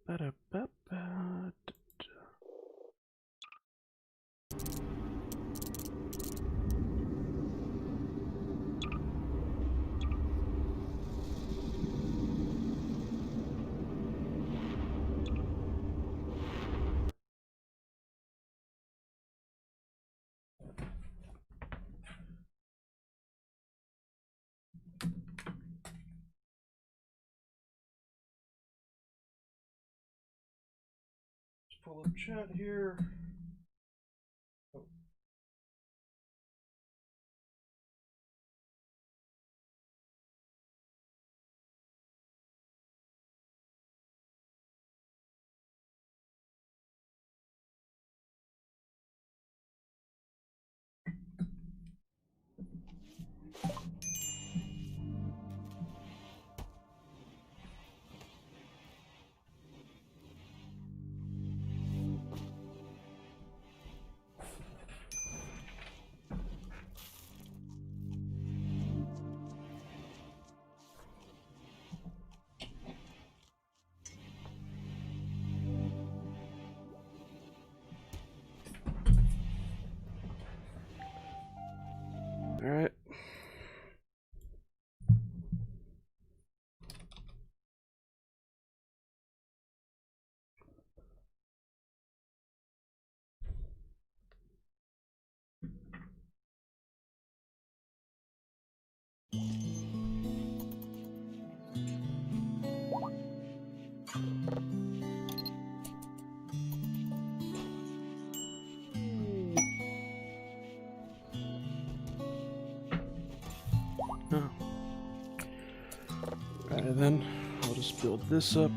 Ba-da-ba-ba. Pull up chat here. Oh. All right. Oh. Alright then, I'll just build this up.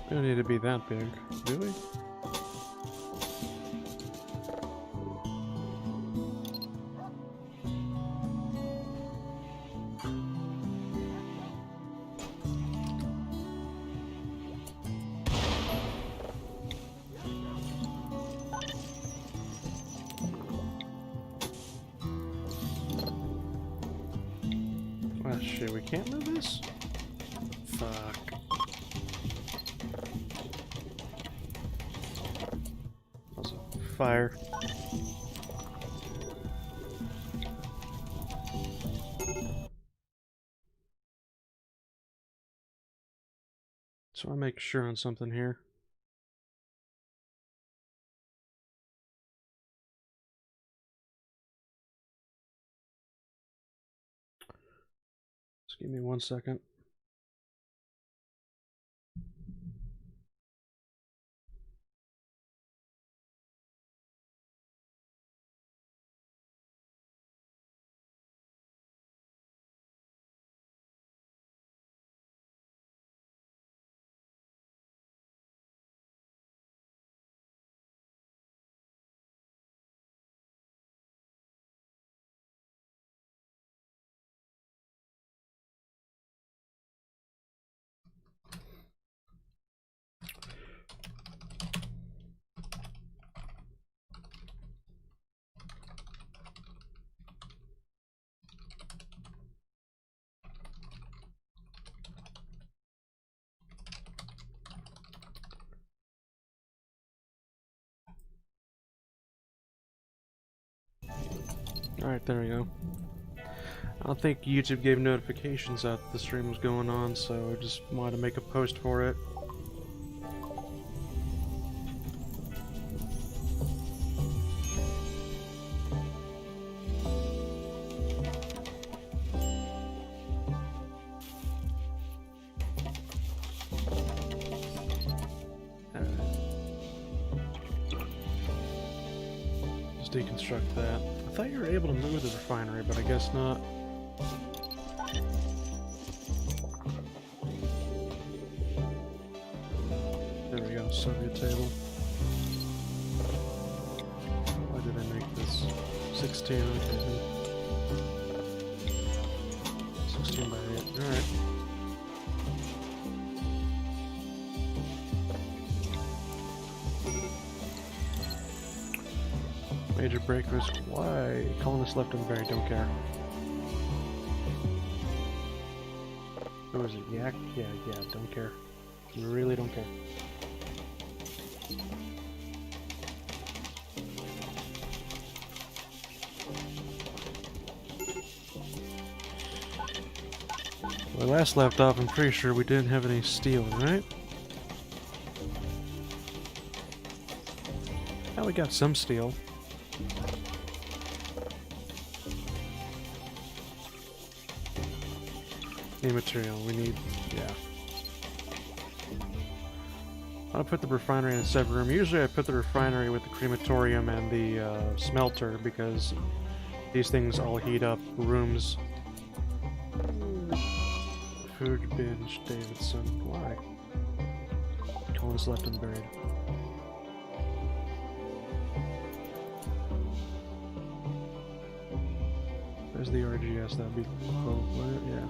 We don't need to be that big, do we? Ah, shit, we can't move this? Fuck. Also, fire. So I make sure on something here. Just give me 1 second. Alright, there we go. I don't think YouTube gave notifications that the stream was going on, so I just wanted to make a post for it. Just deconstruct that. I thought you were able to move the refinery, but I guess not. There we go, Soviet table. Why did I make this 16? Okay, 16 by 8. Alright. Major break risk. Why? Colonists left and buried. Don't care. Or is it yak? Yeah, don't care. Really don't care. When we last left off, I'm pretty sure we didn't have any steel, right? Now we got some steel. Need material, we need, yeah. I'll put the refinery in a separate room. Usually I put the refinery with the crematorium and the smelter because these things all heat up rooms. Food binge, Davidson. Why? Colin's left and buried. There's the RGS, that'd be... Oh, yeah.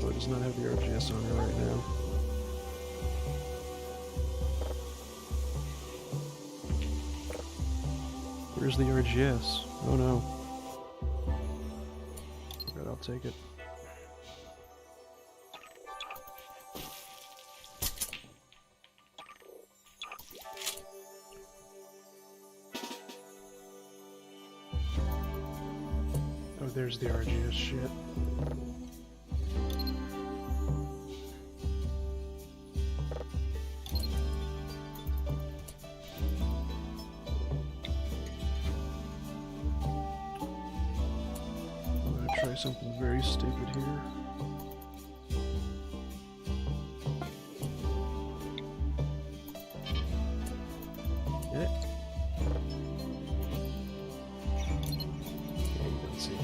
Oh, it does not have the RGS on it right now. Where's the RGS? Oh no. Good, I'll take it. Oh, there's the RGS shit. Try something very stupid here. Yeah. Yeah, you don't see it.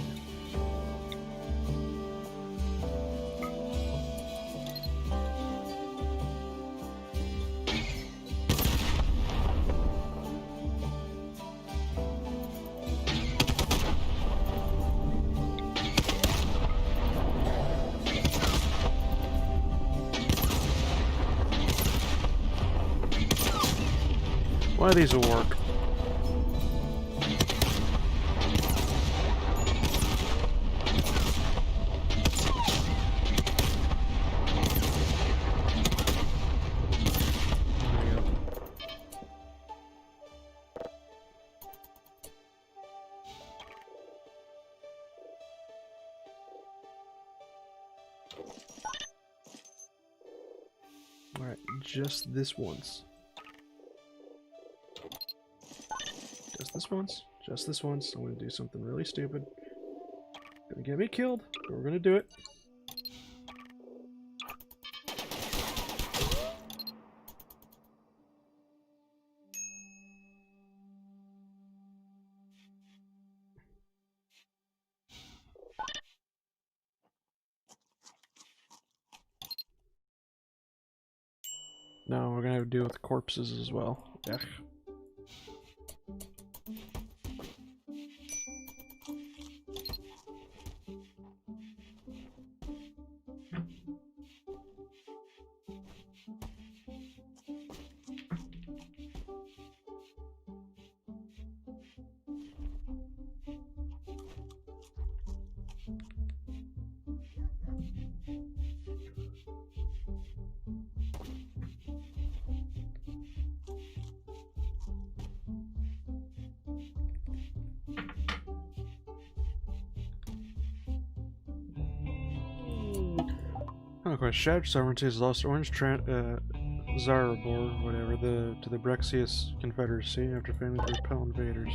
One of these will work. There we go. Alright, just this once. Just this once. Just this once. I'm gonna do something really stupid. Gonna get me killed, but we're gonna do it. No, we're gonna have to deal with corpses as well. Ugh. Oh, of course, Shattered Sovereignty has lost Orange Zarabor, whatever, to the Brexius Confederacy after failing to repel invaders.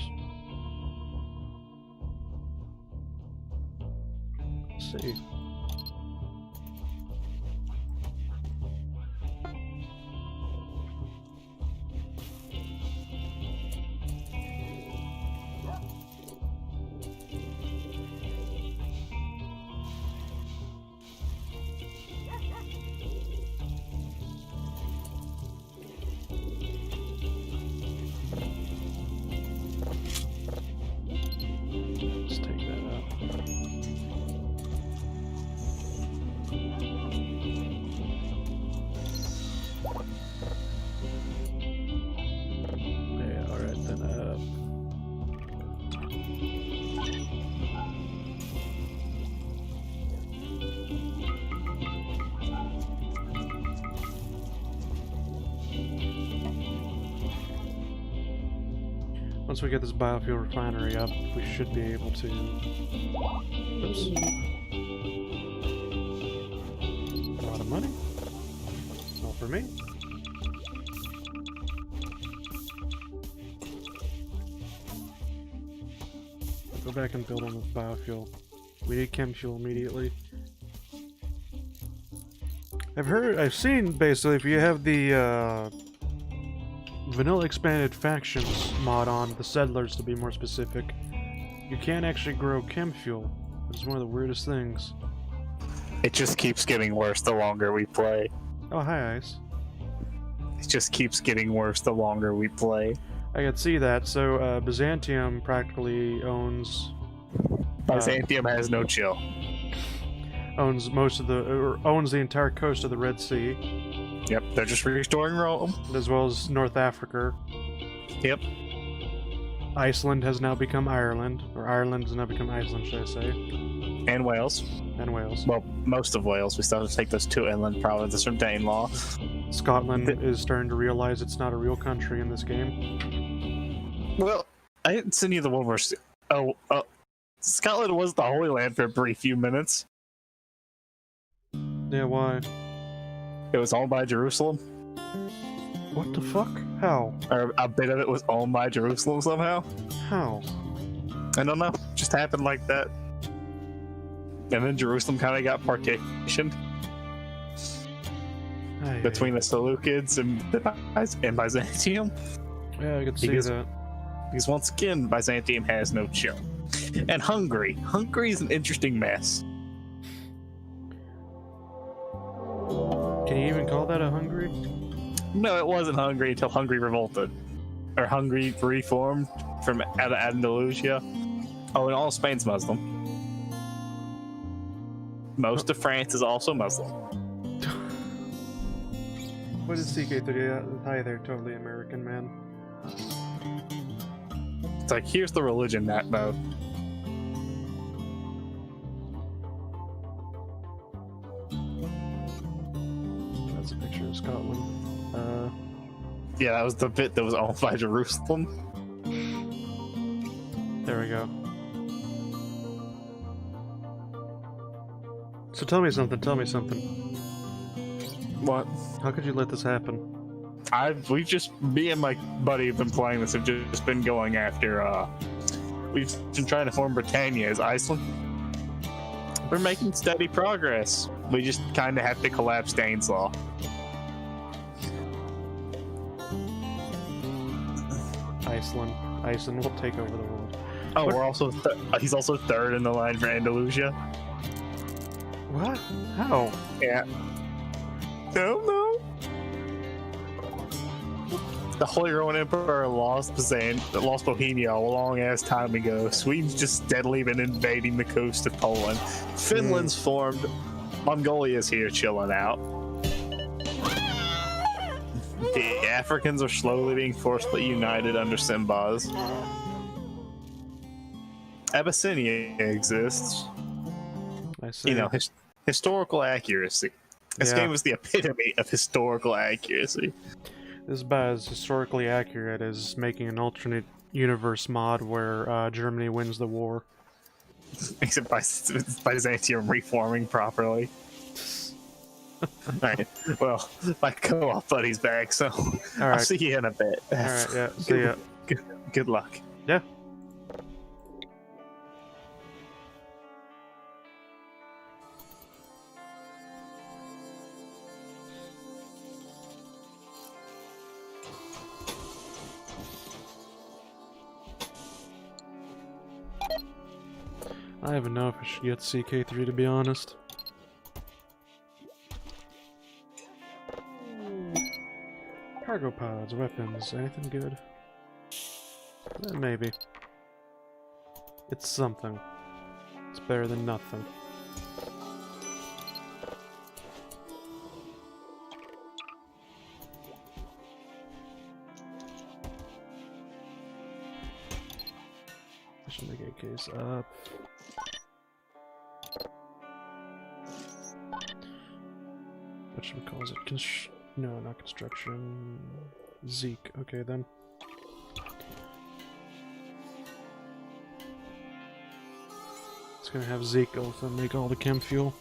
Let's see. Once we get this biofuel refinery up, we should be able to... Oops. A lot of money. Not for me. Go back and build on the biofuel. We need chem fuel immediately. I've seen, basically, if you have the, vanilla expanded factions mod on, the settlers to be more specific, you can actually grow chem fuel, which is one of the weirdest things. It just keeps getting worse the longer we play. Oh, hi, Ice. It just keeps getting worse the longer we play. I could see that. So, Byzantium practically owns... Byzantium has no chill. Owns most of the... or owns the entire coast of the Red Sea. Yep, they're just restoring Rome. As well as North Africa. Yep. Iceland has now become Ireland. Or Ireland has now become Iceland, should I say. And Wales. And Wales. Well, most of Wales. We still have to take those 2 inland provinces from Danelaw. Scotland is starting to realize it's not a real country in this game. Well, I didn't send you the one where... Scotland was the Holy Land for a brief few minutes. Yeah, why? It was owned by Jerusalem. What the fuck? How? Or a bit of it was owned by Jerusalem somehow. How? I don't know. Just happened like that. And then Jerusalem kind of got partitioned between the Seleucids and Byzantium. Yeah, I could see that. Because once again, Byzantium has no chill. And Hungary. Hungary is an interesting mess. Can you even call that a Hungary? No, it wasn't Hungary until Hungary revolted. Or Hungary reformed from out of Andalusia. Oh, and all of Spain's Muslim. Most of France is also Muslim. What is CK30? Hi there, totally American, man. It's like, here's the religion map mode. That's a picture of Scotland. Yeah, that was the bit that was owned by Jerusalem. There we go. So tell me something, What? How could you let this happen? Me and my buddy have been playing this, have just been going after, we've been trying to form Britannia as Iceland. We're making steady progress. We just kind of have to collapse Danelaw. Iceland will take over the world. Oh, what? we're also he's also 3rd in the line for Andalusia. What? How? Yeah. No. The Holy Roman Emperor lost Bohemia a long ass time ago. Sweden's just steadily been invading the coast of Poland. Finland's formed. Mongolia's here chilling out. The Africans are slowly being forcibly united under Simbas. Abyssinia exists. I see. You know, historical accuracy. This game was the epitome of historical accuracy. This is about as historically accurate as making an alternate universe mod where Germany wins the war. Except Byzantium reforming properly. Alright, well, my co-op buddy's back, so I'll see you in a bit. Alright, yeah, see ya. Good luck. Yeah. I don't even know if I should get CK3 to be honest. Cargo pods, weapons, anything good? Maybe. It's something. It's better than nothing. I should make AKs up. What should we call it? No, not construction. Zeke. Okay then. It's gonna have Zeke also make all the chem fuel.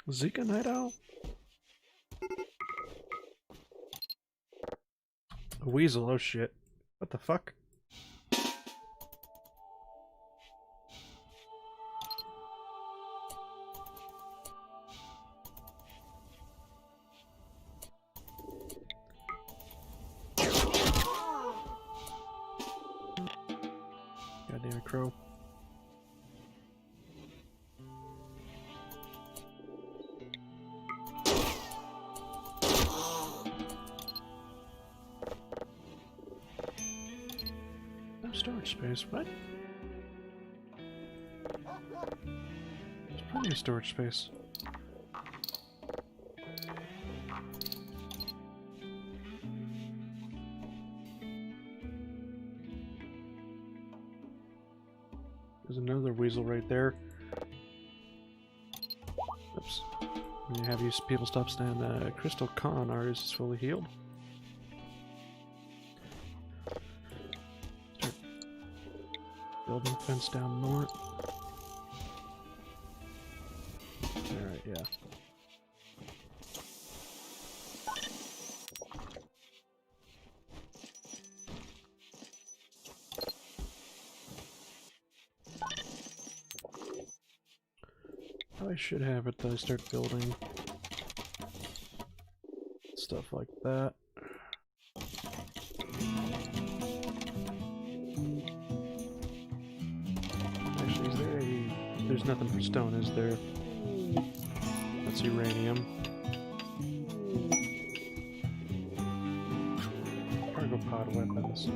Zika Night Owl? A weasel, oh shit. What the fuck? Goddamn it, crow. No storage space, what? There's plenty of storage space. There's another weasel right there. Oops. You have you people stop standing. Crystal Con, ours is fully healed. Start building fence down more. Alright, yeah. I should have it that I start building stuff like that. Actually, is there a... There's nothing for stone, is there? That's uranium. Cargo pod weapons.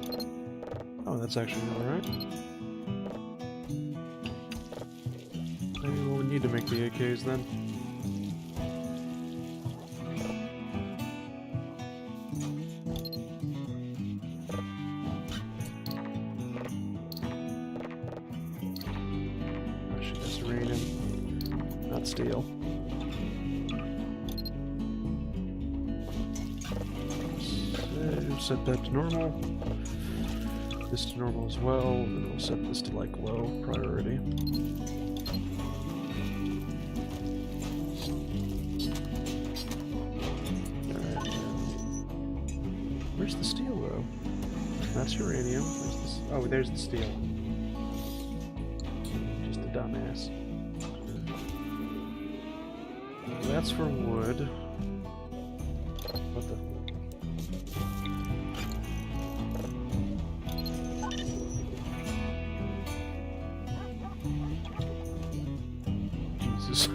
Oh, that's actually alright. Maybe we'll need to make the AKs then. Oh shit, that's uranium, not steel. So, set that to normal. This to normal as well, and then we'll set this to like low priority. Where's the steel, though? That's uranium. Where's this? Oh, there's the steel. Just a dumbass. That's for wood. What the? Jesus.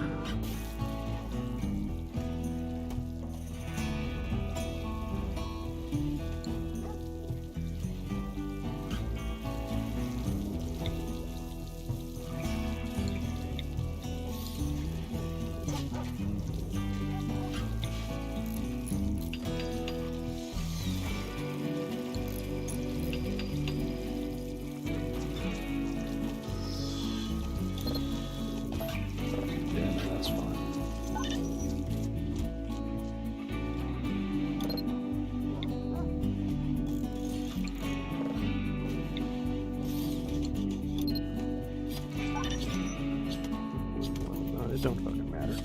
It don't fucking matter.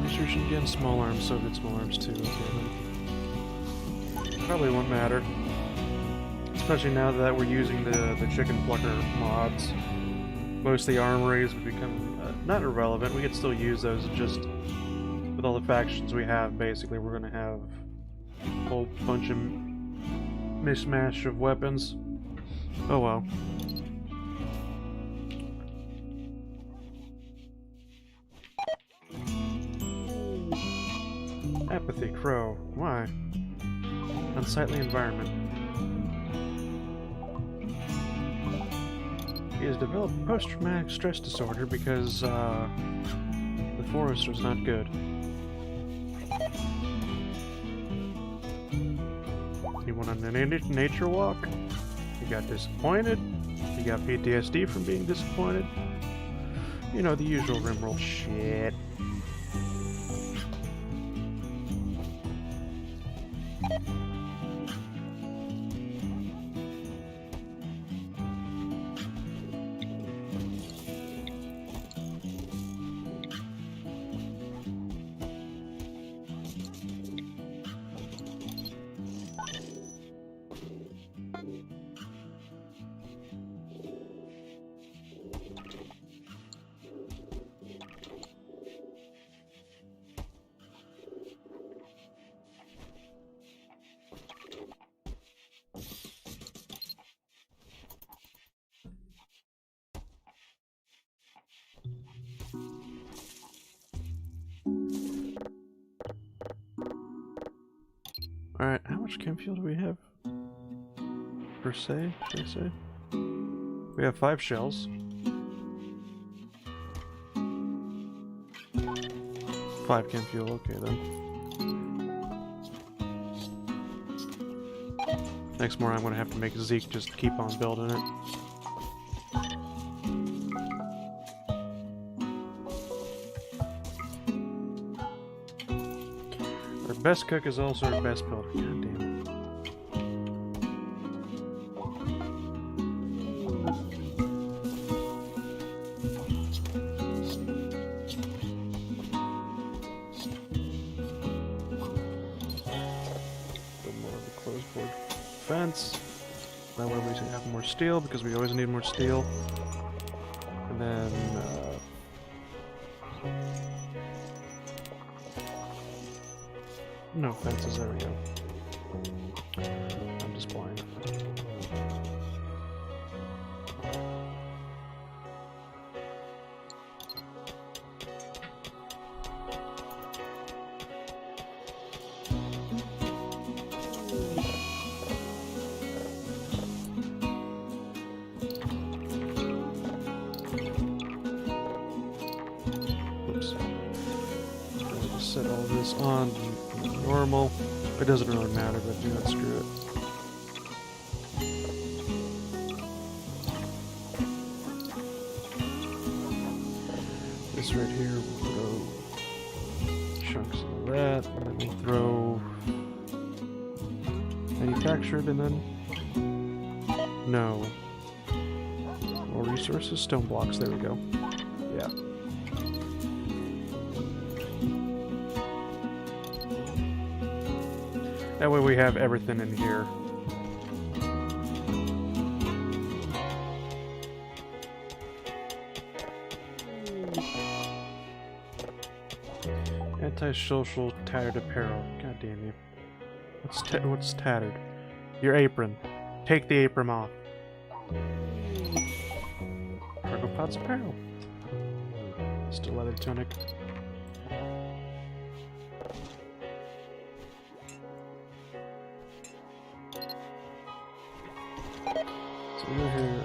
Researching again, small arms, Soviet small arms too. Okay, then. Probably won't matter. Especially now that we're using the chicken plucker mods. Most of the armories would become not irrelevant. We could still use those, just with all the factions we have, basically we're going to have a whole bunch of mishmash of weapons. Oh well. Apathy, crow. Why? Unsightly environment. He has developed post-traumatic stress disorder because the forest was not good. He went on a nature walk. He got disappointed. He got PTSD from being disappointed. You know, the usual Rimworld shit. Alright, how much chem fuel do we have? Per se, should I say? We have 5 shells. 5 chem fuel, okay then. Next morning I'm gonna have to make Zeke just keep on building it. Our best cook is also our best builder. God damn it. Fence. That way we have more steel because we always need more steel. And then no fences, there we go. I'm just blind. Set all this on normal. It doesn't really matter, but do not screw it. This right here, we'll throw chunks of that, and then we'll throw manufactured, and then no. More resources, stone blocks, there we go. Yeah. That way we have everything in here. Antisocial tattered apparel. God damn you. What's tattered? Your apron. Take the apron off. Cargo pods apparel. Still leather tunic. So we're here.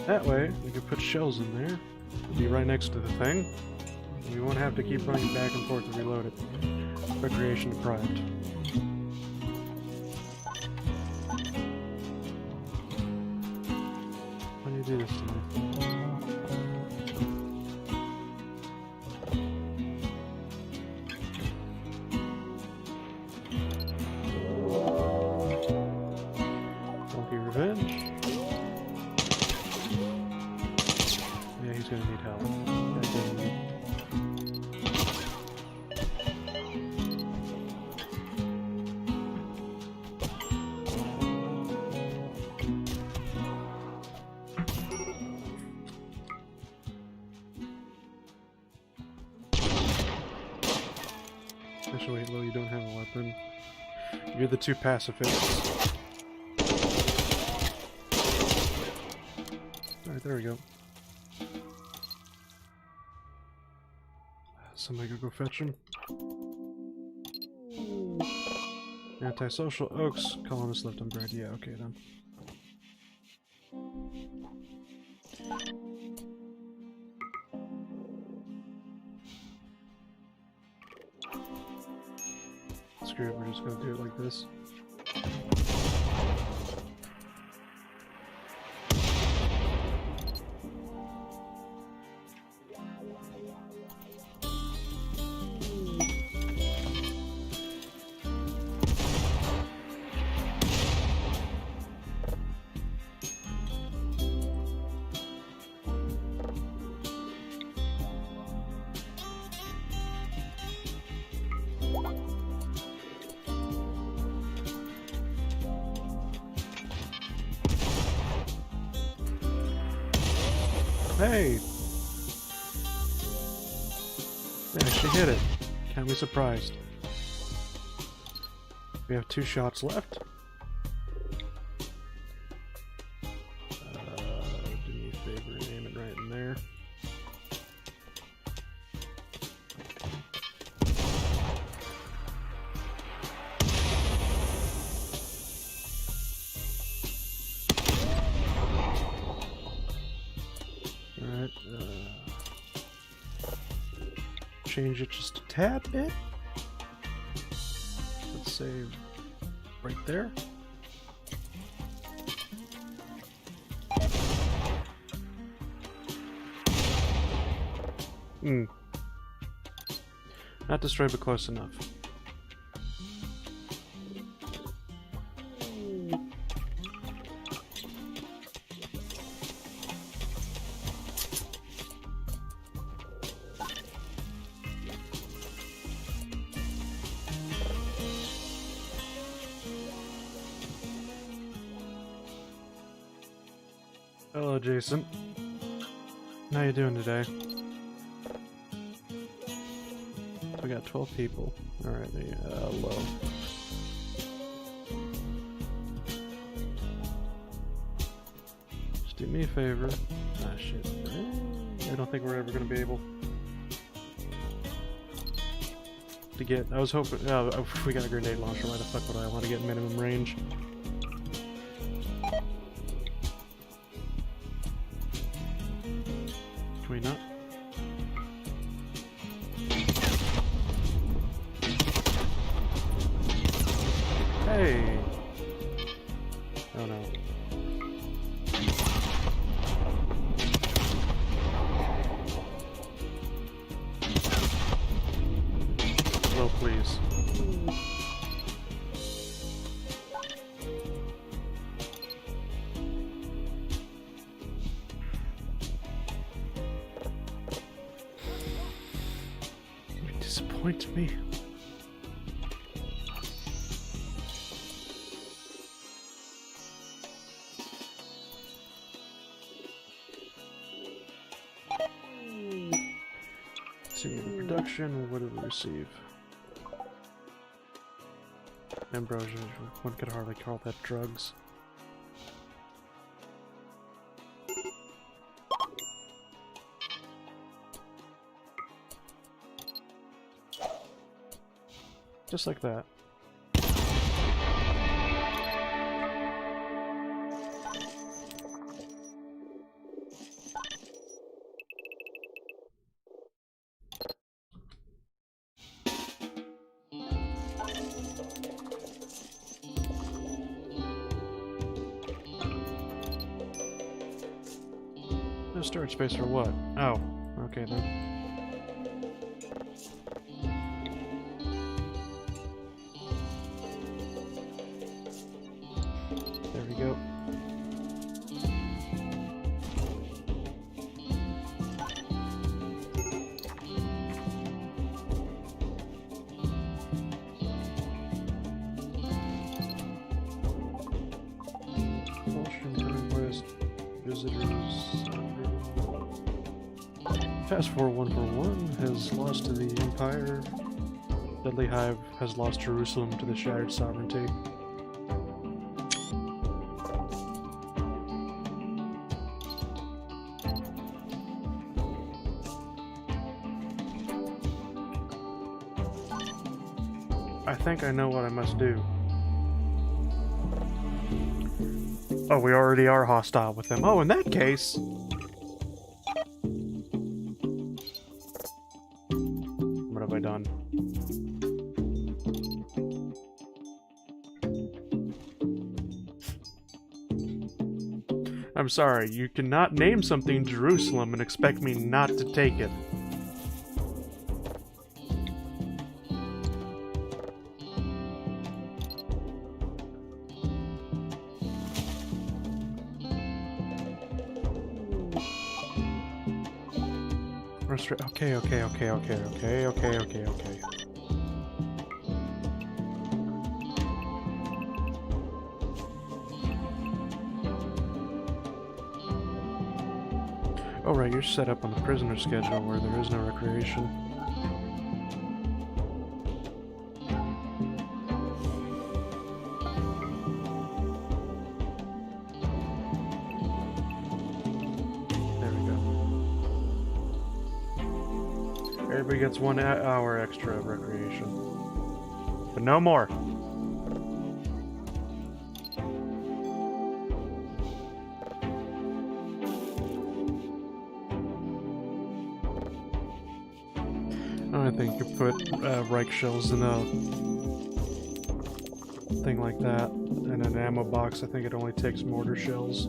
That way, we can put shells in there. It'll be right next to the thing. We won't have to keep running back and forth to reload it. Recreation deprived. Why do you do this to me? Donkey revenge. Yeah, he's gonna need help. God damn it. Actually, wait, Lo, you don't have a weapon. You're the two pacifists. Alright, there we go. Somebody go fetch him. Antisocial Oaks, colonist left on bread. Yeah, okay then. Screw it, we're just gonna do it like this. Hey! They actually hit it. Can't be surprised. We have 2 shots left. Do me a favor and aim it right in there. Alright, change it just a tad bit. Let's say right there. Not destroyed, but close enough. Hello, Jason. How you doing today? We got 12 people. Alright, low. Just do me a favor. Ah, shit. I don't think we're ever gonna be able to get... I was hoping... Oh, we got a grenade launcher. Why the fuck would I want to get minimum range? Can we not? Hey! Oh no. Low, please. You disappoint me. See the production, what did we receive? Ambrosia, one could hardly call that drugs. Just like that. The storage space for what? Oh, okay then. There we go. Visitors. Fast Forward 141 has lost to the Empire. Deadly Hive has lost Jerusalem to the Shattered Sovereignty. I think I know what I must do. Oh, we already are hostile with them. Oh, in that case... What have I done? I'm sorry, you cannot name something Jerusalem and expect me not to take it. Okay. Oh right, you're set up on the prisoner schedule where there is no recreation. Everybody gets 1 hour extra of recreation. But no more. I think you put Reich shells in a thing like that. In an ammo box, I think it only takes mortar shells.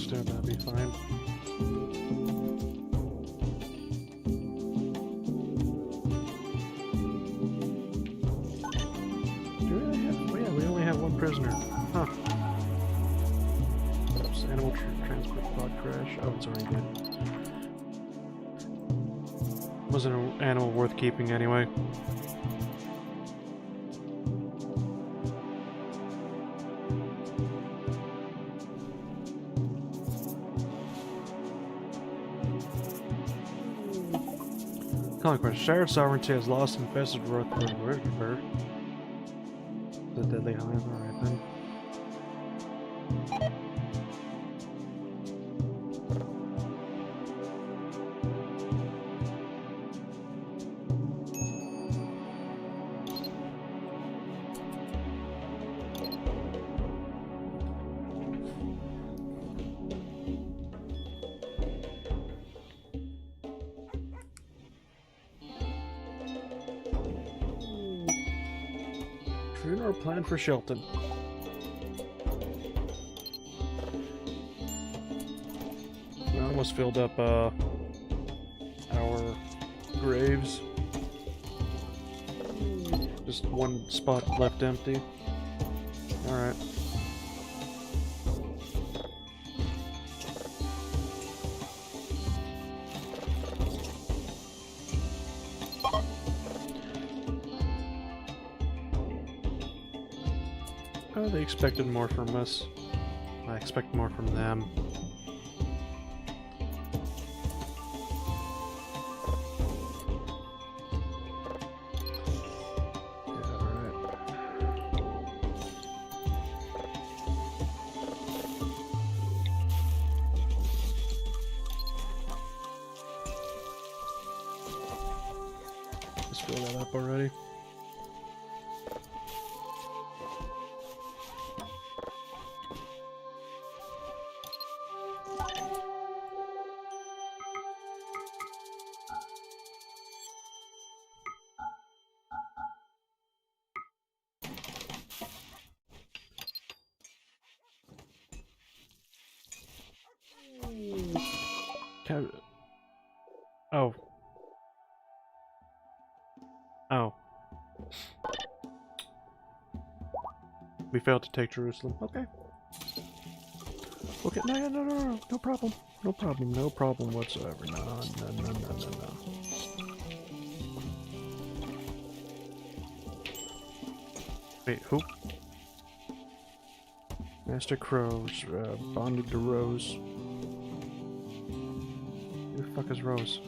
That'd be fine. Do we really have? Oh yeah, we only have 1 prisoner. Huh. Oops, animal transport pod crash. Oh, it's already dead. Wasn't an animal worth keeping anyway. Conquest. Shattered Sovereignty has lost infested Rutherford. The Deadly Hive, alright then. Funeral plan for Shelton. We almost filled up our graves. Just 1 spot left empty. Alright. Oh, they expected more from us. I expect more from them. Yeah, alright. Just fill that up already. Oh. Oh. We failed to take Jerusalem. Okay. Okay, no problem. No problem, no problem whatsoever. No. Wait, who? Master Crows, bonded to Rose. Who the fuck is Rose?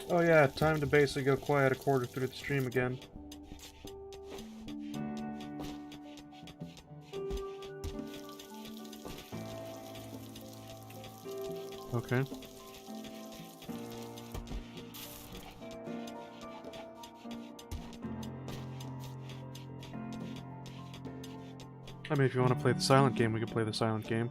Oh yeah, time to basically go quiet a quarter through the stream again. Okay. I mean, if you want to play the silent game, we can play the silent game.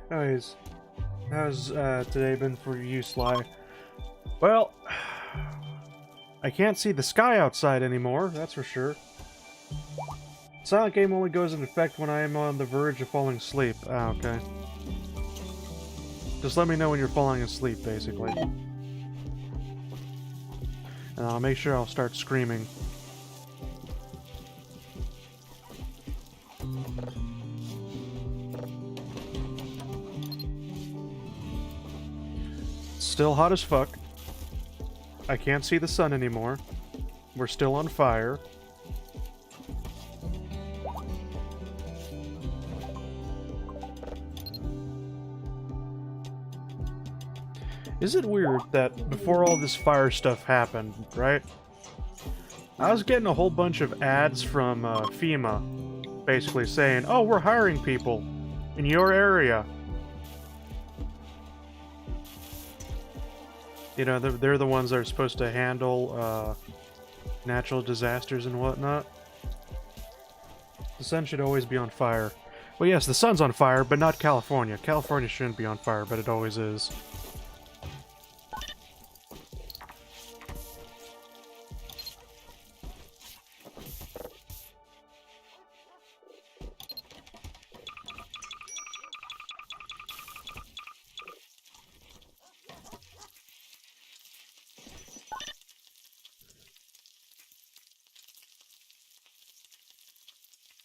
Anyways, how's today been for you, Sly? Well, I can't see the sky outside anymore, that's for sure. Silent game only goes into effect when I am on the verge of falling asleep. Ah, okay. Just let me know when you're falling asleep, basically. And I'll make sure I'll start screaming. Still hot as fuck. I can't see the sun anymore. We're still on fire. Is it weird that before all this fire stuff happened, right? I was getting a whole bunch of ads from FEMA, basically saying, "Oh, we're hiring people in your area." You know, they're the ones that are supposed to handle natural disasters and whatnot. The sun should always be on fire. Well, yes, the sun's on fire, but not California. California shouldn't be on fire, but it always is.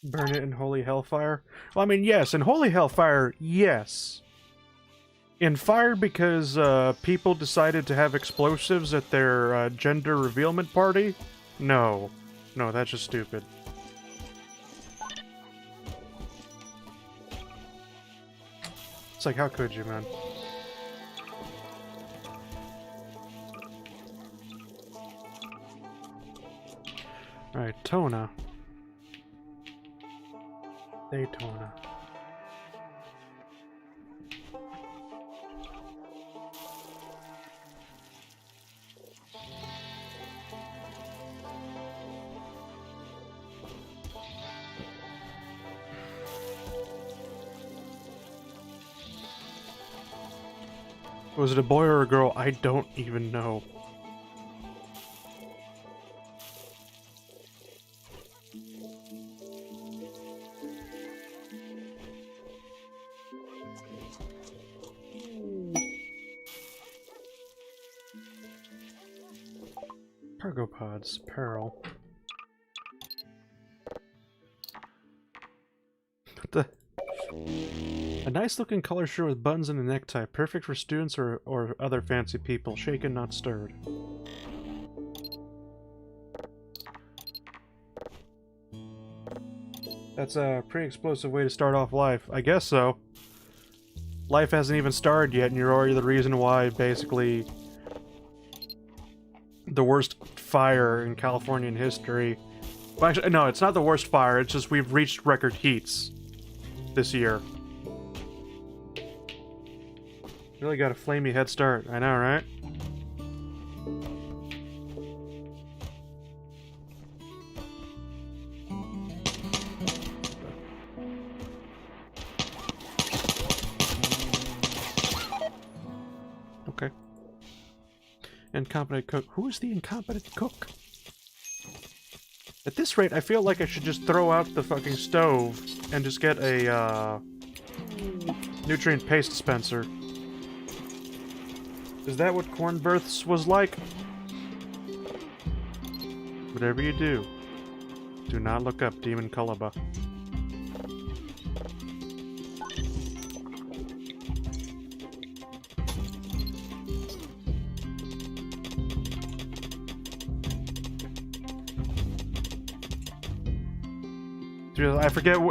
Burn it in holy hellfire? Well, I mean, yes, in holy hellfire, yes. In fire because people decided to have explosives at their gender revealment party? No. No, that's just stupid. It's like, how could you, man? Alright, Tona. Daytona. Was it a boy or a girl? I don't even know. Cargo pods, apparel. What the? A nice looking collar shirt with buttons and a necktie, perfect for students or other fancy people, shaken not stirred. That's a pretty explosive way to start off life. I guess so. Life hasn't even started yet and you're already the reason why, basically, the worst fire in Californian history. Well, actually, no, it's not the worst fire, it's just we've reached record heats this year. Really got a flamey head start, I know, right? Okay. Incompetent cook. Who is the incompetent cook? At this rate, I feel like I should just throw out the fucking stove and just get a, nutrient paste dispenser. Is that what corn births was like? Whatever you do, do not look up Demon Kulaba.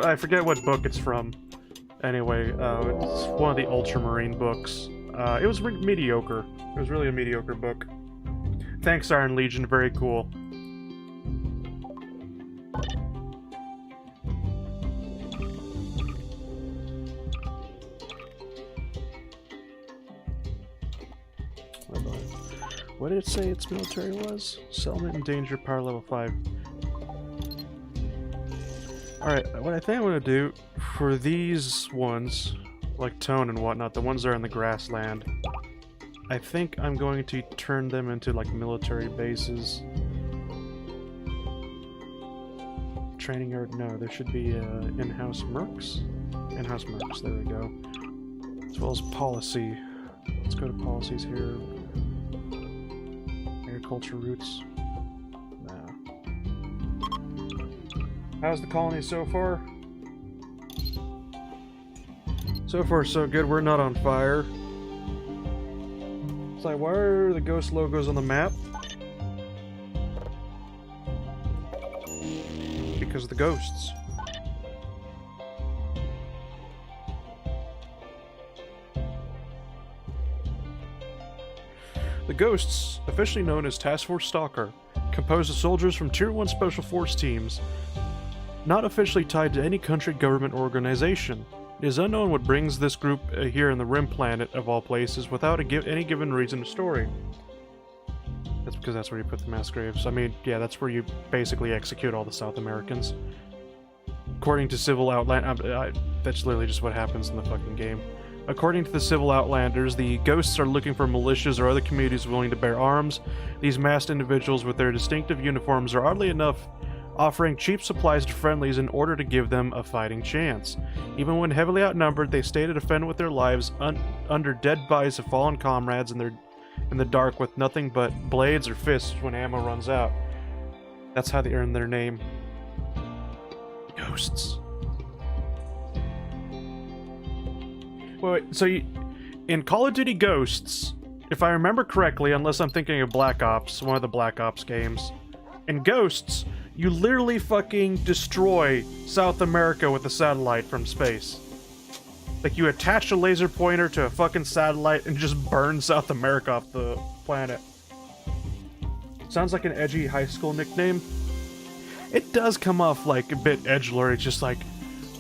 I forget what book it's from. Anyway, it's one of the Ultramarine books. It was mediocre. It was really a mediocre book. Thanks, Iron Legion. Very cool. What did it say its military was? Settlement in danger, power level 5. Alright, what I think I'm gonna do for these ones, like Tone and whatnot, the ones that are in the grassland, I think I'm going to turn them into, like, military bases. Training yard, no, there should be, in-house mercs? In-house mercs, there we go. As well as policy. Let's go to policies here. Agriculture routes. How's the colony so far? So far, so good. We're not on fire. It's like, why are the ghost logos on the map? Because of the ghosts. The ghosts, officially known as Task Force Stalker, composed of soldiers from Tier 1 Special Force teams, not officially tied to any country, government, or organization. It is unknown what brings this group here in the Rim planet, of all places, without any given reason or story. That's because that's where you put the mass graves. I mean, yeah, that's where you basically execute all the South Americans. According to Civil Outland... that's literally just what happens in the fucking game. According to the Civil Outlanders, the ghosts are looking for militias or other communities willing to bear arms. These masked individuals with their distinctive uniforms are, oddly enough, offering cheap supplies to friendlies in order to give them a fighting chance. Even when heavily outnumbered, they stay to defend with their lives under dead bodies of fallen comrades in the dark with nothing but blades or fists when ammo runs out. That's how they earn their name. Ghosts. Wait, so in Call of Duty Ghosts, if I remember correctly, unless I'm thinking of Black Ops, one of the Black Ops games, in Ghosts, you literally fucking destroy South America with a satellite from space. Like, you attach a laser pointer to a fucking satellite and just burn South America off the planet. Sounds like an edgy high school nickname. It does come off like a bit edgelord, just like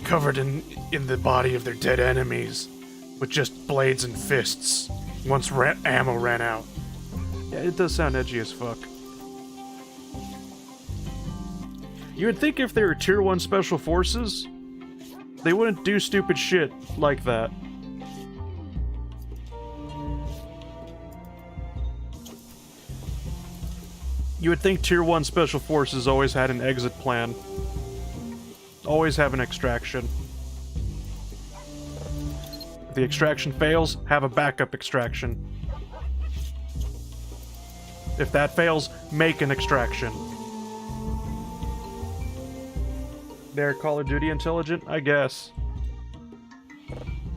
covered in the body of their dead enemies, with just blades and fists, once ammo ran out. Yeah, it does sound edgy as fuck. You would think if they were Tier 1 Special Forces, they wouldn't do stupid shit like that. You would think Tier 1 Special Forces always had an exit plan. Always have an extraction. If the extraction fails, have a backup extraction. If that fails, make an extraction. They're Call of Duty intelligent? I guess.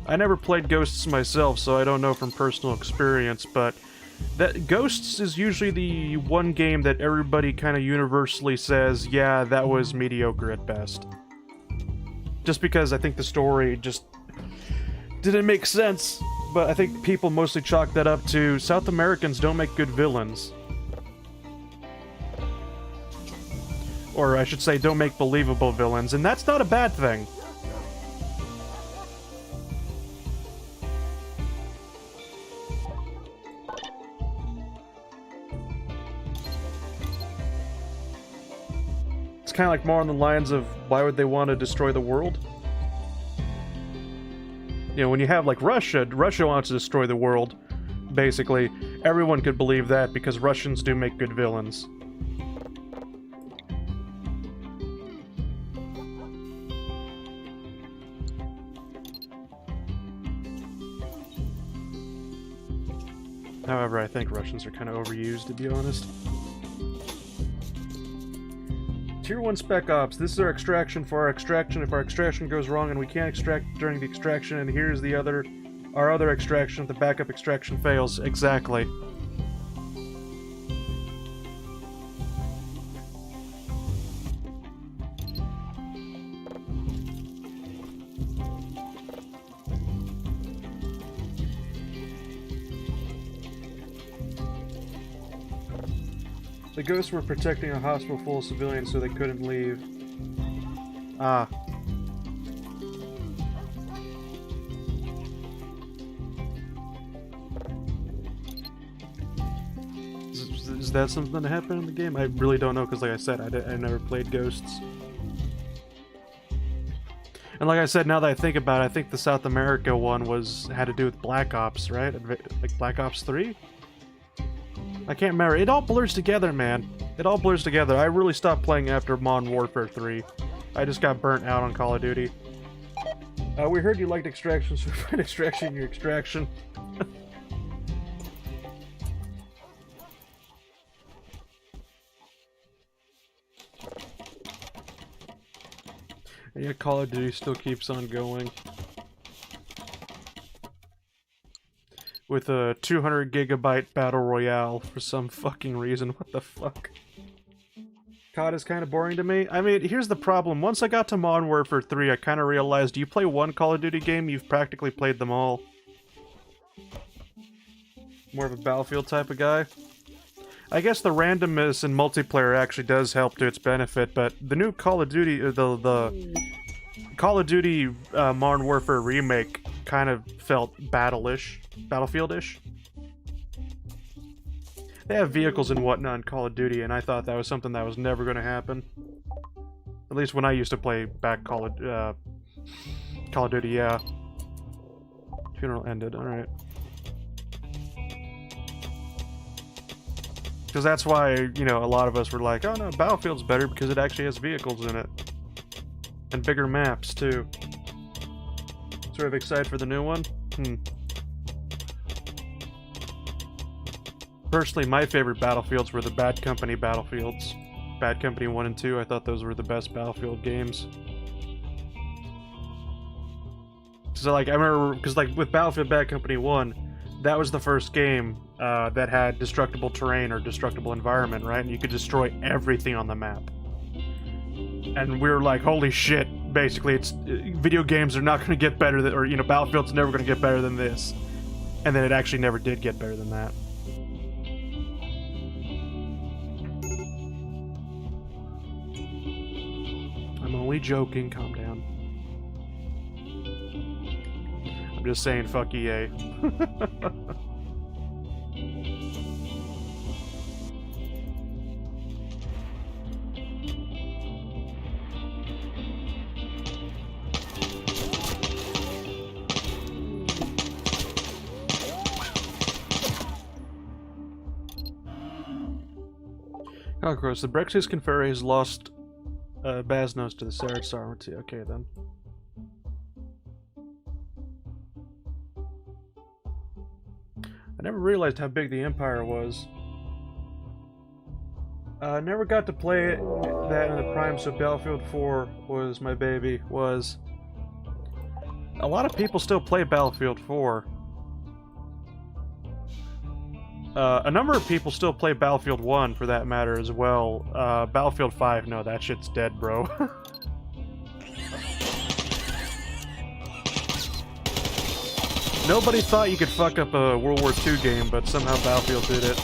I never played Ghosts myself, so I don't know from personal experience, but that Ghosts is usually the one game that everybody kind of universally says, yeah, that was mediocre at best. Just because I think the story just didn't make sense, but I think people mostly chalk that up to South Americans don't make good villains. Or I should say, don't make believable villains, and that's not a bad thing. It's kind of like more on the lines of, why would they want to destroy the world? You know, when you have, like, Russia wants to destroy the world, basically. Everyone could believe that, because Russians do make good villains. However, I think Russians are kind of overused, to be honest. Tier 1 Spec Ops. This is our extraction for our extraction. If our extraction goes wrong and we can't extract during the extraction, and here's the our other extraction if the backup extraction fails. Exactly. The ghosts were protecting a hospital full of civilians so they couldn't leave. Ah. Is that something that happened in the game? I really don't know, because like I said, I never played Ghosts. And like I said, now that I think about it, I think the South America one had to do with Black Ops, right? Like Black Ops 3? I can't remember. It all blurs together, man. It all blurs together. I really stopped playing after Modern Warfare 3. I just got burnt out on Call of Duty. We heard you liked Extraction, so find Extraction in your Extraction. Yeah, Call of Duty still keeps on going. With a 200 gigabyte battle royale for some fucking reason. What the fuck? COD is kind of boring to me. I mean, here's the problem. Once I got to Modern Warfare 3, I kind of realized you play one Call of Duty game, you've practically played them all. More of a Battlefield type of guy. I guess the randomness in multiplayer actually does help to its benefit, but the new Call of Duty, the Call of Duty Modern Warfare remake kind of felt Battlefield-ish. They have vehicles and whatnot in Call of Duty, and I thought that was something that was never going to happen. At least when I used to play back Call of Duty, yeah. Funeral ended, alright. Because that's why, you know, a lot of us were like, oh no, Battlefield's better because it actually has vehicles in it. And bigger maps, too. Sort of excited for the new one? Personally, my favorite Battlefields were the Bad Company Battlefields. Bad Company 1 and 2, I thought those were the best Battlefield games. So, like, I remember, because, like, with Battlefield Bad Company 1, that was the first game that had destructible terrain or destructible environment, right? And you could destroy everything on the map. And we were like, holy shit, basically, video games are not going to get better than, or, you know, Battlefield's never going to get better than this. And then it actually never did get better than that. I'm only joking, calm down. I'm just saying, fuck EA. Cockroach, the Brexis Confere has lost Basnos to the Sarah sovereignty. Okay, then. I never realized how big the Empire was. Never got to play that in the Prime, so Battlefield 4 was my baby. Was a lot of people still play Battlefield 4. A number of people still play Battlefield 1, for that matter, as well. Battlefield 5, no, that shit's dead, bro. Nobody thought you could fuck up a World War II game, but somehow Battlefield did it.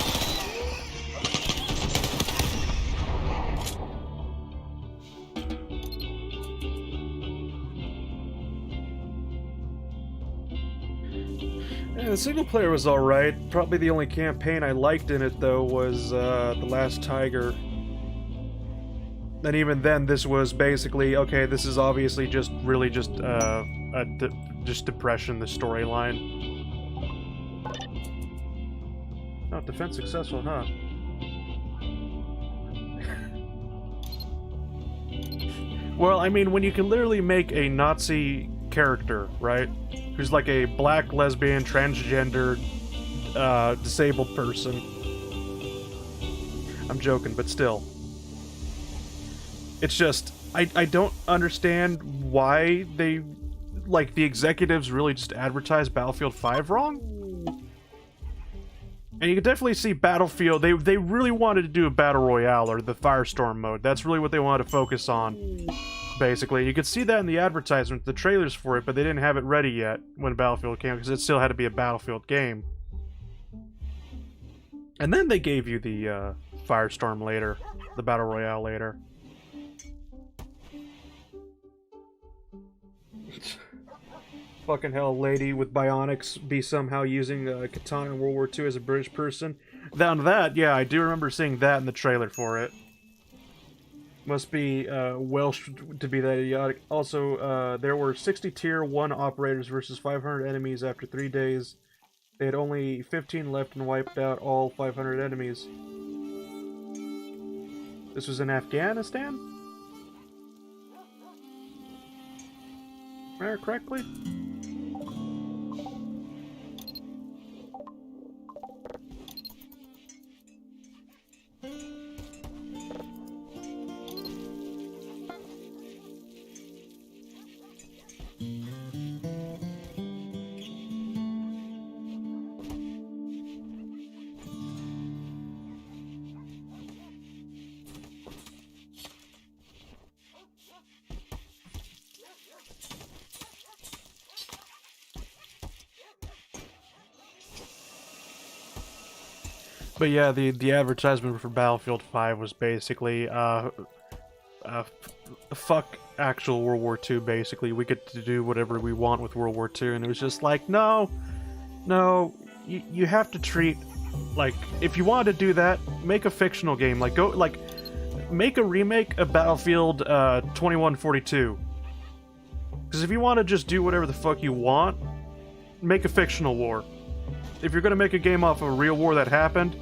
Yeah, the single player was alright. Probably the only campaign I liked in it, though, was The Last Tiger. And even then, this was basically, okay, this is obviously just really just just depression, the storyline. Oh, defense successful, huh? Well, I mean, when you can literally make a Nazi character, right? Who's like a black, lesbian, transgender, disabled person. I'm joking, but still. It's just, I don't understand why they, like, the executives really just advertised Battlefield 5 wrong. And you can definitely see Battlefield, they really wanted to do a Battle Royale, or the Firestorm mode. That's really what they wanted to focus on, basically. You could see that in the advertisement, the trailers for it, but they didn't have it ready yet when Battlefield came, because it still had to be a Battlefield game. And then they gave you the Firestorm later, the Battle Royale later. Fucking hell, lady with bionics be somehow using a katana in World War II as a British person. Down that, yeah, I do remember seeing that in the trailer for it. Must be Welsh to be that idiotic. Also, there were 60 Tier 1 operators versus 500 enemies after 3 days. They had only 15 left and wiped out all 500 enemies. This was in Afghanistan? Remember correctly? But yeah, the advertisement for Battlefield 5 was basically, fuck actual World War II, basically. We get to do whatever we want with World War II, and it was just like, no, you have to treat, like, if you want to do that, make a fictional game. Like, go, like, make a remake of Battlefield 2142. Because if you want to just do whatever the fuck you want, make a fictional war. If you're gonna make a game off of a real war that happened,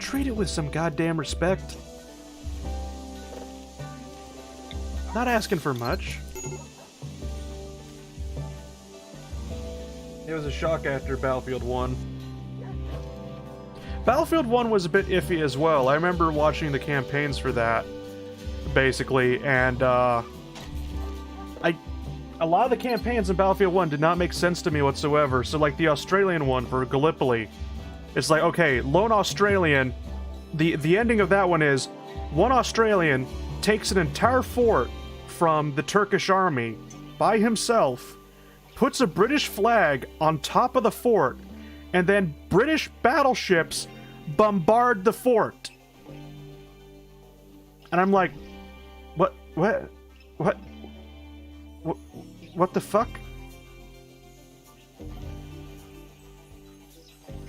treat it with some goddamn respect. Not asking for much. It was a shock after Battlefield 1. Battlefield 1 was a bit iffy as well. I remember watching the campaigns for that, basically, and a lot of the campaigns in Battlefield 1 did not make sense to me whatsoever. So, like, the Australian one for Gallipoli, it's like, okay, lone Australian, the ending of that one is, one Australian takes an entire fort from the Turkish army by himself, puts a British flag on top of the fort, and then British battleships bombard the fort. And I'm like, what the fuck?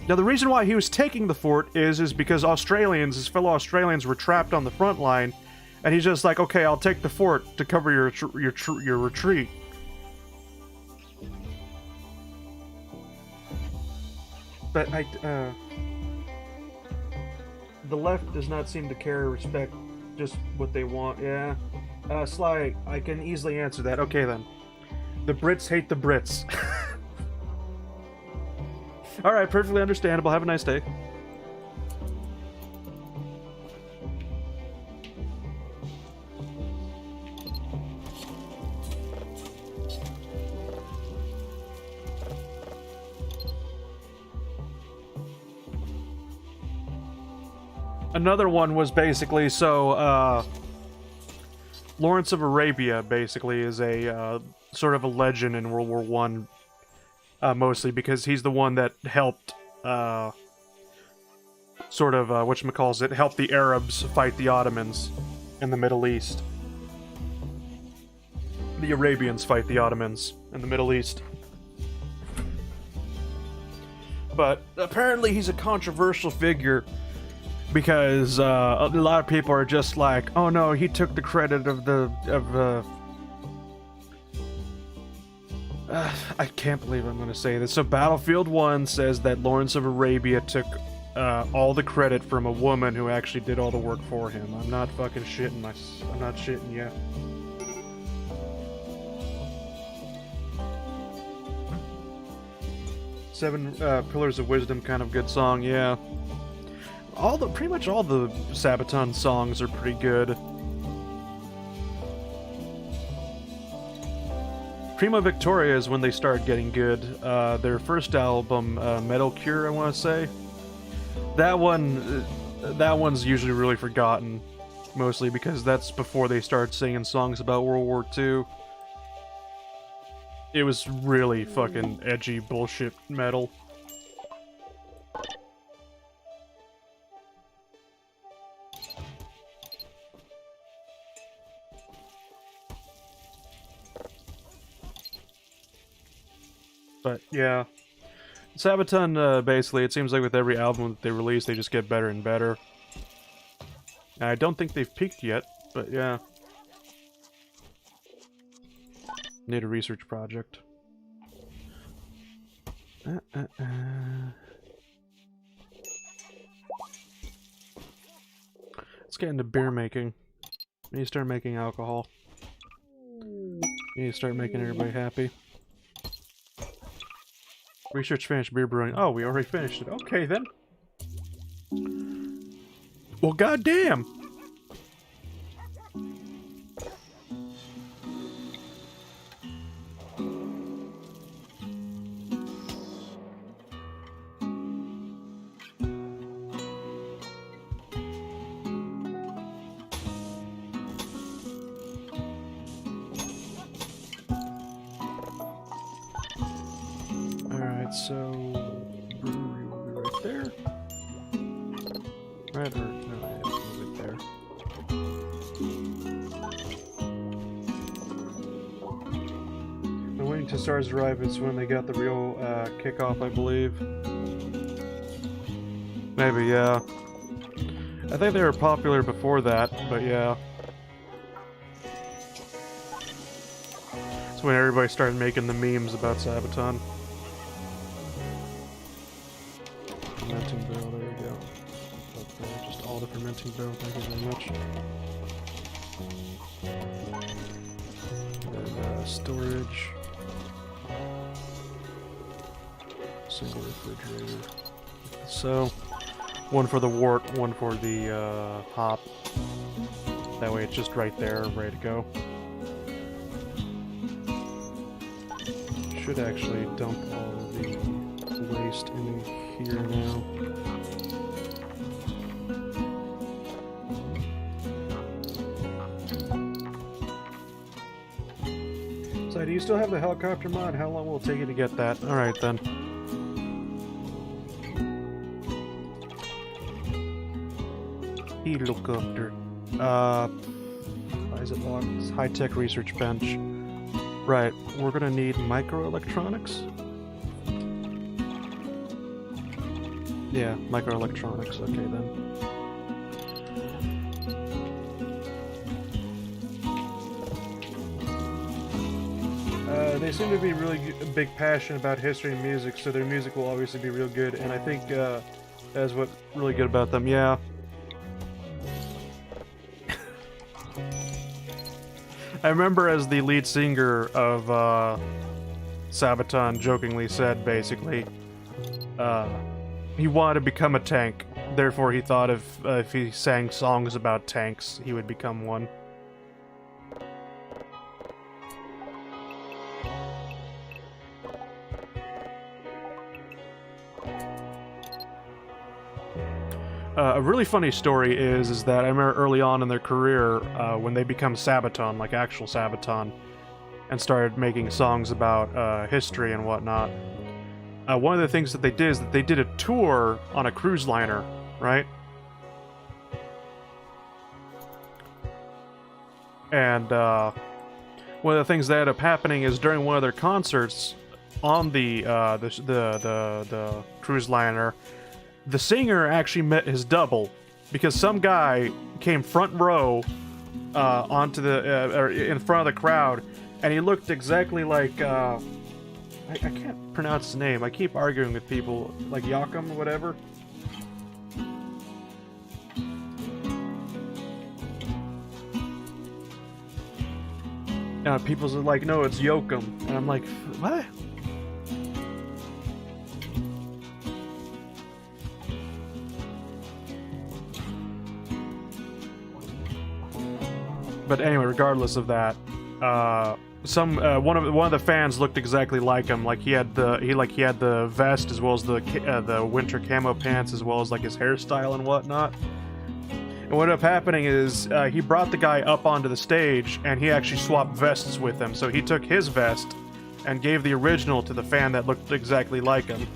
Now, the reason why he was taking the fort is because Australians, his fellow Australians, were trapped on the front line, and he's just like, okay, I'll take the fort to cover your retreat. But the left does not seem to care or respect just what they want. Yeah, Sly, I can easily answer that. Okay then. The Brits hate the Brits. Alright, perfectly understandable. Have a nice day. Another one was basically, so, Lawrence of Arabia, basically, is a, sort of a legend in World War One, mostly because he's the one that helped, sort of, whatchamacallit, helped the Arabs fight the Ottomans in the Middle East. The Arabians fight the Ottomans in the Middle East. But apparently he's a controversial figure because a lot of people are just like, oh no, he took the credit of I can't believe I'm going to say this. So Battlefield 1 says that Lawrence of Arabia took all the credit from a woman who actually did all the work for him. I'm not fucking shitting I'm not shitting you. Seven Pillars of Wisdom, kind of good song, yeah. Pretty much all the Sabaton songs are pretty good. Prima Victoria is when they start getting good. Their first album, Metal Cure, I want to say. That one's usually really forgotten, mostly because that's before they start singing songs about World War II. It was really fucking edgy bullshit metal. But yeah, Sabaton, basically, it seems like with every album that they release, they just get better and better. And I don't think they've peaked yet, but yeah. Need a research project. Let's get into beer making. We need to start making alcohol. We need to start making everybody happy. Research finished beer brewing. Oh, we already finished it. Okay, then. Well, goddamn! So, brewery will be right there. Right, or, no, I have to move it there. When Waiting to Stars arrive is when they got the real kickoff, I believe. Maybe, yeah. I think they were popular before that, but yeah. That's when everybody started making the memes about Sabaton. Fermenting barrel, there we go. Just all the fermenting barrel, thank you very much. And storage. Single refrigerator. So, one for the wort, one for the hop. That way it's just right there, ready to go. Should actually dump all of the waste in here now. So, do you still have the helicopter mod? How long will it take you to get that? Alright then. Helicopter. Why is it locked? It's high-tech research bench. Right, we're gonna need microelectronics. Yeah, microelectronics. Okay then. They seem to be really a big passion about history and music, so their music will obviously be real good. And I think that's what's really good about them. Yeah. I remember as the lead singer of Sabaton jokingly said, basically, he wanted to become a tank. Therefore, he thought if he sang songs about tanks, he would become one. a really funny story is that I remember early on in their career, when they become Sabaton, like actual Sabaton, and started making songs about history and whatnot. One of the things that they did is that they did a tour on a cruise liner, right? And one of the things that ended up happening is during one of their concerts on the cruise liner, the singer actually met his double because some guy came front row onto the or in front of the crowd, and he looked exactly like I can't pronounce his name. I keep arguing with people like Yakum or whatever. People's like, no, it's Yokum, and I'm like, what? But anyway, regardless of that, one of the fans looked exactly like him. Like he had the vest as well as the winter camo pants as well as like his hairstyle and whatnot. And what ended up happening is he brought the guy up onto the stage and he actually swapped vests with him. So he took his vest and gave the original to the fan that looked exactly like him.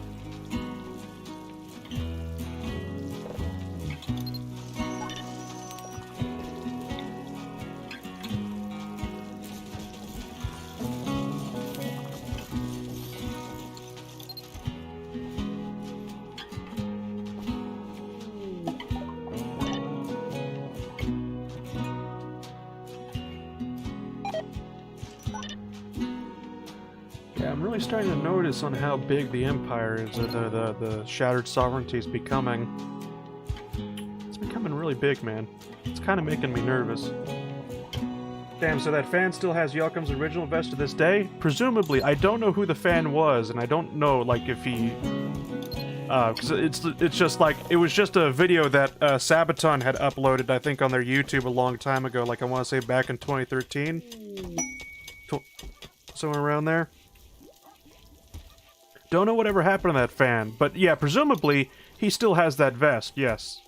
Yeah, I'm really starting to notice on how big the Empire is, the Shattered Sovereignty is becoming. It's becoming really big, man. It's kind of making me nervous. Damn, so that fan still has Yokum's original vest to this day? Presumably. I don't know who the fan was, and I don't know, like, if he... because it's just like, it was just a video that Sabaton had uploaded, I think, on their YouTube a long time ago, like I want to say back in 2013? Somewhere around there? Don't know whatever happened to that fan, but yeah, presumably, he still has that vest, yes.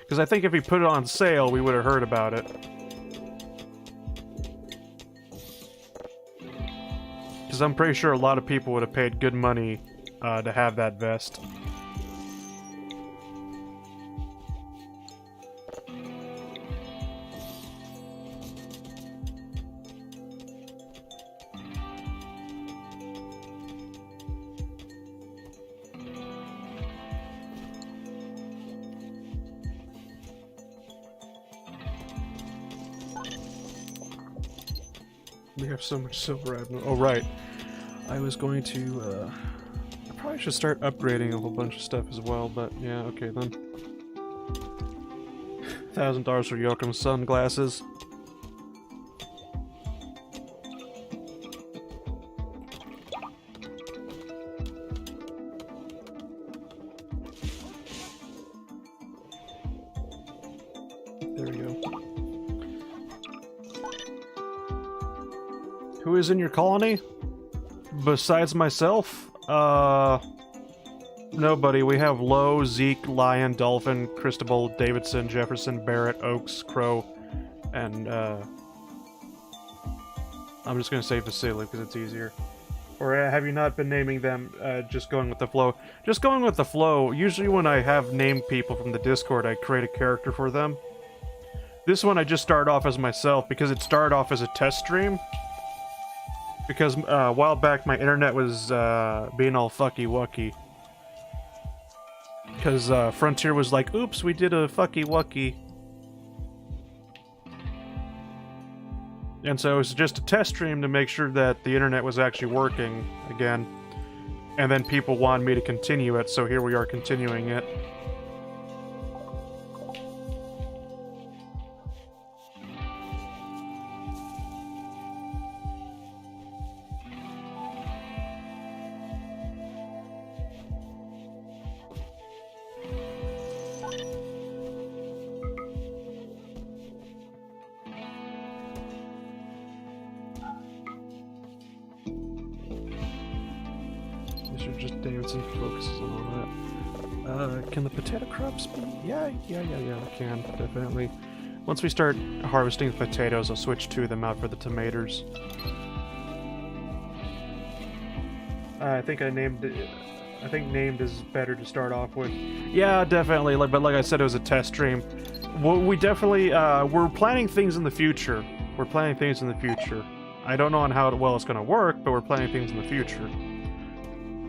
Because I think if he put it on sale, we would have heard about it. Because I'm pretty sure a lot of people would have paid good money to have that vest. We have so much silver. Oh, right. I was going to, I probably should start upgrading a whole bunch of stuff as well, but yeah, okay then. $1,000 for Yokum's sunglasses. There we go. Who is in your colony? Besides myself? Nobody. We have Lowe, Zeke, Lion, Dolphin, Christabel, Davidson, Jefferson, Barrett, Oaks, Crow, and, I'm just gonna say Vasily because it's easier. Or have you not been naming them, just going with the flow? Just going with the flow. Usually when I have named people from the Discord, I create a character for them. This one I just started off as myself because it started off as a test stream. Because a while back my internet was being all fucky-wucky. Because Frontier was like, oops, we did a fucky-wucky. And so it was just a test stream to make sure that the internet was actually working again. And then people wanted me to continue it, so here we are continuing it. They should just Davidson focuses on all that. Can the potato crops be? Yeah, they can, definitely. Once we start harvesting the potatoes, I'll switch two of them out for the tomatoes. I think I named it. I think named is better to start off with. Yeah, definitely. But like I said, it was a test stream. We definitely we're planning things in the future. We're planning things in the future. I don't know on how well it's gonna work, but we're planning things in the future.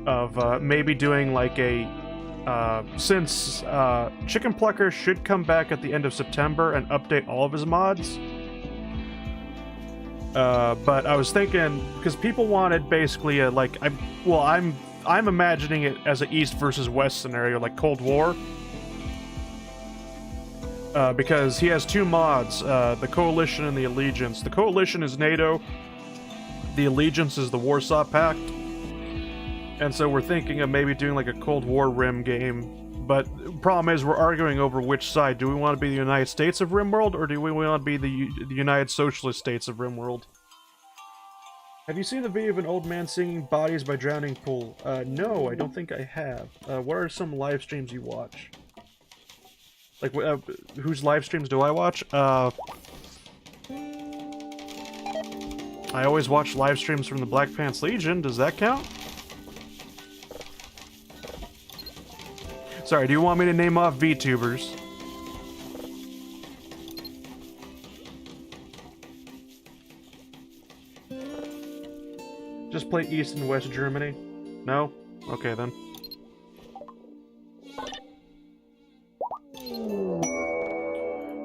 Of maybe doing like a since Chicken Plucker should come back at the end of September and update all of his mods. But I was thinking, because people wanted basically a, like, I'm imagining it as an East versus West scenario, like Cold War. Because he has two mods, the Coalition and the Allegiance. The Coalition is NATO, the Allegiance is the Warsaw Pact. And so we're thinking of maybe doing like a Cold War Rim game. But the problem is we're arguing over which side. Do we want to be the United States of Rimworld, or do we want to be the United Socialist States of Rimworld? Have you seen the video of an old man singing Bodies by Drowning Pool? No, I don't think I have. What are some live streams you watch? Like, whose live streams do I watch? I always watch live streams from the Black Pants Legion. Does that count? Sorry, do you want me to name off VTubers? Just play East and West Germany? No? Okay then.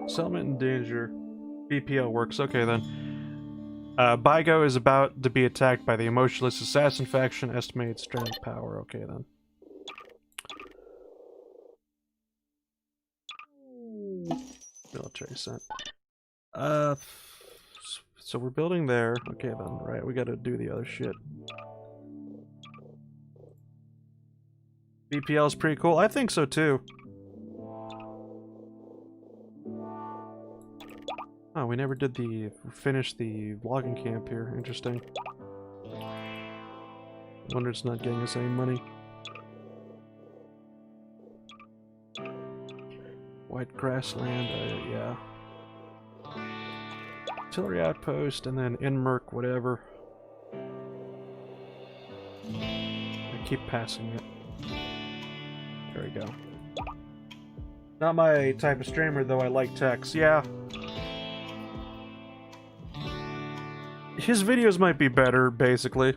Settlement in danger. BPL works, okay then. Baigo is about to be attacked by the emotionless assassin faction, estimated strength power, okay then. Military sent. So we're building there. Okay then, right, we gotta do the other shit. BPL is pretty cool. I think so too. Oh, we never did finish the vlogging camp here. Interesting. Wonder it's not getting us any money. White grassland, yeah. Artillery outpost, and then Inmerk, whatever. I keep passing it. There we go. Not my type of streamer, though. I like text. Yeah. His videos might be better, basically.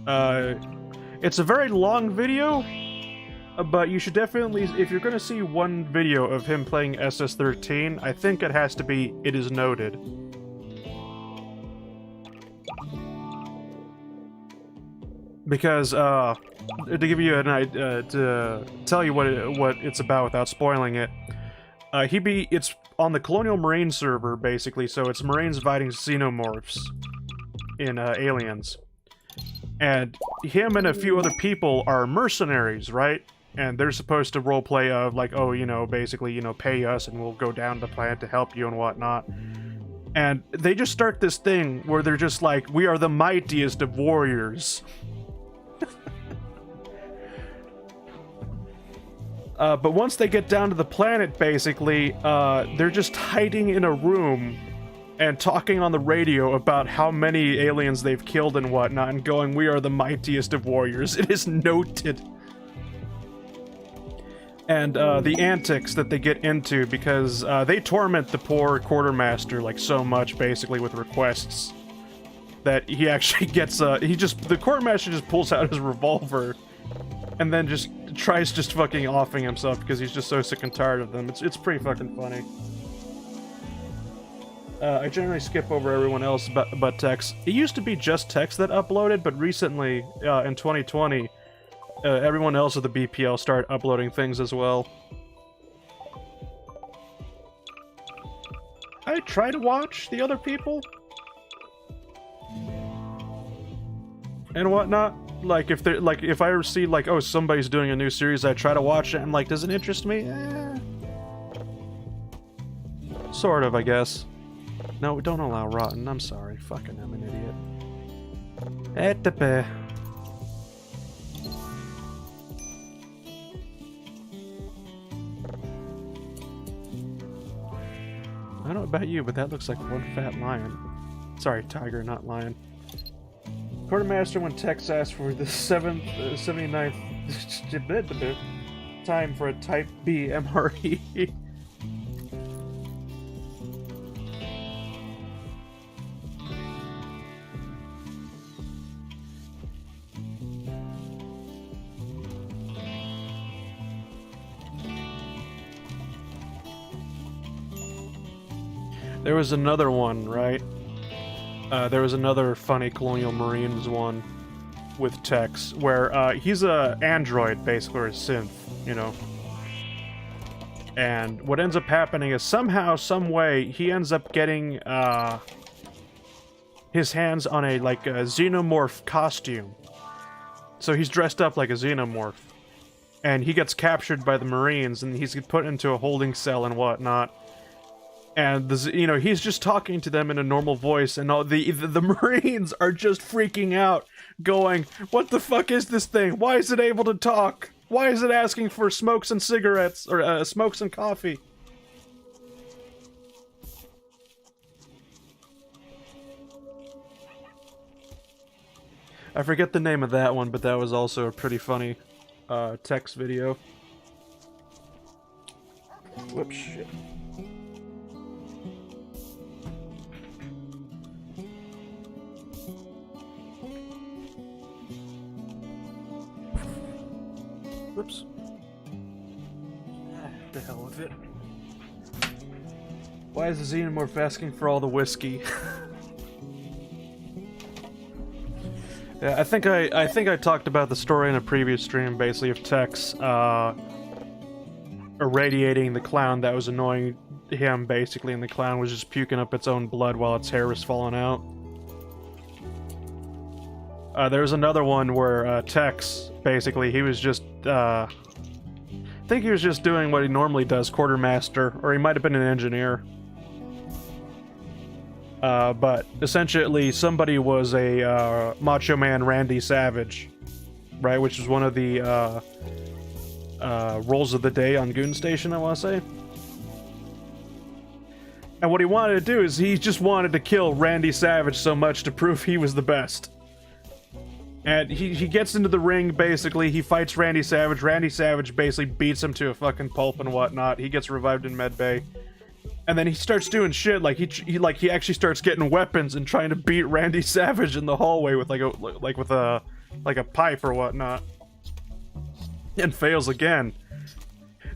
It's a very long video, but you should definitely, if you're gonna see one video of him playing SS-13, I think it has to be It Is Noted. Because, to give you an idea, to tell you what it's about without spoiling it, it's on the Colonial Marine server, basically, so it's Marines fighting xenomorphs in Aliens. And him and a few other people are mercenaries, right? And they're supposed to roleplay of, like, oh, you know, basically, you know, pay us and we'll go down to the planet to help you and whatnot. And they just start this thing where they're just like, we are the mightiest of warriors. But once they get down to the planet, basically, they're just hiding in a room and talking on the radio about how many aliens they've killed and whatnot, and going, we are the mightiest of warriors. It is noted. And the antics that they get into, because they torment the poor quartermaster like so much, basically, with requests, that he actually gets, the quartermaster just pulls out his revolver and then just tries just fucking offing himself because he's just so sick and tired of them. It's pretty fucking funny. I generally skip over everyone else but text. It used to be just text that uploaded, but recently, in 2020, everyone else of the BPL started uploading things as well. I try to watch the other people and whatnot. Like, if they're, like, if I ever see, like, oh, somebody's doing a new series, I try to watch it, and, like, does it interest me? Sort of, I guess. No, don't allow rotten. I'm sorry. Fucking I'm an idiot. don't know about you, but that looks like one fat lion. Sorry, tiger, not lion. Quartermaster, when Tex asked for the 79th time for a Type B MRE. There was another one, right? There was another funny Colonial Marines one with Tex, where he's a android, basically, or a synth, you know. And what ends up happening is somehow, some way, he ends up getting his hands on a xenomorph costume. So he's dressed up like a xenomorph, and he gets captured by the Marines, and he's put into a holding cell and whatnot. And he's just talking to them in a normal voice, and all the Marines are just freaking out, going, "What the fuck is this thing? Why is it able to talk? Why is it asking for smokes and cigarettes or smokes and coffee?" I forget the name of that one, but that was also a pretty funny text video. Whoops, shit. Whoops. The hell with it. Why is the xenomorph asking for all the whiskey? Yeah, I think I talked about the story in a previous stream, basically, of Tex irradiating the clown that was annoying him, basically, and the clown was just puking up its own blood while its hair was falling out. There was another one where Tex, basically, he was just, I think he was just doing what he normally does, quartermaster, or he might have been an engineer. But essentially, somebody was a Macho Man Randy Savage, right? Which was one of the roles of the day on Goon Station, I want to say. And what he wanted to do is he just wanted to kill Randy Savage so much to prove he was the best. And he gets into the ring, basically, he fights Randy Savage. Randy Savage basically beats him to a fucking pulp and whatnot. He gets revived in medbay. And then he starts doing shit, like he actually starts getting weapons and trying to beat Randy Savage in the hallway with with a pipe or whatnot. And fails again.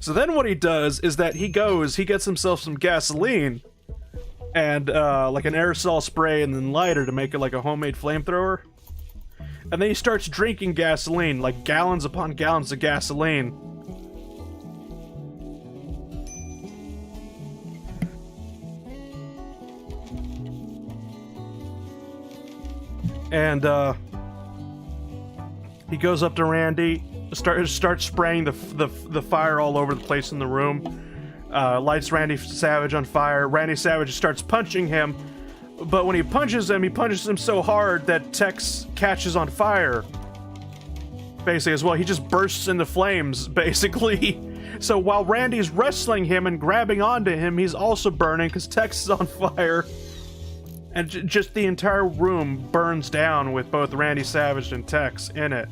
So then what he does is that he gets himself some gasoline and like an aerosol spray and then lighter to make it like a homemade flamethrower. And then he starts drinking gasoline, like gallons upon gallons of gasoline. And he goes up to Randy, starts spraying the fire all over the place in the room, lights Randy Savage on fire. Randy Savage starts punching him, but when he punches him so hard that Tex catches on fire, basically, as well. He just bursts into flames, basically. So while Randy's wrestling him and grabbing onto him, he's also burning because Tex is on fire. And just the entire room burns down with both Randy Savage and Tex in it.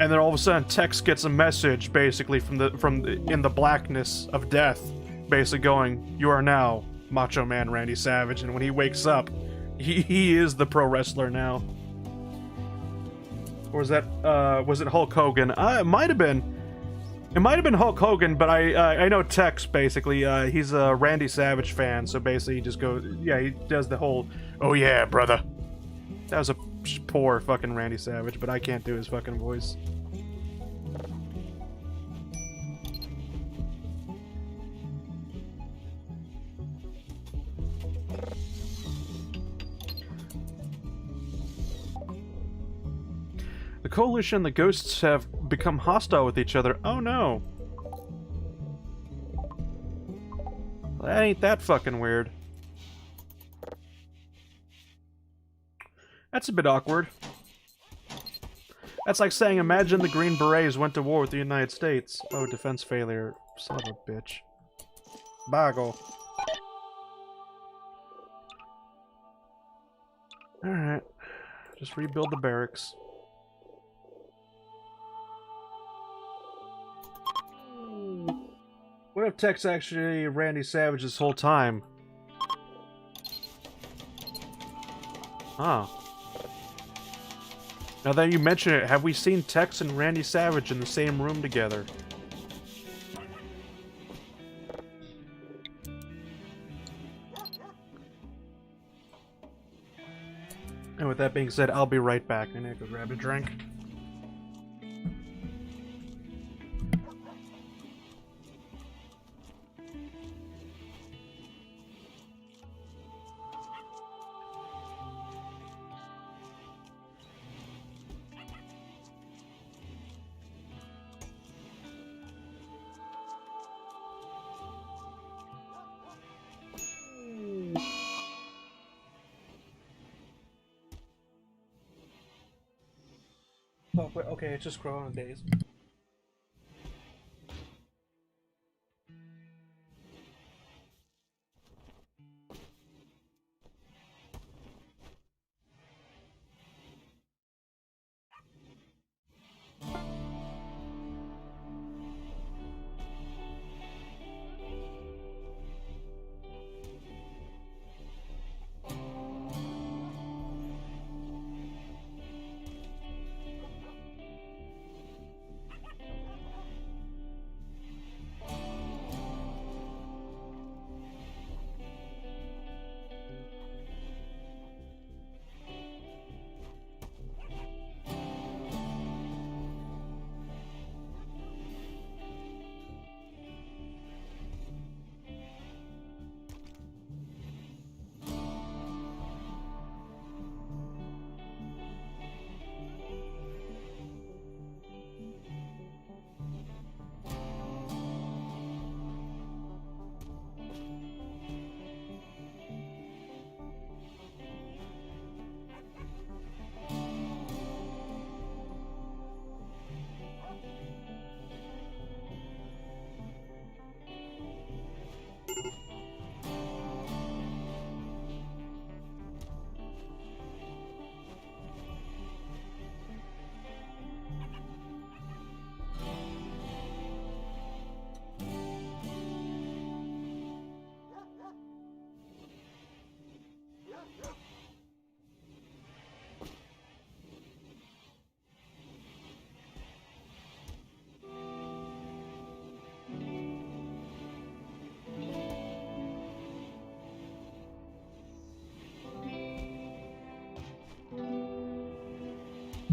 And then all of a sudden, Tex gets a message, basically, in the blackness of death, basically going, "You are now Macho Man Randy Savage." And when he wakes up, he is the pro wrestler now. Or was it Hulk Hogan? It might have been. It might have been Hulk Hogan, but I know Tex, basically, he's a Randy Savage fan, so basically he just goes, yeah, he does the whole, "Oh yeah, brother." That was a poor fucking Randy Savage, but I can't do his fucking voice. The Coalition and the Ghosts have become hostile with each other. Oh no. That ain't that fucking weird. That's a bit awkward. That's like saying, imagine the Green Berets went to war with the United States. Oh, defense failure. Son of a bitch. Boggle. Alright. Just rebuild the barracks. What if Tex actually Randy Savage this whole time? Oh. Now that you mention it, have we seen Tex and Randy Savage in the same room together? And with that being said, I'll be right back. I need to go grab a drink. Oh, wait, okay, it's just Corona days.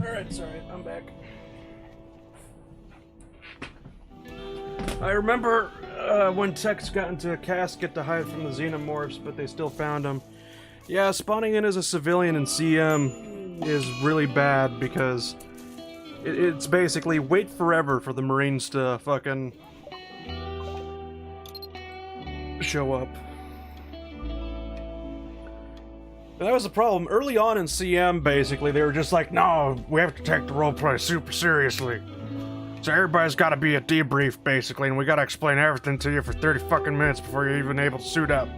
Alright, sorry, I'm back. I remember when Tex got into a casket to hide from the xenomorphs, but they still found him. Yeah, spawning in as a civilian in CM is really bad because it's basically wait forever for the Marines to fucking show up. And that was the problem. Early on in CM, basically, they were just like, no, we have to take the roleplay super seriously. So everybody's gotta be a debrief, basically, and we gotta explain everything to you for 30 fucking minutes before you're even able to suit up.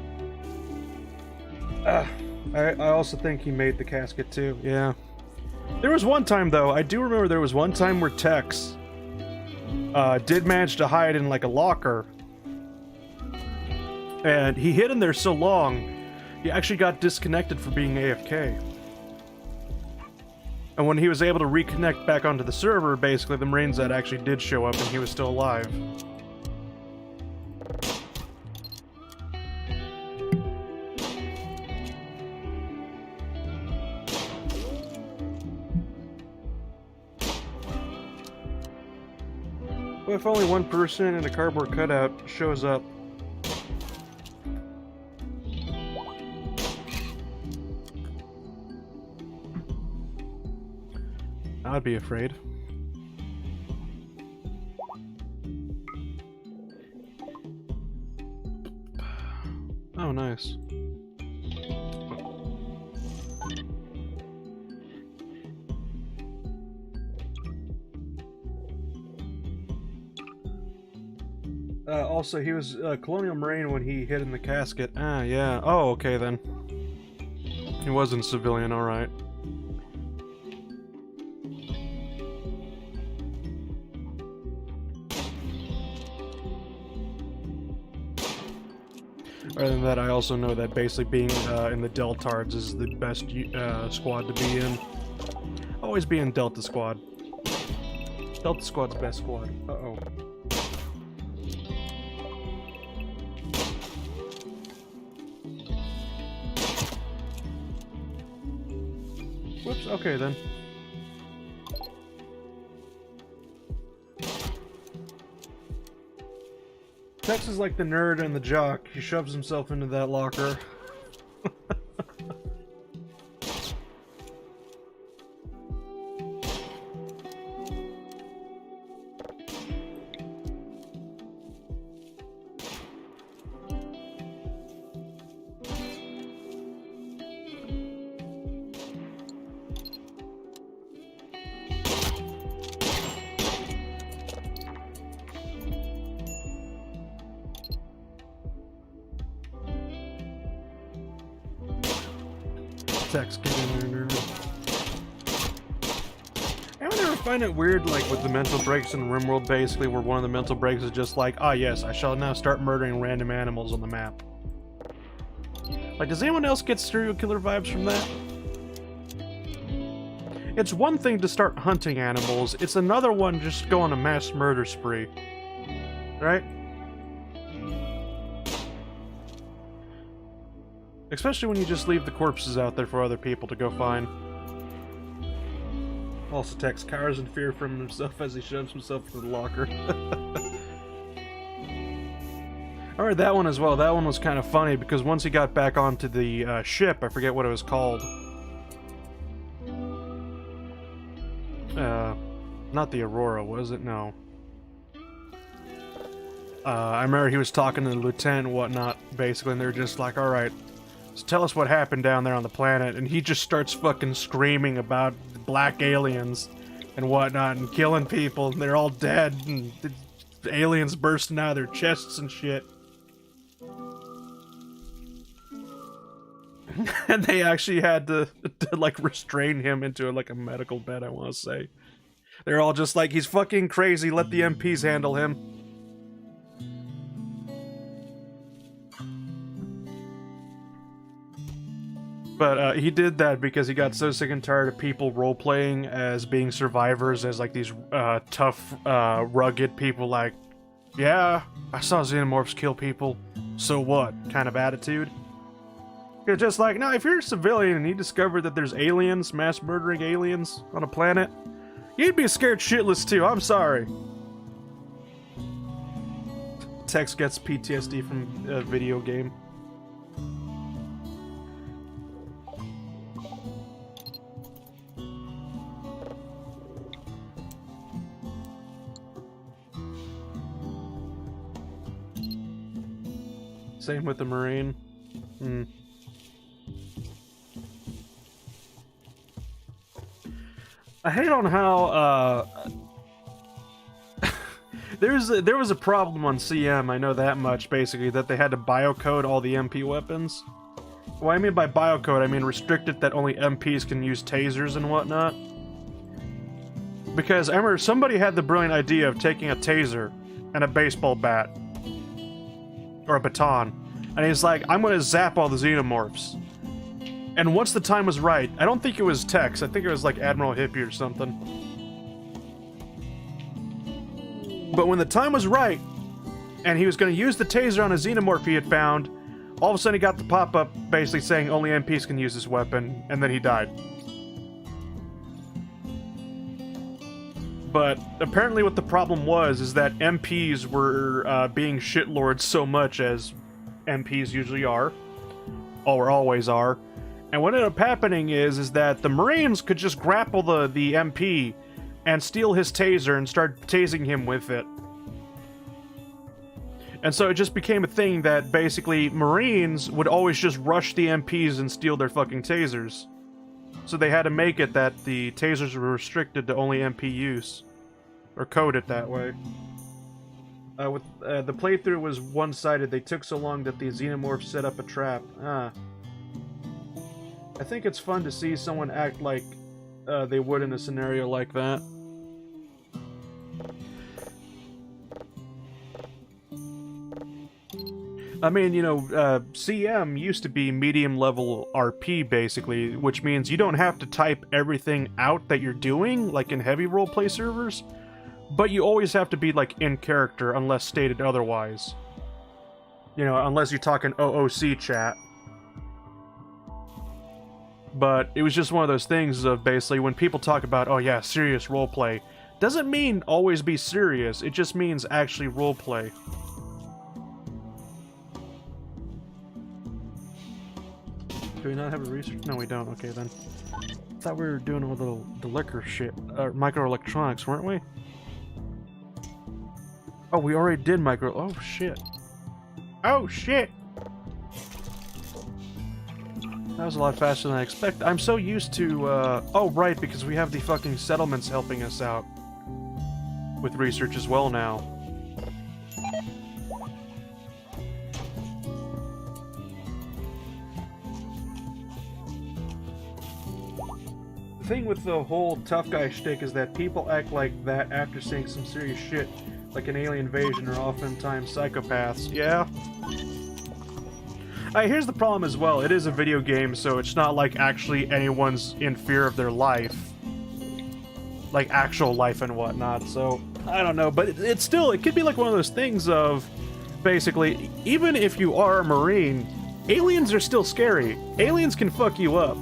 I also think he made the casket too, yeah. There was one time, though, I do remember there was one time where Tex did manage to hide in, like, a locker. And he hid in there so long, he actually got disconnected for being AFK. And when he was able to reconnect back onto the server, basically the Marines that actually did show up and he was still alive. What if only one person in a cardboard cutout shows up? I'd be afraid. Oh, nice. Also, he was a Colonial Marine when he hid in the casket. Ah, yeah. Oh, okay then. He wasn't a civilian, alright. Other than that, I also know that basically being in the Deltards is the best squad to be in. Always be in Delta Squad. Delta Squad's best squad. Uh-oh. Whoops, okay then. Tex is like the nerd and the jock. He shoves himself into that locker. Tex, get in there, nerd. I would never find it weird, like, with the mental breaks in Rimworld, basically, where one of the mental breaks is just like, ah, yes, I shall now start murdering random animals on the map. Like, does anyone else get serial killer vibes from that? It's one thing to start hunting animals, it's another one just go on a mass murder spree. Right? Especially when you just leave the corpses out there for other people to go find. Also, Tex cowers in fear from himself as he shoves himself into the locker. I read that one as well. That one was kind of funny because once he got back onto the ship, I forget what it was called. Not the Aurora, was it? No. I remember he was talking to the lieutenant and whatnot, basically, and they were just like, alright, so tell us what happened down there on the planet, and he just starts fucking screaming about black aliens and whatnot, and killing people, and they're all dead, and the aliens bursting out of their chests and shit. And they actually had to like, restrain him into, like, a medical bed, I want to say. They're all just like, he's fucking crazy, let the MPs handle him. But he did that because he got so sick and tired of people role-playing as being survivors, as like these tough, rugged people like, yeah, I saw xenomorphs kill people, so what, kind of attitude. You're just like, no, if you're a civilian and you discover that there's aliens, mass-murdering aliens on a planet, you'd be scared shitless too, I'm sorry. Tex gets PTSD from a video game. Same with the Marine. I hate on how, there was a problem on CM, I know that much, basically, that they had to biocode all the MP weapons. What I mean by biocode, I mean restricted that only MPs can use tasers and whatnot. Because I remember somebody had the brilliant idea of taking a taser and a baseball bat. Or a baton. And he's like, I'm gonna zap all the xenomorphs. And once the time was right, I don't think it was Tex, I think it was like Admiral Hippie or something. But when the time was right, and he was gonna use the taser on a xenomorph he had found, all of a sudden he got the pop-up basically saying only MPs can use this weapon, and then he died. But apparently what the problem was is that MPs were being shitlords so much, as MPs usually are, or always are. And what ended up happening is that the Marines could just grapple the MP and steal his taser and start tasing him with it. And so it just became a thing that basically Marines would always just rush the MPs and steal their fucking tasers. So they had to make it that the tasers were restricted to only MP use. Or code it that way. The playthrough was one-sided. They took so long that the xenomorphs set up a trap. I think it's fun to see someone act like they would in a scenario like that. I mean, you know, CM used to be medium level RP, basically, which means you don't have to type everything out that you're doing, like in heavy roleplay servers, but you always have to be, like, in character unless stated otherwise. You know, unless you talk in OOC chat. But it was just one of those things of, basically, when people talk about, oh yeah, serious roleplay, doesn't mean always be serious, it just means actually roleplay. Do we not have a research? No, we don't. Okay, then. I thought we were doing all the liquor shit. Microelectronics, weren't we? Oh, we already did micro... Oh, shit. Oh, shit! That was a lot faster than I expected. I'm so used to, Oh, right, because we have the fucking settlements helping us out. With research as well now. The thing with the whole tough guy shtick is that people act like that after seeing some serious shit, like an alien invasion, are oftentimes psychopaths. Yeah. Here's the problem as well. It is a video game, so it's not like actually anyone's in fear of their life. Like actual life and whatnot, so I don't know. But it's still, it could be like one of those things of, basically, even if you are a Marine, aliens are still scary. Aliens can fuck you up.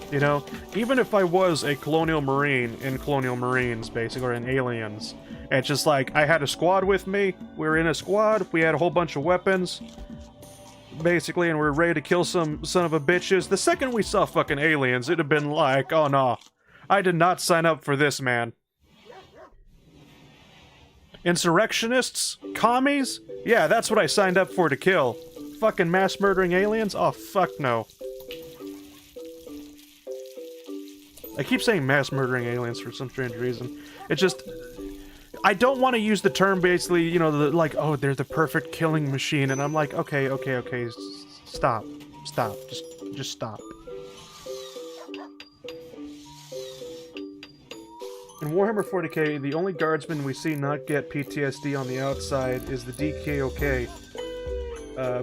You know, even if I was a Colonial Marine in Colonial Marines, basically, or in Aliens, and it's just like, I had a squad with me, we were in a squad, we had a whole bunch of weapons, basically, and we were ready to kill some son of a bitches. The second we saw fucking aliens, it'd have been like, oh no, I did not sign up for this, man. Insurrectionists? Commies? Yeah, that's what I signed up for to kill. Fucking mass murdering aliens? Oh, fuck no. I keep saying mass murdering aliens for some strange reason. It just... I don't want to use the term, basically, you know, like, oh, they're the perfect killing machine, and I'm like, okay, stop. Stop. Just stop. In Warhammer 40k, the only guardsman we see not get PTSD on the outside is the DKOK.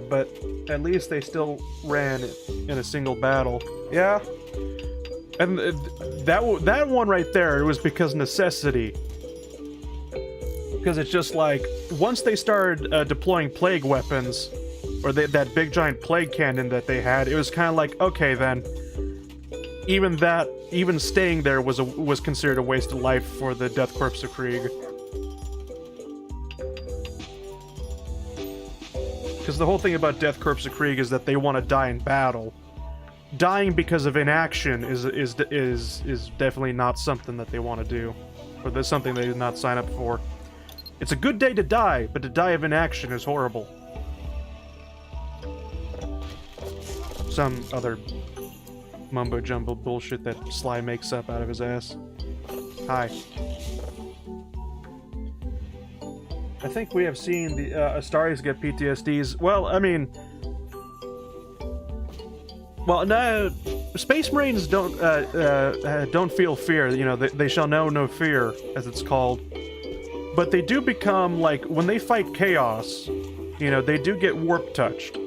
But at least they still ran in a single battle. Yeah? And that one right there, it was because necessity. Because it's just like, once they started deploying plague weapons, or that big giant plague cannon that they had, it was kind of like, okay then, even staying there was considered a waste of life for the Death Corps of Krieg. Because the whole thing about Death Corps of Krieg is that they want to die in battle. Dying because of inaction is definitely not something that they want to do, or that's something they did not sign up for. It's a good day to die, but to die of inaction is horrible. Some other mumbo-jumbo bullshit that Sly makes up out of his ass. Hi. I think we have seen the Astaris get PTSDs. Well, I mean... Well, no, Space Marines don't feel fear. You know, they shall know no fear, as it's called. But they do become, like, when they fight chaos, you know, they do get warp touched,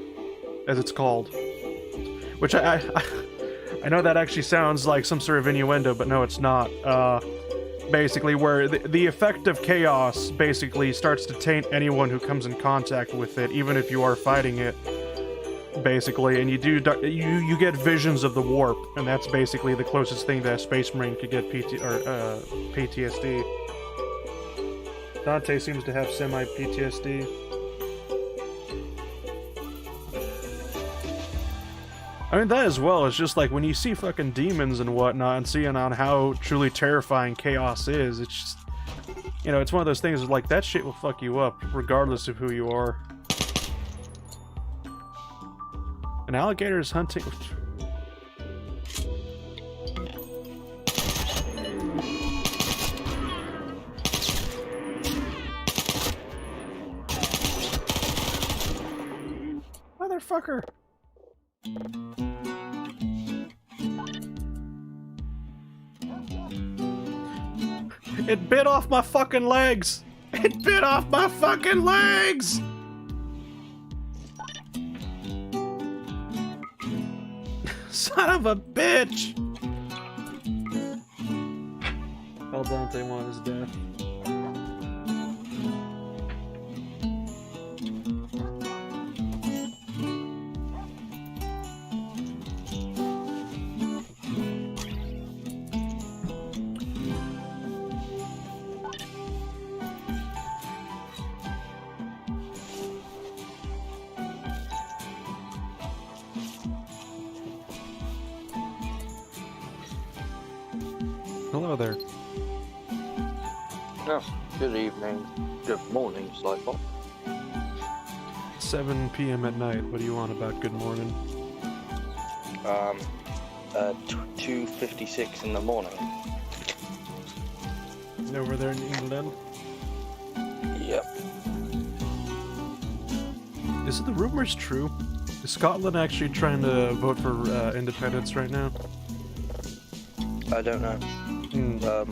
as it's called. Which I know that actually sounds like some sort of innuendo, but no, it's not. Basically, where the effect of chaos basically starts to taint anyone who comes in contact with it, even if you are fighting it. Basically, and you get visions of the warp, and that's basically the closest thing that a Space Marine could get PTSD. Dante seems to have semi-PTSD. I mean, that as well, it's just like, when you see fucking demons and whatnot, and seeing on how truly terrifying chaos is, it's just, you know, it's one of those things like, that shit will fuck you up, regardless of who you are. An alligator is hunting... motherfucker! It bit off my fucking legs! It bit off my fucking legs! Son of a bitch! El Dante won his death. Hello there. Oh, good evening. Good morning, Slyfall. 7 p.m. at night. What do you want about good morning? 2:56 in the morning. Over there in England? Yep. Is it the rumors true? Is Scotland actually trying to vote for independence right now? I don't know.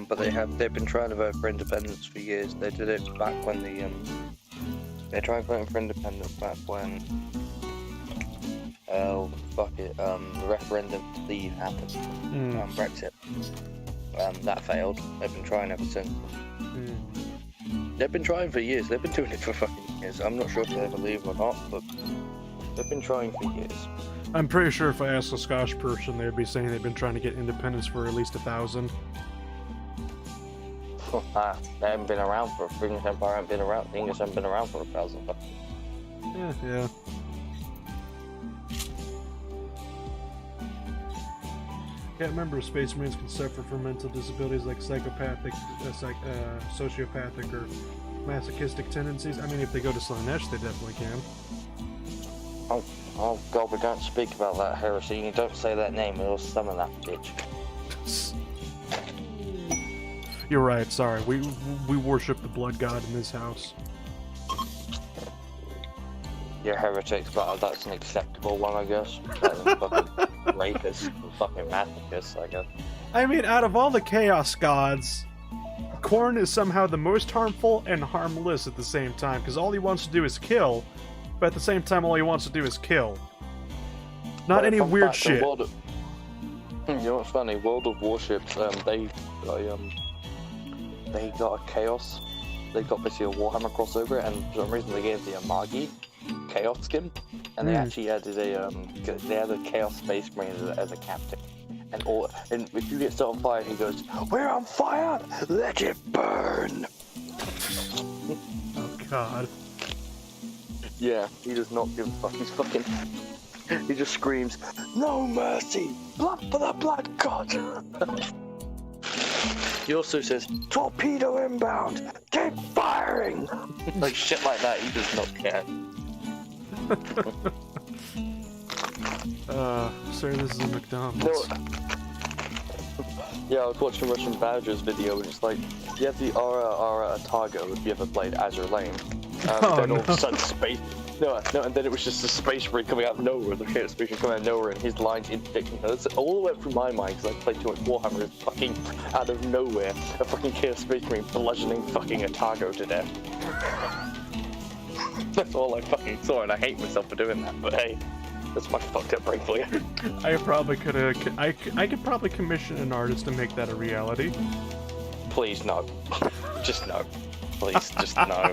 But they've been trying to vote for independence for years. They did it back when they tried voting for independence back when the referendum to leave happened. Brexit. That failed. They've been trying ever since. They've been trying for years. They've been doing it for fucking years. I'm not sure if they ever leave or not, but they've been trying for years. I'm pretty sure if I asked a Scottish person, they'd be saying they've been trying to get independence for at least 1,000. They haven't been around for the British Empire. Haven't been around. The English haven't been around for 1,000. Yeah. Can't remember if Space Marines can suffer from mental disabilities like psychopathic, sociopathic, or masochistic tendencies. I mean, if they go to Slaanesh, they definitely can. Oh God, we don't speak about that heresy. You don't say that name, it'll summon that bitch. You're right. Sorry, we worship the blood god in this house. You're heretics, but that's an acceptable one, I guess. Better than fucking rapists and fucking masochists, I guess. I mean, out of all the chaos gods, Khorne is somehow the most harmful and harmless at the same time, because all he wants to do is kill, but at the same time, all he wants to do is kill. Not any weird shit. You know what's funny? World of Warships, they got a chaos. They got basically a Warhammer crossover, and for some reason they gave the Amagi chaos skin, and they actually added a chaos space marine as a captain. And if you get set on fire, he goes, "We're on fire! Let it burn!" Oh God. Yeah, he does not give a fuck. He just screams, "No mercy! Blood for the blood god!" He also says, "Torpedo inbound! Keep firing!" Like shit like that, he does not care. Sir, this is a McDonald's. No. Yeah, I was watching Russian Badger's video, and it's like, you have the Ara Atago, if you ever played Azure Lane. Then all of a sudden space... No, and then it was just a space marine coming out of nowhere, the chaos space marine coming out of nowhere, and his lines interdicting. That's all the way through my mind, because I played too much Warhammer, is fucking out of nowhere, a fucking chaos space marine bludgeoning fucking Atago to death. That's all I fucking saw, and I hate myself for doing that, but hey, that's my fucked up brain for you. I probably could have. I could probably commission an artist to make that a reality. Please no. Just no. Please, just no.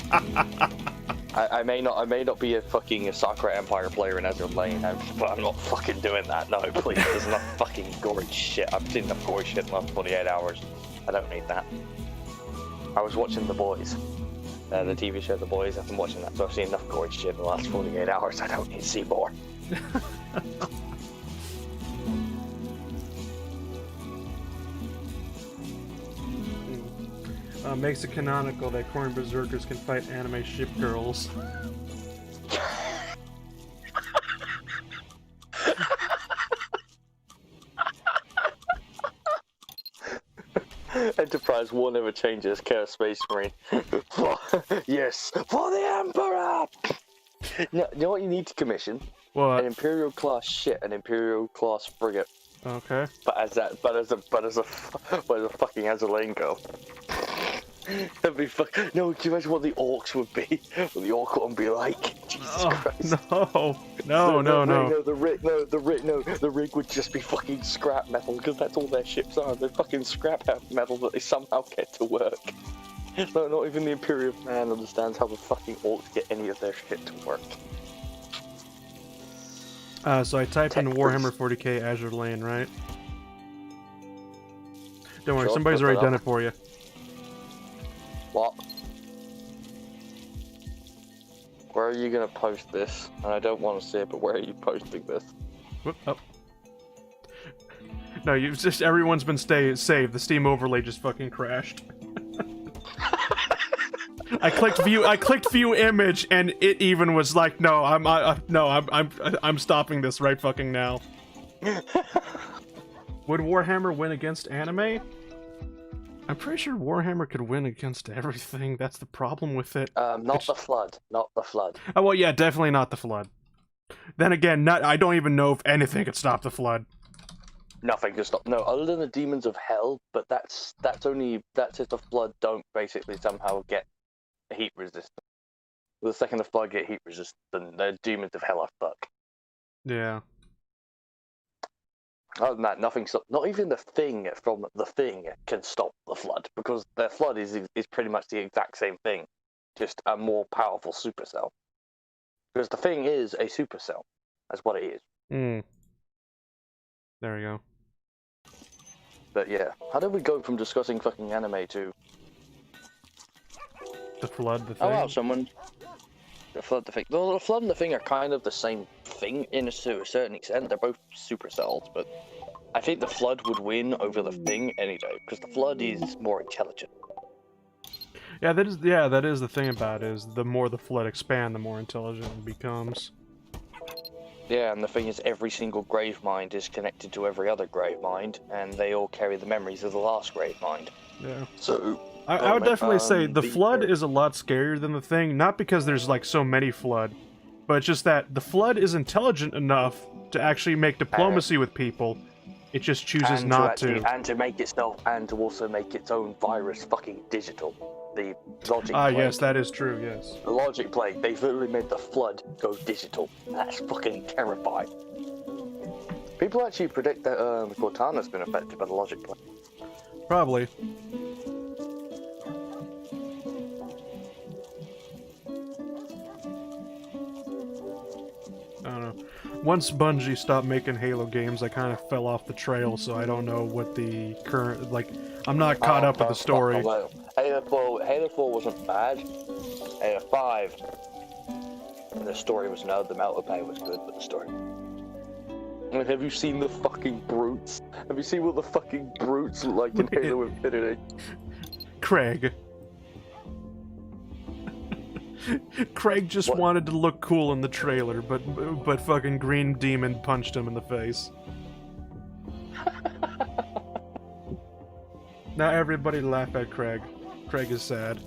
I may not be a fucking Sakura Empire player in Azure Lane, but I'm not fucking doing that. No, please. There's enough fucking gory shit. I've seen enough gory shit in the last 48 hours. I don't need that. I was watching The Boys. The TV show The Boys. I've been watching that, so I've seen enough gory shit in the last 48 hours. I don't need to see more. Makes it canonical that Khorne berserkers can fight anime ship girls. Enterprise war never changes. Chaos Space Marine. Yes, for the Emperor! No, you know what you need to commission? An What? Imperial class ship, an Imperial class frigate, Okay. but as a fucking Azulain girl. That'd be fuck. No, can you imagine what the orcs would be? What the orc would be like? Jesus Christ. No. The rig would just be fucking scrap metal because that's all their ships are. They're fucking scrap metal that they somehow get to work. No, not even the Imperial man understands how the fucking orcs get any of their shit to work. So I typed in Tech Warhammer priest. 40k Azure Lane, right? Don't worry, Sure, somebody's put already that done up. it for you. What? Where are you gonna post this? And I don't want to see it, but where are you posting this? Whoop, oh. No, you've just everyone's been saved. The Steam overlay just fucking crashed. I clicked view image, and it even was like, no, I'm stopping this right fucking now. Would Warhammer win against anime? I'm pretty sure Warhammer could win against everything. That's the problem with it. Not the flood. Not the flood. Oh well, yeah, definitely not the flood. Then again, I don't even know if anything could stop the flood. Nothing can stop. No, other than the demons of hell. But that's if the flood don't basically somehow get heat resistant. The second the flood get heat resistant, then the demons of hell are fucked. Yeah. Other than that, nothing. Not even the thing from the thing can stop the flood because the flood is pretty much the exact same thing, just a more powerful supercell. Because the thing is a supercell. That's what it is. Hmm. There we go. But yeah, how did we go from discussing fucking anime to? The flood, the thing. Oh wow, someone. The flood, the thing. The flood and the thing are kind of the same thing to a certain extent. They're both supercells, but I think the flood would win over the thing any day because the flood is more intelligent. Yeah, that is the thing about it, is the more the flood expand, the more intelligent it becomes. Yeah, and the thing is, every single grave mind is connected to every other grave mind, and they all carry the memories of the last grave mind. Yeah. So I would definitely say the flood is a lot scarier than the thing, not because there's like so many flood, but it's just that the flood is intelligent enough to actually make diplomacy with people. It just chooses and not to. to. And to make itself, and to also make its own virus fucking digital. The logic Ah, plague. yes, that is true, yes. The logic plague, they've literally made the flood go digital. That's fucking terrifying. People actually predict that Cortana's been affected by the logic plague. Probably. I don't know. Once Bungie stopped making Halo games, I kind of fell off the trail, so I don't know what the current, like, I'm not caught up with the story. Halo 4 wasn't bad. Halo 5, the story was no, the multiplayer was good, but the story. And have you seen the fucking brutes? Have you seen what the fucking brutes look like in Halo Infinity? Craig. Craig just What? wanted to look cool in the trailer, but fucking Green Demon punched him in the face. Now everybody laugh at Craig. Craig is sad.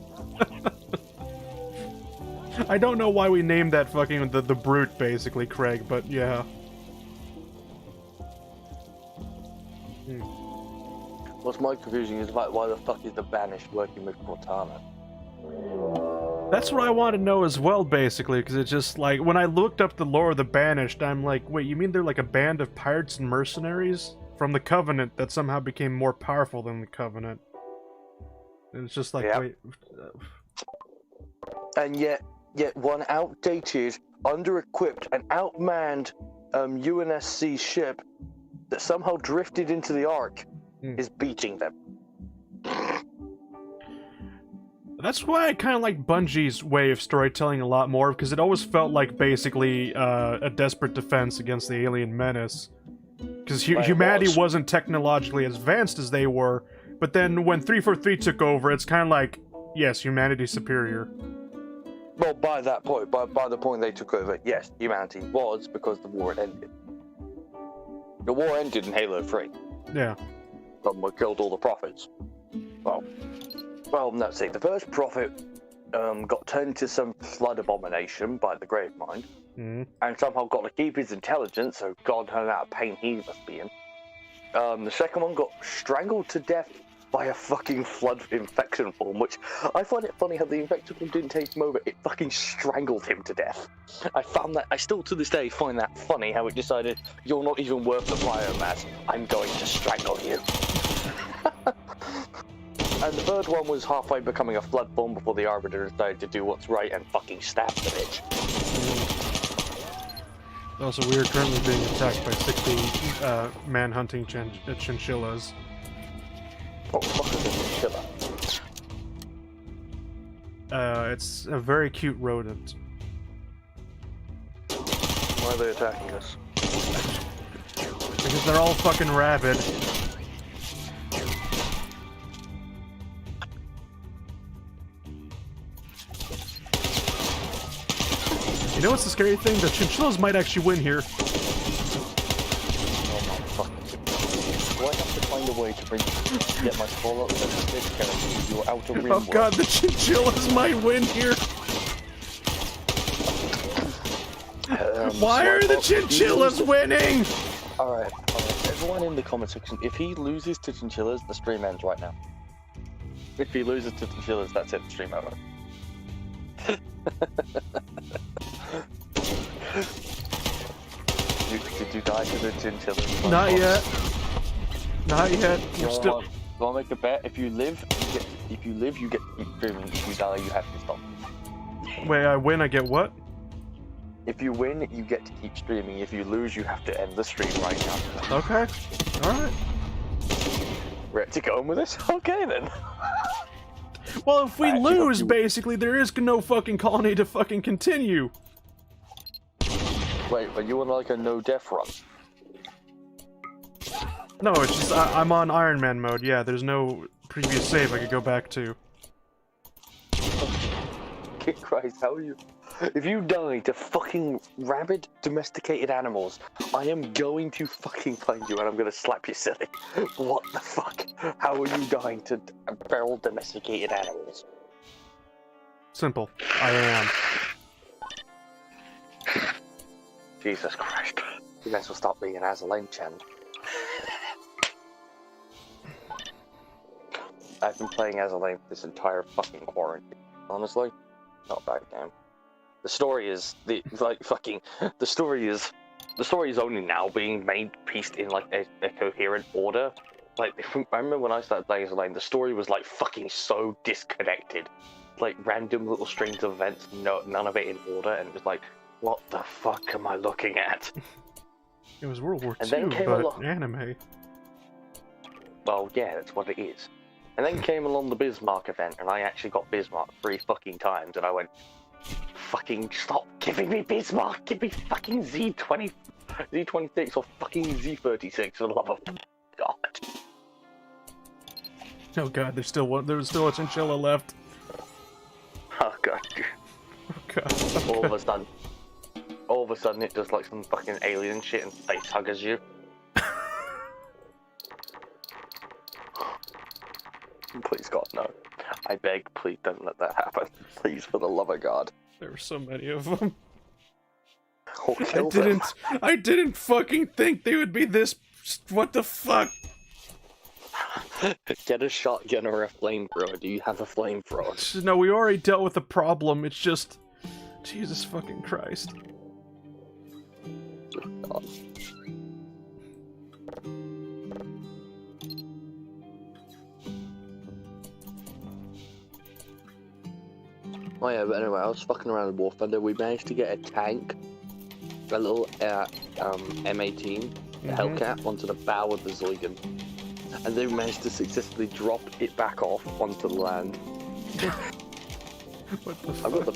I don't know why we named that fucking the brute basically Craig, but yeah. What's my confusion is about why the fuck is the Banished working with Cortana? That's what I want to know as well, basically, because it's just like, when I looked up the lore of the Banished, I'm like, wait, you mean they're like a band of pirates and mercenaries from the Covenant that somehow became more powerful than the Covenant? And it's just like, Yep. wait... And yet one outdated, under-equipped, and outmanned UNSC ship that somehow drifted into the Ark is beating them. That's why I kind of like Bungie's way of storytelling a lot more, because it always felt like basically a desperate defense against the alien menace. Because humanity wasn't technologically as advanced as they were, but then when 343 took over, it's kind of like, yes, humanity's superior. Well, by that point, by the point they took over, yes, humanity was, because the war had ended. The war ended in Halo 3. Yeah. We killed all the prophets. Well, no, see, the first prophet got turned into some flood abomination by the Gravemind, and somehow got to keep his intelligence, so God knows how pain he must be in. The second one got strangled to death by a fucking flood infection form, which I find it funny how the infection form didn't take him over, it fucking strangled him to death. I still to this day find that funny how it decided, you're not even worth the biomass, I'm going to strangle you. And the third one was halfway becoming a flood form before the Arbiter decided to do what's right and fucking stab the bitch. Also, we are currently being attacked by 60 man-hunting chinchillas. What the fuck is a chinchilla? It's a very cute rodent. Why are they attacking us? Because they're all fucking rabid. You know what's the scary thing? The chinchillas might actually win here. Oh my fucking... Do I have to find a way to get my full out of this character? You're out of Oh god, the chinchillas might win here! Why are the chinchillas winning? Alright. Everyone in the comment section, if he loses to chinchillas, the stream ends right now. If he loses to chinchillas, that's it, the stream over. Did you die to the chinchillas? Not yet. Not yet. You're still... I'll make a bet. If you live, you get to keep streaming. If you die, you have to stop. Wait, I win, I get what? If you win, you get to keep streaming. If you lose, you have to end the stream right now. Okay. Alright. Ready to go on with this? Okay then. Well, if we lose, basically, there is no fucking colony to fucking continue. Wait, are you on like a no-death run? No, it's just, I'm on Iron Man mode, yeah, there's no previous save I could go back to. Kid Christ, how are you? If you die to fucking rabid domesticated animals, I am going to fucking find you and I'm gonna slap you silly. What the fuck? How are you dying to feral domesticated animals? Simple. I am. Jesus Christ. You guys will stop being an Azalain Chen. I've been playing Azalain this entire fucking quarantine. Honestly, not a bad game. The story is the story is only now being made pieced in like a coherent order. Like I remember when I started playing Azalain, the story was like fucking so disconnected, like random little strings of events, none of it in order, and it was like, what the fuck am I looking at? It was World War And II, then came but along... anime. Well, yeah, that's what it is. And then came along the Bismarck event, and I actually got Bismarck 3 fucking times, and I went, fucking stop giving me Bismarck, give me fucking Z26 or fucking Z36 for the love of God. Oh god, there's still a chinchilla left. Oh god. Oh god. Oh All god. of a sudden it does like some fucking alien shit and face huggers you. Please God, no. I beg, please don't let that happen. Please, for the love of God. There were so many of them. Or kill them. I didn't fucking think they would be this... What the fuck? Get a shotgun or a flamethrower. Do you have a flamethrower? No, we already dealt with the problem, it's just... Jesus fucking Christ. God. Oh yeah, but anyway, I was fucking around with War Thunder. We managed to get a tank, a little M18 Hellcat, onto the bow of the Zoigan. And they managed to successfully drop it back off onto the land. What the fuck? I've got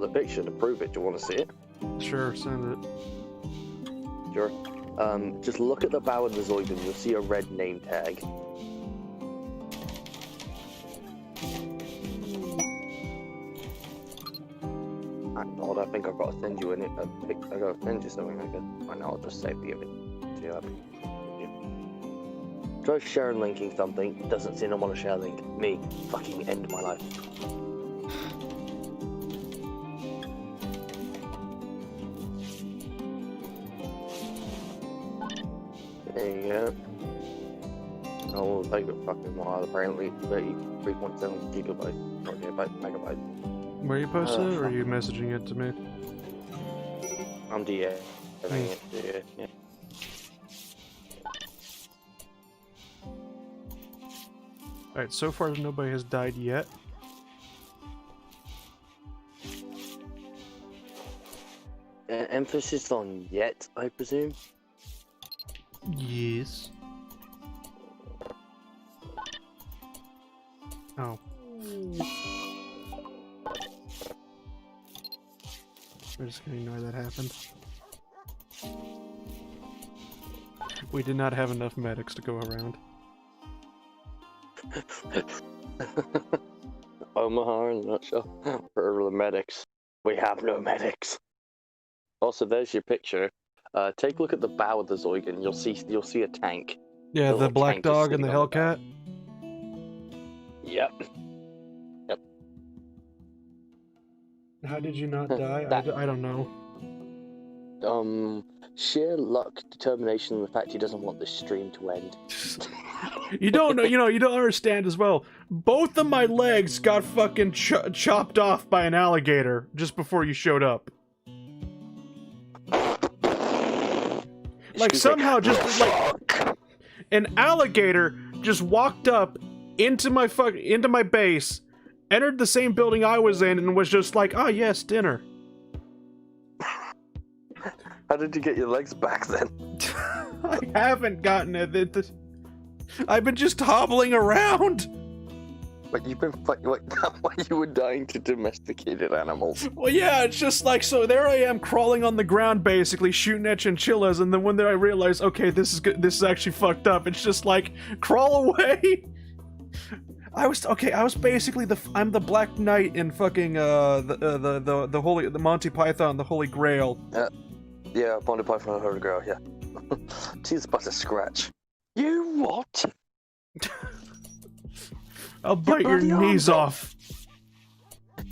the picture to prove it. Do you want to see it? Sure, send it. Sure. Just look at the bow of the Zoigan, you'll see a red name tag. God, I think I've got to send you I gotta send you something. I know, I'll just save the image. See that? Try sharing linking something, doesn't seem to want to share link. Me, fucking end my life. Yeah. No, take a fucking while. Apparently, 3.7 gigabyte, or megabyte. Where you posted it, or are you messaging it to me? I'm DA. Yeah. Alright, so far nobody has died yet. Emphasis on yet, I presume? Yes. Oh. We're just gonna ignore that happened. We did not have enough medics to go around. Omaha in a nutshell. For the medics. We have no medics. Also, there's your picture. Take a look at the bow of the Zoigan. You'll see a tank. Yeah, the little black tank just dog and the sitting on the back. Hellcat. Yep. How did you not die? I don't know. Sheer luck, determination, and the fact he doesn't want this stream to end. You don't know, you don't understand as well. Both of my legs got fucking chopped off by an alligator just before you showed up. Like somehow just like an alligator just walked up into my base, entered the same building I was in, and was just like, "Ah, yes, dinner." How did you get your legs back then? I haven't gotten it. I've been just hobbling around. But you've been fighting like that while you were dying to domesticated animals. Well, yeah, it's just like, so there I am crawling on the ground basically, shooting at chinchillas, and then when I realize, okay, this is good, this is actually fucked up, it's just like, crawl away! I was basically I'm the Black Knight in fucking, the Monty Python, the Holy Grail. Yeah, Monty Python, the Holy Grail, yeah. Tears about to scratch. You what? I'll bite your knees off.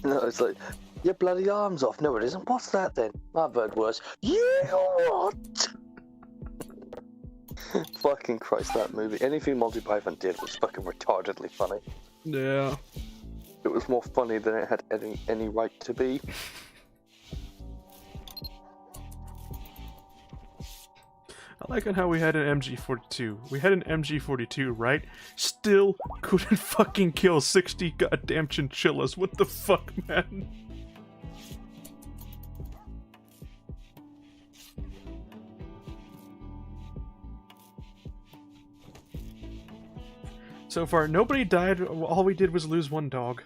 No, it's like, your bloody arms off. No, it isn't. What's that then? I've heard worse. You what? Fucking Christ, that movie. Anything Monty Python did was fucking retardedly funny. Yeah. It was more funny than it had any right to be. I like how we had an MG42. We had an MG42, right? Still couldn't fucking kill 60 goddamn chinchillas. What the fuck, man? So far, nobody died. All we did was lose one dog.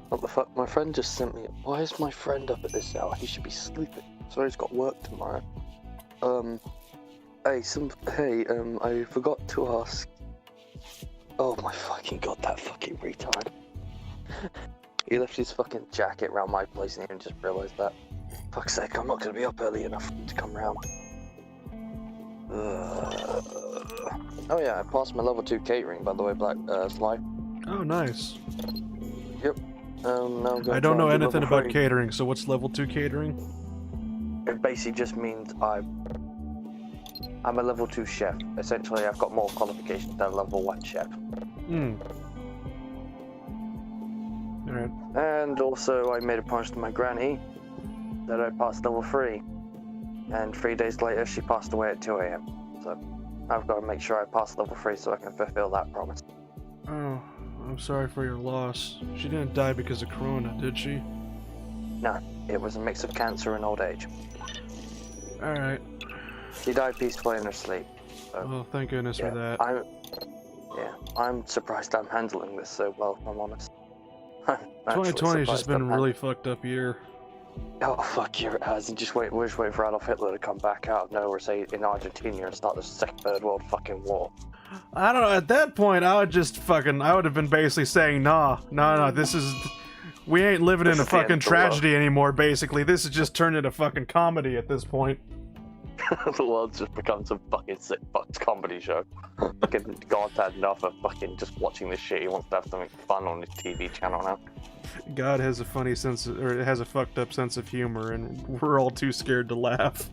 What the fuck? My friend just sent me. Why is my friend up at this hour? He should be sleeping. Sorry, he's got work tomorrow. I forgot to ask. Oh my fucking god, that fucking retard. He left his fucking jacket around my place and he just realised that. Fuck's sake, I'm not gonna be up early enough to come round. Oh yeah, I passed my level 2 catering, by the way, Sly. Oh, nice. Yep. Now I don't know anything about catering, so what's level 2 catering? It basically just means I'm a level 2 chef. Essentially, I've got more qualifications than a level 1 chef. Alright. And also, I made a promise to my granny that I passed level 3. And 3 days later, she passed away at 2 AM. So, I've got to make sure I pass level 3 so I can fulfill that promise. Oh, I'm sorry for your loss. She didn't die because of Corona, did she? No, it was a mix of cancer and old age. Alright. She died peacefully in her sleep. So, Well, thank goodness for that. I'm surprised I'm handling this so well, if I'm honest. 2020 has just been a really fucked up year. Oh fuck you, it has. We're just waiting for Adolf Hitler to come back out of nowhere, say in Argentina, and start the second third world fucking war. I don't know, at that point, I would have been basically saying, nah, we ain't living in a fucking tragedy anymore, basically. This has just turned into fucking comedy at this point. The world's just become some fucking sick fucked comedy show. Fucking God's had enough of fucking just watching this shit. He wants to have something fun on his TV channel now. God has a funny sense, or has a fucked up sense of humor, and we're all too scared to laugh.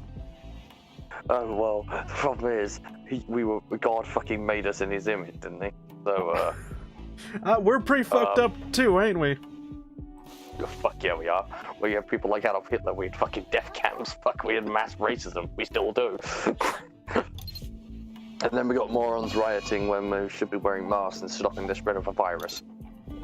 Well, the problem is, God fucking made us in his image, didn't he? So, we're pretty fucked up too, ain't we? fuck yeah, we are. We have people like Adolf Hitler, we had fucking death camps, fuck, we had mass racism, we still do. And then we got morons rioting when we should be wearing masks and stopping the spread of a virus.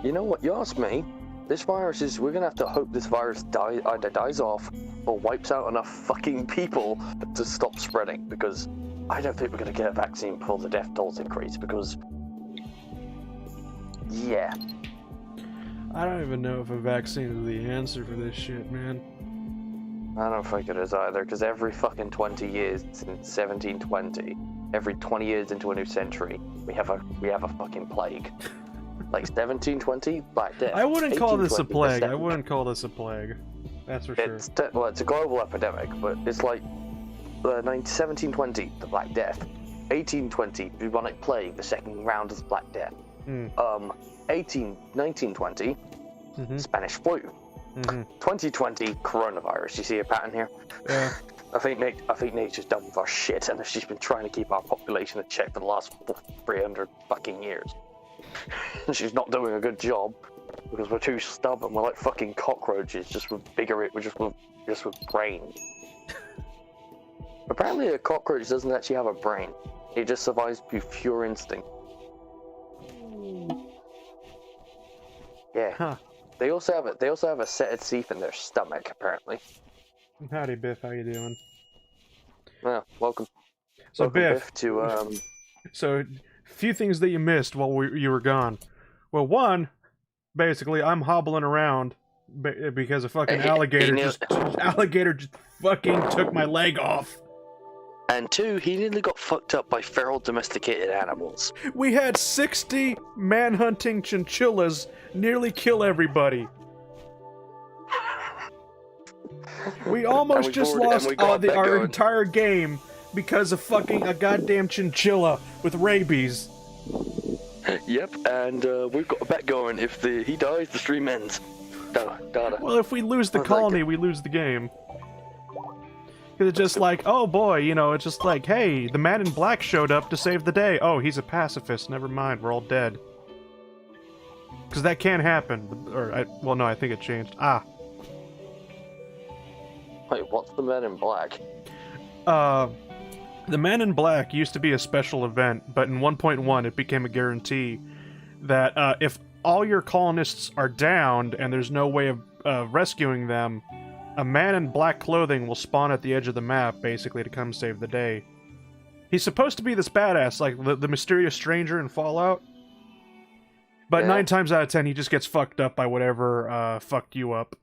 You know what, you ask me, this virus is, we're gonna have to hope this virus either dies off or wipes out enough fucking people to stop spreading, because I don't think we're gonna get a vaccine before the death tolls increase, because, yeah. I don't even know if a vaccine is the answer for this shit, man. I don't think it is either, because every fucking 20 years since 1720, every 20 years into a new century, we have a fucking plague. Like 1720, Black Death. I wouldn't call this a 1820, plague. I December. wouldn't call this a plague. That's for sure. It's a global epidemic, but it's like 1720, the Black Death. 1820, bubonic plague, the second round of the Black Death. 1920, Spanish flu. 2020, coronavirus. You see a pattern here? Yeah. I think nature's done with our shit, and she's been trying to keep our population in check for the last 300 fucking years. And she's not doing a good job because we're too stubborn. We're like fucking cockroaches, just with brains. Apparently, a cockroach doesn't actually have a brain. It just survives through pure instinct. Yeah. Huh. They also have a set of teeth in their stomach, apparently. Howdy, Biff. How you doing? Well, welcome. So, Welcome, Biff, to so few things that you missed while you were gone. Well, one, basically, I'm hobbling around because a fucking alligator just fucking took my leg off. And two, he nearly got fucked up by feral domesticated animals. We had 60 manhunting chinchillas nearly kill everybody. We almost just lost our entire game because of fucking a goddamn chinchilla with rabies. Yep, and we've got a bet going. If he dies, the stream ends. Well, if we lose the colony, we lose the game. Because it's just like, oh boy, you know, it's just like, hey, the man in black showed up to save the day. Oh, he's a pacifist. Never mind, we're all dead. Because that can happen. Well, no, I think it changed. Wait, what's the Man in Black? The Man in Black used to be a special event, but in 1.1 it became a guarantee that if all your colonists are downed and there's no way of rescuing them, a man in black clothing will spawn at the edge of the map, basically, to come save the day. He's supposed to be this badass, like the mysterious stranger in Fallout. But 9 times out of 10, he just gets fucked up by whatever fucked you up.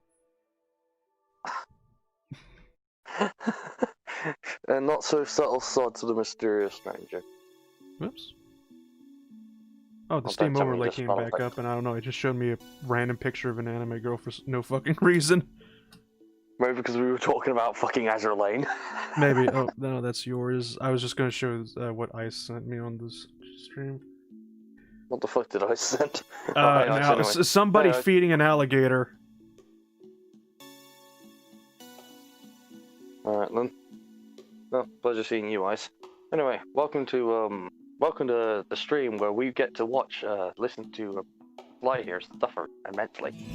And not so subtle sod to the mysterious stranger. Whoops. Oh, the Steam overlay came back up, and I don't know, it just showed me a random picture of an anime girl for no fucking reason. Maybe because we were talking about fucking Azure Lane. Maybe. Oh, no, that's yours. I was just gonna show what Ice sent me on this stream. What the fuck did I send? Now, somebody feeding an alligator. Alright then. Well, pleasure seeing you, Ice. Anyway, welcome to the stream where we get to watch, listen to Fly here suffer immensely.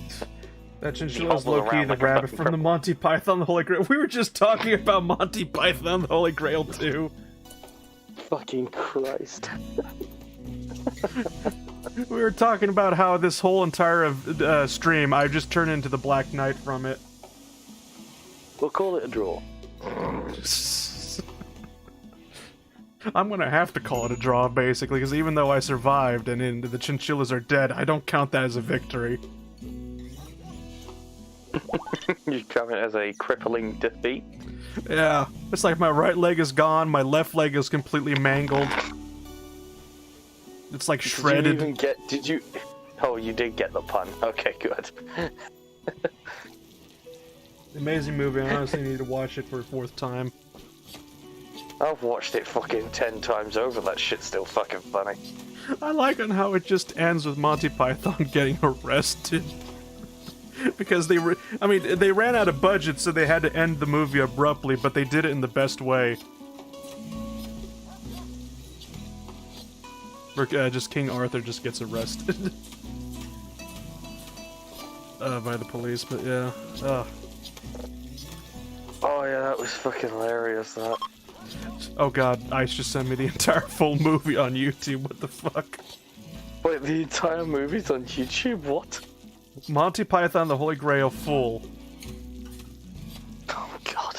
That chinchilla's low-key the rabbit from the Monty Python the Holy Grail. We were just talking about Monty Python the Holy Grail too. Fucking Christ. We were talking about how this whole entire stream, I've just turned into the Black Knight from it. We'll call it a draw. I'm gonna have to call it a draw, basically, because even though I survived and the chinchillas are dead, I don't count that as a victory. You count it as a crippling defeat? Yeah, it's like my right leg is gone, my left leg is completely mangled. It's like shredded. Did you? Oh, you did get the pun. Okay, good. Amazing movie, I honestly need to watch it for a 4th time. I've watched it fucking 10 times over. That shit's still fucking funny. I like on how it just ends with Monty Python getting arrested. Because they ran out of budget, so they had to end the movie abruptly, but they did it in the best way. Just King Arthur just gets arrested. By the police, but yeah. Oh yeah, that was fucking hilarious, that. Oh god, Ice just sent me the entire full movie on YouTube, what the fuck? Wait, the entire movie's on YouTube? What? Monty Python, the Holy Grail full. Oh god.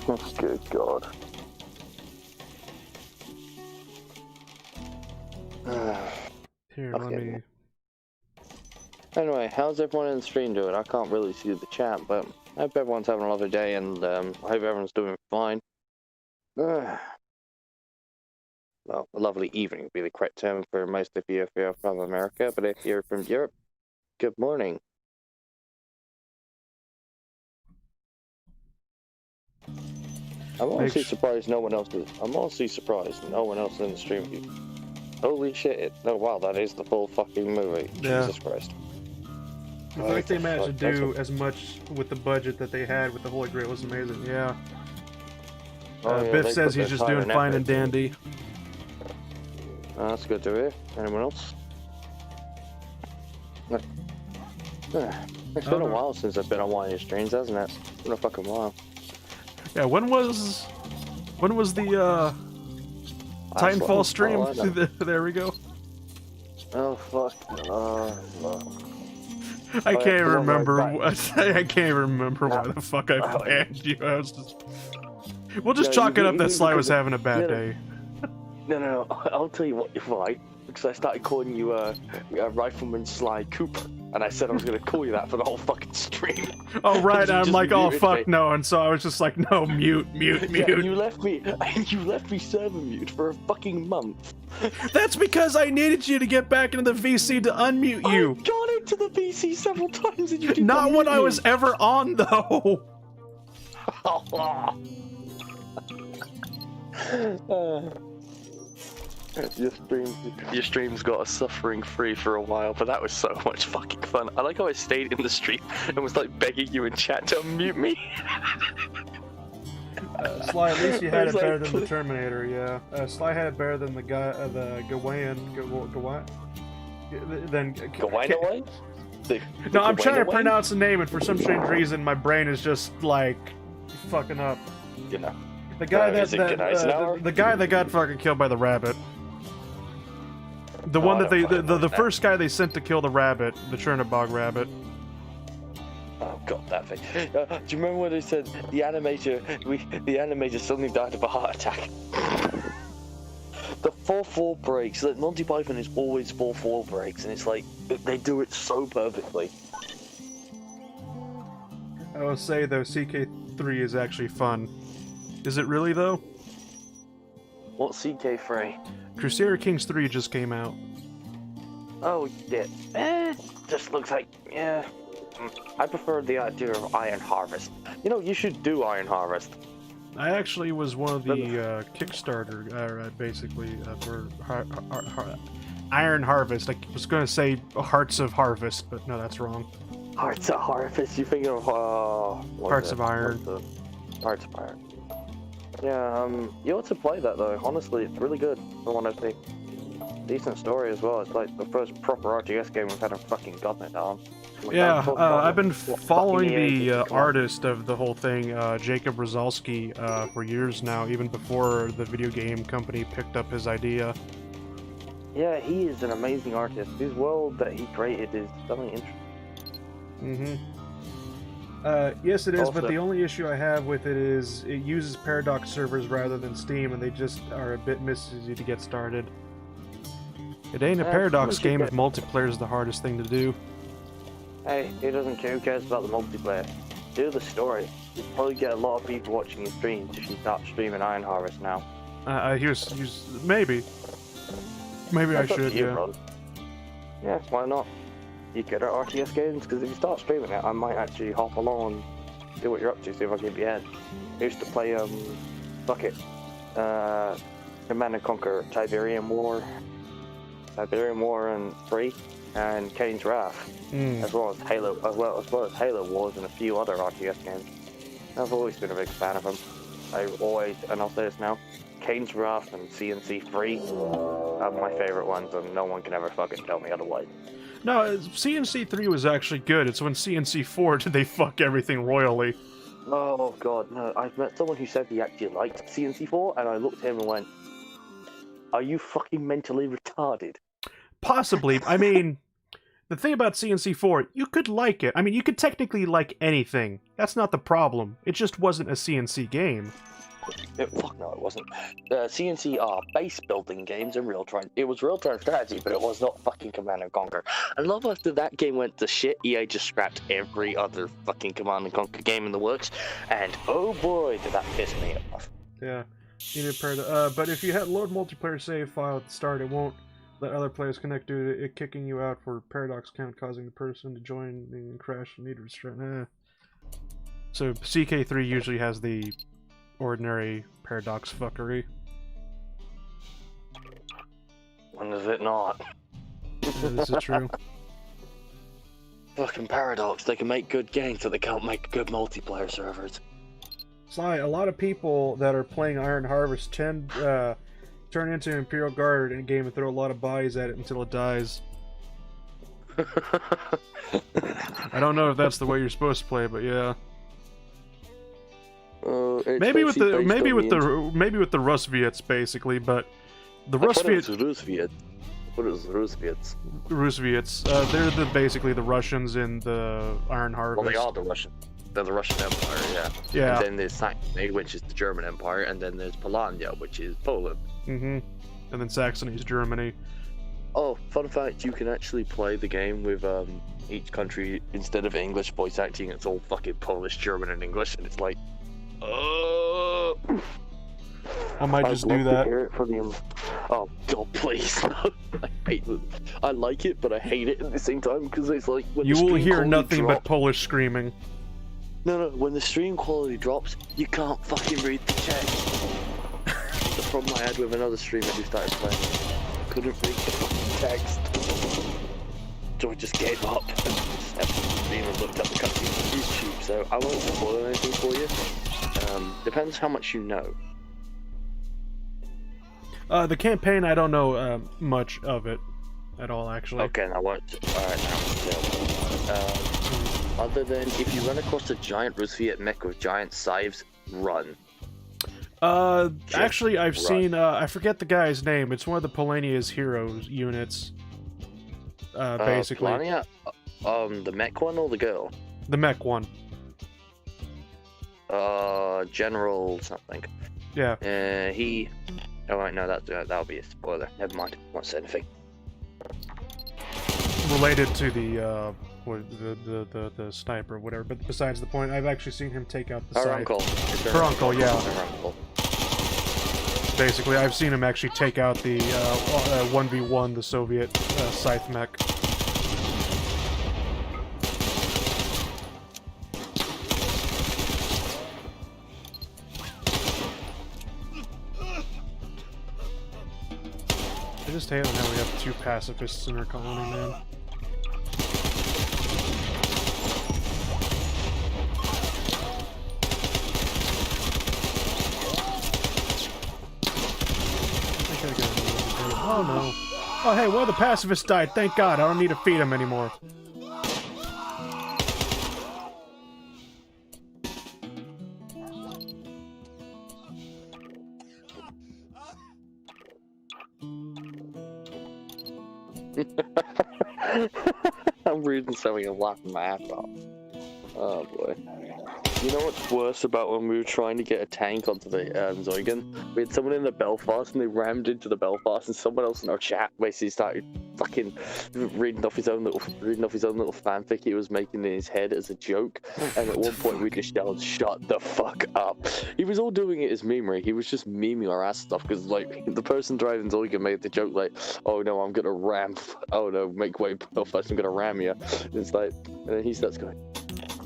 Oh good god. Here, Okay. let me... Anyway, how's everyone in the stream doing? I can't really see the chat, but I hope everyone's having a lovely day, and I hope everyone's doing fine. Well, a lovely evening would be the correct term for most of you if you're from America, but if you're from Europe, good morning. I'm honestly surprised no one else is. I'm honestly surprised no one else in the stream view. Holy shit! Oh wow, that is the full fucking movie. Yeah. Jesus Christ. I feel like they managed to do as much with the budget that they had with the Holy Grail. It was amazing, yeah. Yeah, Biff says he's just doing fine and dandy. That's good to hear. Anyone else? It's been a while since I've been on one of your streams, hasn't it? It's been a fucking while. Yeah, when was the Titanfall stream? There we go. Oh fuck. I can't remember. I can't remember why the fuck I planned you. I was just. We'll just chalk it up that Sly was having a bad day. No. I'll tell you what. Why? Because I started calling you Rifleman Sly Cooper, and I said I was gonna call you that for the whole fucking stream. Oh right, I'm like, oh fuck me. no, and so I was just like, no, mute. Yeah, you left me server mute for a fucking month. That's because I needed you to get back into the VC to unmute you. I got into the VC several times and you didn't Not when unmute I was me. ever on though. Your streams got us suffering free for a while, but that was so much fucking fun. I like how I stayed in the stream and was like begging you in chat to unmute me. Sly, at least you had it better than the Terminator, yeah. Sly had it better than the guy, the Gawain. Gawain? No, I'm trying to pronounce the name, and for some strange reason, my brain is just like fucking up. You know, the guy the guy that got fucking killed by the rabbit. The one that the first guy they sent to kill the rabbit, the Chernobog rabbit. Oh god, that thing. Do you remember when they said the animator suddenly died of a heart attack? The 4-4 breaks. Like Monty Python is always 4-4 breaks, and it's like they do it so perfectly. I will say though, CK3 is actually fun. Is it really though? What CK3? Crusader Kings 3 just came out. Oh yeah. Just looks like I prefer the idea of Iron Harvest. You know, you should do Iron Harvest. I actually was one of the Kickstarter, basically, for Iron Harvest. I was going to say Hearts of Harvest, but no, that's wrong. Hearts of Harvest? You think of, Hearts of Iron. Hearts of Iron. Yeah, you ought to play that, though. Honestly, it's really good, for one of the decent story as well. It's like the first proper RTS game we've had in fucking goddamn time. Yeah, I've been following the artist of the whole thing, Jacob Rosalski, for years now, even before the video game company picked up his idea. Yeah, he is an amazing artist. His world that he created is something interesting. Yes it is, but the only issue I have with it is it uses Paradox servers rather than Steam, and they just are a bit easy to get started. It ain't a Paradox game if multiplayer is the hardest thing to do. Hey, who doesn't care? Who cares about the multiplayer? Do the story. You'll probably get a lot of people watching your streams if you start streaming Iron Harvest now. Maybe. Maybe I should, yeah. Bro. Yeah, why not? You get at RTS games, because if you start streaming it, I might actually hop along and see what you're up to, see if I can get your head. I used to play Fuck it. Command and Conquer, Tiberian War and 3, and Kane's Wrath, as well as Halo, as well as Halo Wars and a few other RTS games. I've always been a big fan of them. And I'll say this now, Kane's Wrath and CNC 3 are my favorite ones, and no one can ever fucking tell me otherwise. No, CNC 3 was actually good. It's when CNC 4 did they fuck everything royally. Oh god, no. I've met someone who said he actually liked CNC 4, and I looked at him and went, are you fucking mentally retarded? Possibly. I mean, the thing about CNC 4, you could like it. I mean, you could technically like anything. That's not the problem. It just wasn't a CNC game. Fuck no, it wasn't. CNC are base building games in real-time. It was real-time strategy, but it was not fucking Command and Conquer. I love after that game went to shit, EA just scrapped every other fucking Command and Conquer game in the works, and oh boy, did that piss me off. Yeah. But if you had load multiplayer save file at the start, it won't let other players connect due to it kicking you out for paradox count, causing the person to join and crash and need restraint. So CK3 usually has the ordinary paradox fuckery. When is it not? Yeah, this is true. Fucking Paradox, they can make good games, but they can't make good multiplayer servers. Sly, a lot of people that are playing Iron Harvest tend turn into Imperial Guard in a game and throw a lot of bodies at it until it dies. I don't know if that's the way you're supposed to play, but yeah. Maybe with the Rusviets basically, but the Rusviets. What is Rusviets? Rusviets. They're basically the Russians in the Iron Harvest. Well, they are the Russian. They're the Russian Empire, yeah. Yeah. And then there's Saxony, which is the German Empire, and then there's Polania, which is Poland. Mm-hmm. And then Saxony's Germany. Oh, fun fact, you can actually play the game with each country, instead of English voice acting, it's all fucking Polish, German, and English, and it's like, I might just do love to that. hear it from the... Oh god, please! No. I hate it. I like it, but I hate it at the same time because it's like when You the will stream hear quality nothing but drops- Polish screaming. No, when the stream quality drops, you can't fucking read the text. The problem I had with another streamer who started playing, I couldn't read the fucking text, so I just gave up and looked up the cutscenes on YouTube. So I won't spoil anything for you. Depends how much you know. The campaign, I don't know much of it at all, actually. Okay, now what? Alright, now. Other than if you run across a giant Rusviet mech with giant scythes, run. Actually, I've run. seen, I forget the guy's name. It's one of the Polania's heroes units. Basically. Polania? The mech one or the girl? The mech one. General something. Yeah. He... Oh, right, no, that'll be a spoiler. Never mind. Won't say anything. Related to the sniper or whatever, but besides the point, I've actually seen him take out the Her scythe. uncle. Her uncle, yeah. Her uncle. Basically, I've seen him actually take out the 1v1, the Soviet scythe mech. I just hate how we have two pacifists in our colony, man. Oh no. Oh hey, one of the pacifists died, thank God, I don't need to feed him anymore. I'm reading something and laughing my ass off. Oh boy. You know what's worse about when we were trying to get a tank onto the Zeugen? We had someone in the Belfast and they rammed into the Belfast, and someone else in our chat basically started fucking reading off his own little fanfic he was making in his head as a joke. And at one point we just yelled, "Shut the fuck up!" He was all doing it as memery. He was just memeing our ass stuff because like the person driving Zeugen made the joke like, "Oh no, I'm gonna ram. Oh no, make way, Belfast, I'm gonna ram you." And it's like, and then he starts going,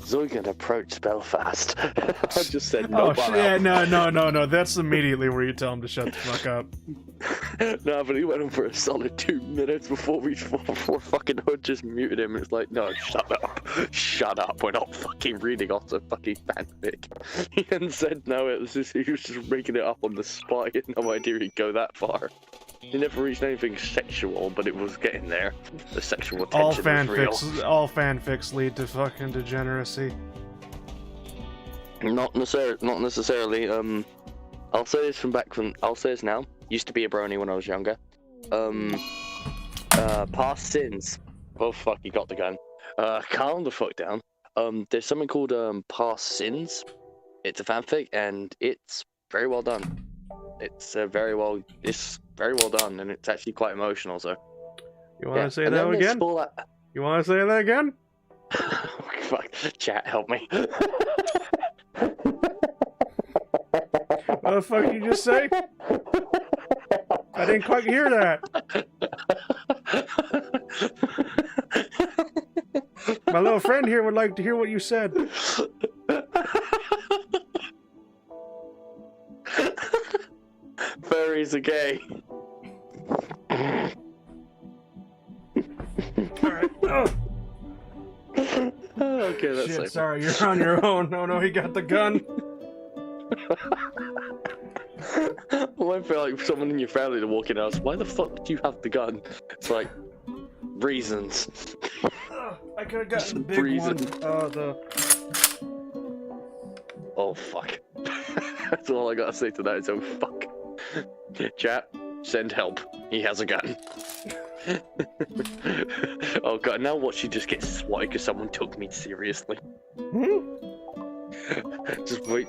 Zeugen approached Belfast. I just said no. Oh shit! Yeah, no. That's immediately where you tell him to shut the fuck up. No, but he went on for a solid 2 minutes before fucking Hood just muted him. It's like, no, shut up. We're not fucking reading off the fucking fanfic. He then said no. It was just, he was just making it up on the spot. He had no idea he'd go that far. He never reached anything sexual, but it was getting there. The sexual attention was real. All fanfics lead to fucking degeneracy. Not necessarily. I'll say this I'll say this now. Used to be a brony when I was younger. Past sins. Oh fuck, you got the gun. Calm the fuck down. There's something called Past Sins. It's a fanfic and it's very well done. It's very well done, and it's actually quite emotional. So, you want to say that again? You want to say that again? Fuck, chat, help me. What the fuck did you just say? I didn't quite hear that. My little friend here would like to hear what you said. Furries are gay. Alright. Oh. Okay, that's Shit, safe. sorry, you're on your own. No, he got the gun. I might feel like someone in your family to walk in and ask, why the fuck do you have the gun? It's like, reasons. I could have gotten the big one. Oh, fuck. That's all I gotta say to that is, oh, fuck. Chat, send help. He has a gun. Oh god, now watch you just get swatted because someone took me seriously.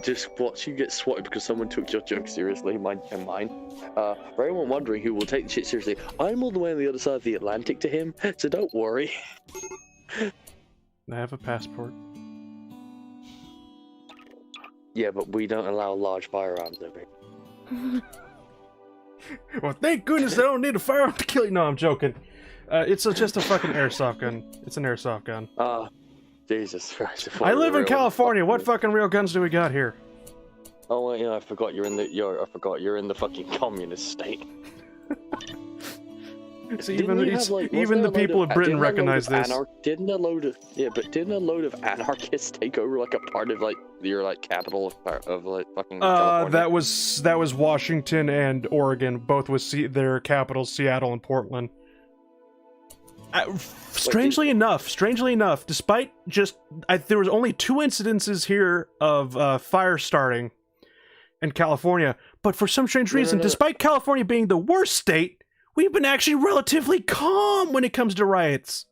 Just watch you get swatted because someone took your joke seriously, mine and mine. For anyone wondering who will take the shit seriously, I'm all the way on the other side of the Atlantic to him, so don't worry. I have a passport. Yeah, but we don't allow large firearms over here. Well, thank goodness I don't need a firearm to kill you. No, I'm joking. It's just a fucking airsoft gun. It's an airsoft gun. Jesus Christ. I live in California. What fucking real guns do we got here? Oh, well, yeah, I forgot you're in the fucking communist state. So even the people of Britain recognize this. Didn't a load of anarchists take over like a part of like your like capital of like fucking California? that was Washington and Oregon, both with their capitals, Seattle and Portland. Strangely enough, despite there was only 2 incidences here of fire starting in California, but for some strange reason, despite California being the worst state, we've been actually relatively calm when it comes to riots.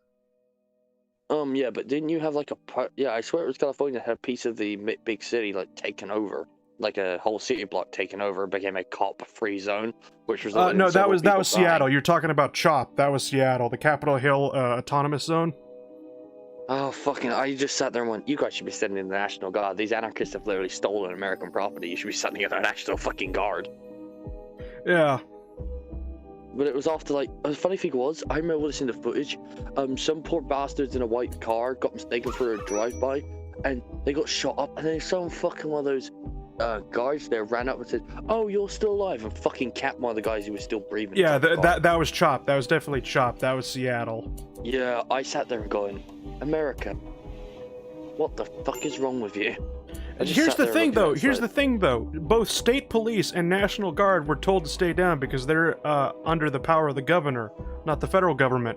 Yeah, but didn't you have like a part? Yeah, I swear it was California that had a piece of the big city like taken over, like a whole city block taken over, became a cop-free zone, which was no, that was Seattle. You're talking about CHOP. That was Seattle, the Capitol Hill Autonomous Zone. Oh fucking! I just sat there and went, "You guys should be sending in the National Guard. These anarchists have literally stolen American property. You should be sending in the National fucking Guard." Yeah. But it was after, like, the funny thing was, I remember listening to footage, some poor bastards in a white car got mistaken for a drive-by, and they got shot up, and then some fucking one of those guys there ran up and said, "Oh, you're still alive," and fucking capped one of the guys who was still breathing. Yeah, that was CHOP. That was definitely CHOP. That was Seattle. Yeah, I sat there going, America, what the fuck is wrong with you? Here's the thing, though. Both state police and National Guard were told to stay down because they're under the power of the governor, not the federal government.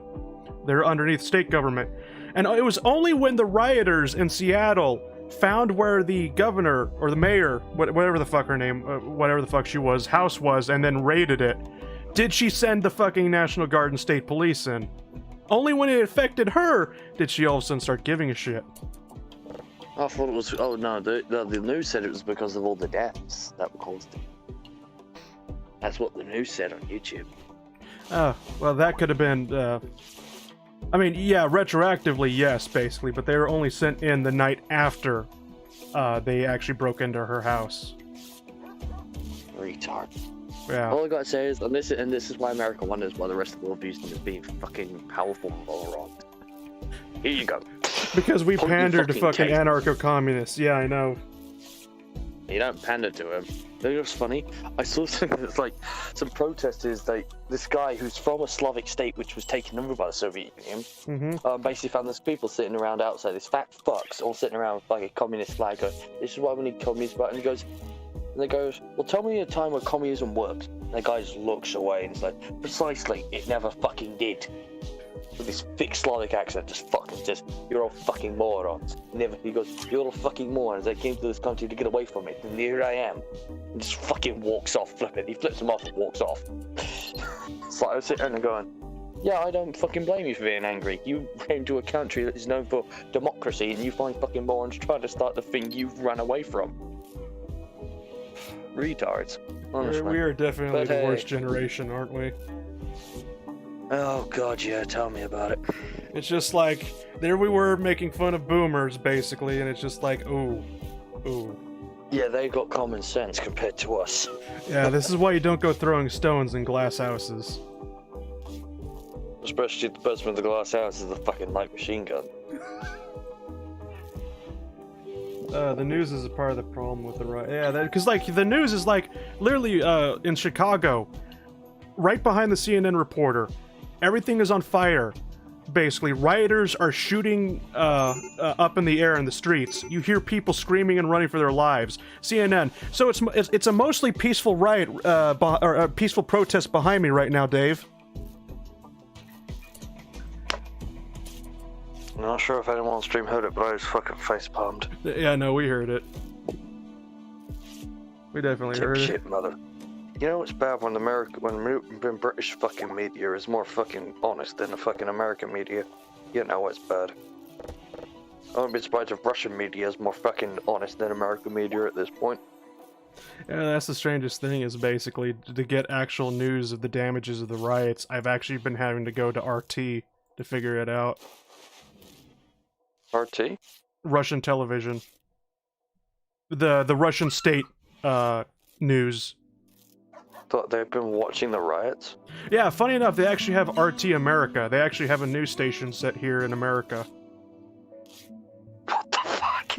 They're underneath state government. And it was only when the rioters in Seattle found where the governor or the mayor, whatever the fuck her name, whatever the fuck she was, house was, and then raided it, did she send the fucking National Guard and state police in. Only when it affected her did she all of a sudden start giving a shit. I thought it was. Oh no, the news said it was because of all the deaths that were caused it. That's what the news said on YouTube. Oh, well, that could have been. I mean, yeah, retroactively, yes, basically, but they were only sent in the night after they actually broke into her house. Retard. Yeah. All I gotta say is, and this is why America wonders why the rest of the world views them as being fucking powerful and well wrong. Here you go. Because we Point your pandered to fucking taste. anarcho-communists. Yeah, I know. You don't pander to him. You know what's funny? I saw something that's like some protesters, like this guy who's from a Slavic state which was taken over by the Soviet Union, basically found this people sitting around outside, this fat fucks all sitting around with like a communist flag going, this is why we need communism, and he goes, well, tell me a time where communism worked. And the guy just looks away and he's like, precisely, it never fucking did. With this thick Slavic accent, just fucking says, you're all fucking morons. Never, he goes, you're all fucking morons. I came to this country to get away from it, and here I am. And just fucking walks off, flipping. He flips him off and walks off. So I was sitting there and going, yeah, I don't fucking blame you for being angry. You came to a country that is known for democracy, and you find fucking morons trying to start the thing you've run away from. Retards, honestly. We are definitely But the hey. worst generation, aren't we? Oh god, yeah, tell me about it. It's just like, there we were making fun of boomers, basically, and it's just like, ooh. Yeah, they got common sense compared to us. Yeah, this is why you don't go throwing stones in glass houses. Especially the person with the glass house is a fucking light machine gun. The news is a part of the problem with the right. Yeah, because like the news is like literally in Chicago, right behind the CNN reporter, everything is on fire. Basically, rioters are shooting up in the air in the streets. You hear people screaming and running for their lives. CNN. So it's a mostly peaceful riot or a peaceful protest behind me right now, Dave. I'm not sure if anyone on stream heard it, but I was fucking face palmed. Yeah, no, we heard it. We definitely heard it. Shit, mother. You know what's bad when when British fucking media is more fucking honest than the fucking American media? You know what's bad. I wouldn't be surprised if Russian media is more fucking honest than American media at this point. Yeah, that's the strangest thing is basically to get actual news of the damages of the riots, I've actually been having to go to RT to figure it out. RT? Russian television. The Russian state news. Thought they've been watching the riots? Yeah, funny enough, they actually have RT America. They actually have a news station set here in America. What the fuck?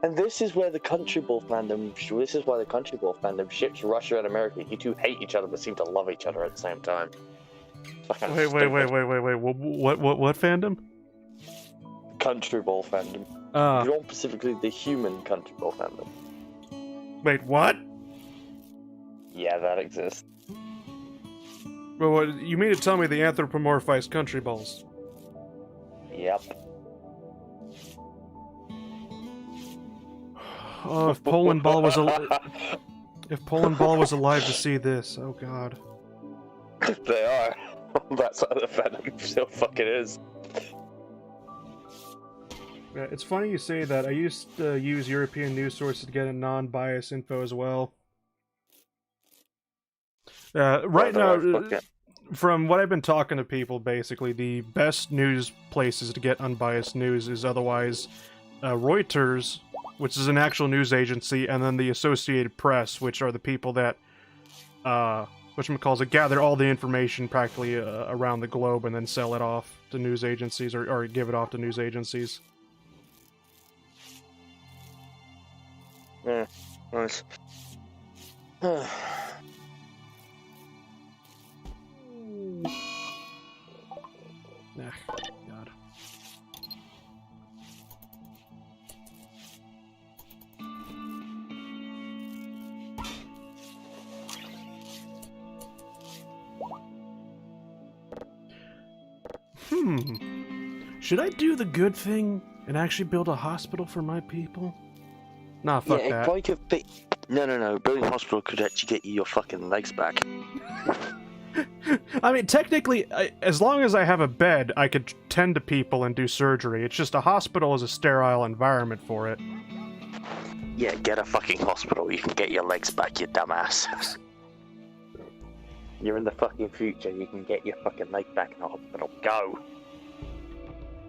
and this is where the Country Ball fandom. This is why the Country Ball fandom ships Russia and America. You two hate each other but seem to love each other at the same time. Wait. What fandom? Country Ball fandom. You're on specifically the human Country Ball fandom. Wait, what? Yeah, that exists. Well, what, you mean to tell me the anthropomorphized country balls? Yep. Oh, if Poland Ball was if Poland Ball was alive to see this, oh god. They are. That's how the fandom still fucking is. Yeah, it's funny you say that. I used to use European news sources to get a non-biased info as well. Right now, from what I've been talking to people, basically, the best news places to get unbiased news is otherwise Reuters, which is an actual news agency, and then the Associated Press, which are the people that, whatchamacallit, gather all the information practically around the globe and then sell it off to news agencies, or give it off to news agencies. Yeah, nice. God. Should I do the good thing and actually build a hospital for my people? Nah, fuck yeah, that. If I could no. Building a hospital could actually get you your fucking legs back. I mean, technically, as long as I have a bed, I could tend to people and do surgery. It's just a hospital is a sterile environment for it. Yeah, get a fucking hospital. You can get your legs back, you dumbass. You're in the fucking future. You can get your fucking leg back in the hospital. Go.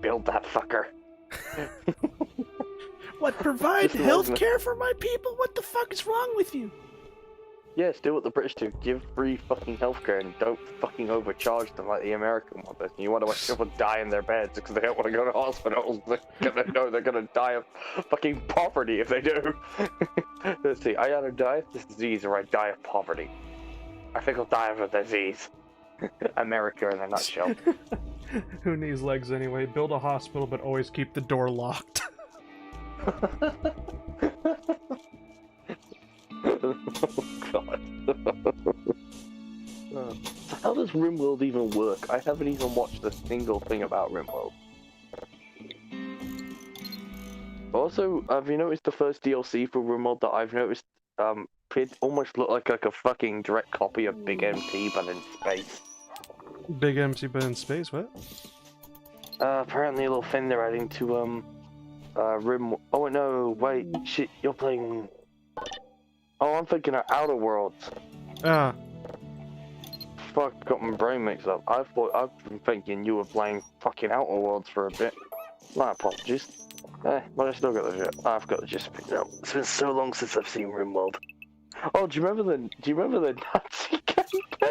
Build that fucker. What, provide health care for my people? What the fuck is wrong with you? Yes, do what the British do. Give free fucking healthcare and don't fucking overcharge them like the American one does. You want to watch people die in their beds because they don't want to go to hospitals. They're gonna know they're gonna die of fucking poverty if they do. Let's see, I either die of this disease or I die of poverty. I think I'll die of a disease. America in a nutshell. Who needs legs anyway? Build a hospital, but always keep the door locked. Oh god. How does Rimworld even work? I haven't even watched a single thing about Rimworld. Also, have you noticed the first DLC for Rimworld that I've noticed? It almost looked like a fucking direct copy of Big MT, but in space. Big MT, but in space, what? Apparently a little thing they're adding to, Rim... Oh, no, wait, shit, you're playing... Oh, I'm thinking of Outer Worlds. Ah. Fuck, got my brain mixed up. I've been thinking you were playing fucking Outer Worlds for a bit. My apologies. But I still got the gist. I've got the gist picked up. It's been so long since I've seen Rimworld. Oh, do you remember the Nazi campaign?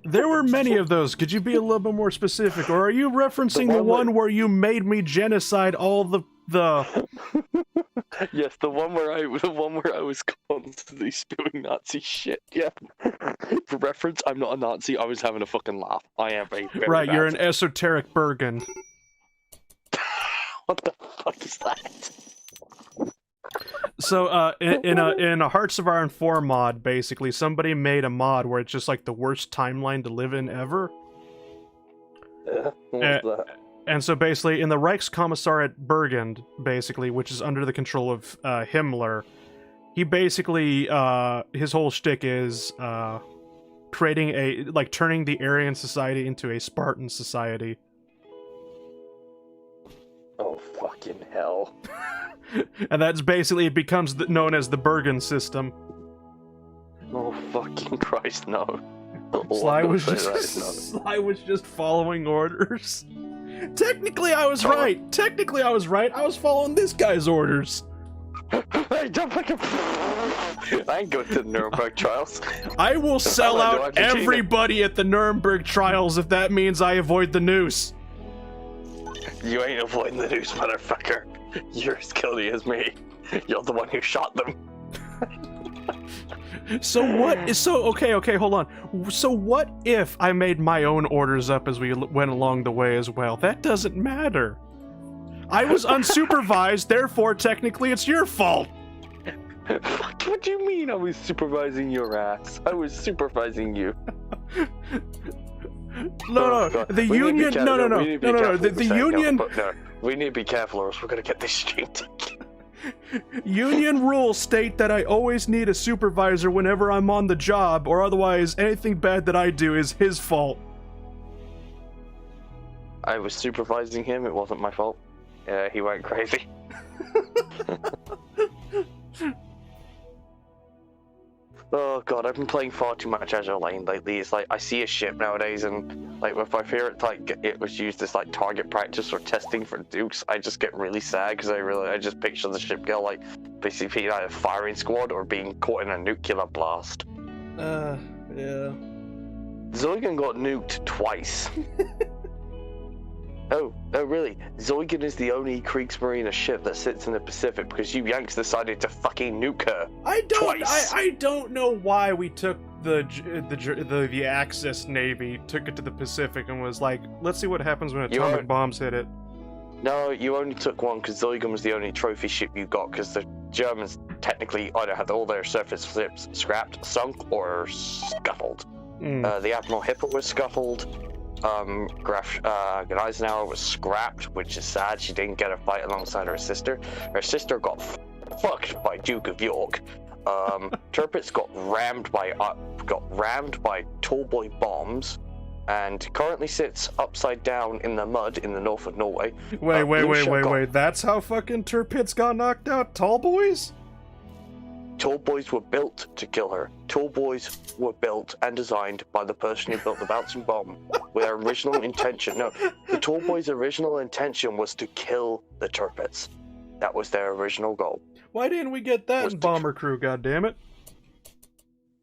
There were many of those. Could you be a little bit more specific, or are you referencing the one where you made me genocide all the? Yes, the one where I was constantly spewing Nazi shit. Yeah. For reference, I'm not a Nazi. I was having a fucking laugh. I am a very right. You're bad... an esoteric Bergen. What the fuck is that? So, in a Hearts of Iron 4 mod, basically, somebody made a mod where it's just like the worst timeline to live in ever. What's that? And so basically, in the Reichskommissariat Bergen, basically, which is under the control of Himmler, he basically, his whole shtick is creating turning the Aryan society into a Spartan society. Oh, fucking hell. And that's basically, it becomes known as the Bergen system. Oh, fucking Christ, no. Sly was just following orders. Technically, I was right. I was following this guy's orders. Hey, don't fucking... I ain't going to the Nuremberg trials. I will sell out everybody at the Nuremberg trials if that means I avoid the noose. You ain't avoiding the noose, motherfucker. You're as guilty as me. You're the one who shot them. Okay, hold on. So what if I made my own orders up as we went along the way as well? That doesn't matter. I was unsupervised, therefore technically it's your fault. What do you mean I was supervising your ass? I was supervising you. No, the Union. No. The Union. We need to be careful, or else we're gonna get this streamed. Union rules state that I always need a supervisor whenever I'm on the job, or otherwise anything bad that I do is his fault. I was supervising him. It wasn't my fault. He went crazy. Oh god, I've been playing far too much Azure Lane lately. It's like I see a ship nowadays, and like if I fear it was used as like target practice or testing for dukes, I just get really sad because I just picture the ship girl like basically being either firing squad or being caught in a nuclear blast. Yeah. Zoigan got nuked twice. Oh, really? Zoigan is the only Kriegsmarine ship that sits in the Pacific because you Yanks decided to fucking nuke her. I twice. don't know why we took the Axis Navy, took it to the Pacific, and was like, let's see what happens when atomic bombs hit it. No, you only took one because Zoigan was the only trophy ship you got because the Germans technically either had all their surface ships scrapped, sunk, or scuttled. The Admiral Hipper was scuttled. Eisenhower was scrapped, which is sad. She didn't get a fight alongside her sister. Her sister got fucked by Duke of York. Tirpitz got rammed by tallboy bombs, and currently sits upside down in the mud in the north of Norway. Wait. That's how fucking Tirpitz got knocked out? Tallboys? Tallboys were built to kill her. Tallboys were built and designed by the person who built the bouncing bomb with their original intention. No, the Tallboys' original intention was to kill the Tirpitz. That was their original goal. Why didn't we get that in Bomber Crew, goddammit?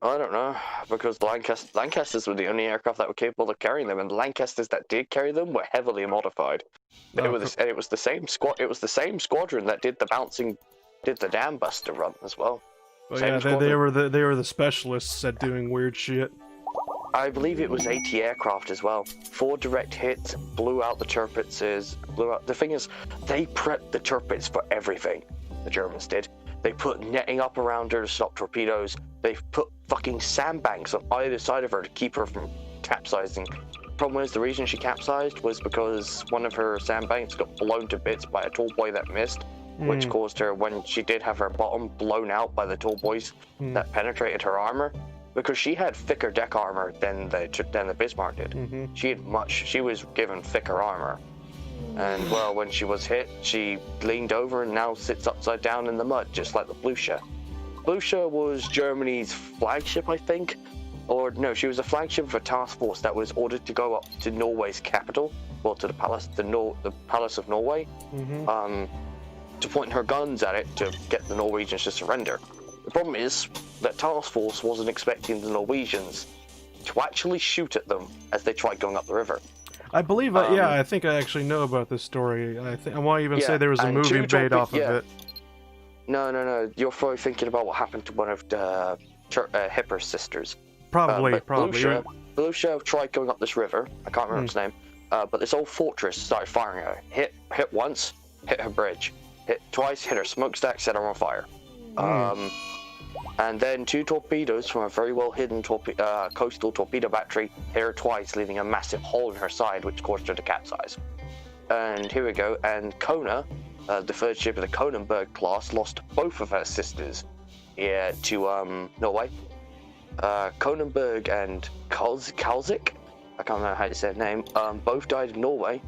I don't know, because Lancasters were the only aircraft that were capable of carrying them, and the Lancasters that did carry them were heavily modified. Oh, And it was the same squad. It was the same squadron that did the Dam Buster run as well. well, Same yeah, they squadron. they were the specialists at doing weird shit. I believe it was 80 aircraft as well. 4 direct hits, blew out the Tirpitzes, blew out... The thing is, they prepped the Tirpitz for everything, the Germans did. They put netting up around her to stop torpedoes. They put fucking sandbanks on either side of her to keep her from capsizing. Problem is, the reason she capsized was because one of her sandbanks got blown to bits by a tall boy that missed, which caused her, when she did have her bottom blown out by the tall boys that penetrated her armor, because she had thicker deck armor than the Bismarck did. She was given thicker armor. And well, when she was hit, she leaned over and now sits upside down in the mud, just like the Blucher. Blucher was Germany's flagship, I think. Or no, she was a flagship of a task force that was ordered to go up to Norway's capital, well, to the palace, the Palace of Norway, to point her guns at it to get the Norwegians to surrender. The problem is that task force wasn't expecting the Norwegians to actually shoot at them as they tried going up the river. I believe, yeah, I think I actually know about this story. I want to even say there was a movie made off of it. No. You're probably thinking about what happened to one of the Hipper's sisters. Probably. Blucher tried going up this river. I can't remember his name. But this old fortress started firing at her. Hit once, hit her bridge. Hit twice, hit her smokestack, set her on fire. And then 2 torpedoes from a very well hidden coastal torpedo battery hit her twice, leaving a massive hole in her side, which caused her to capsize. And here we go. And Kona, the third ship of the Kronenberg class, lost both of her sisters to Norway. Kronenberg and Kalzik, I can't remember how to say her name, both died in Norway.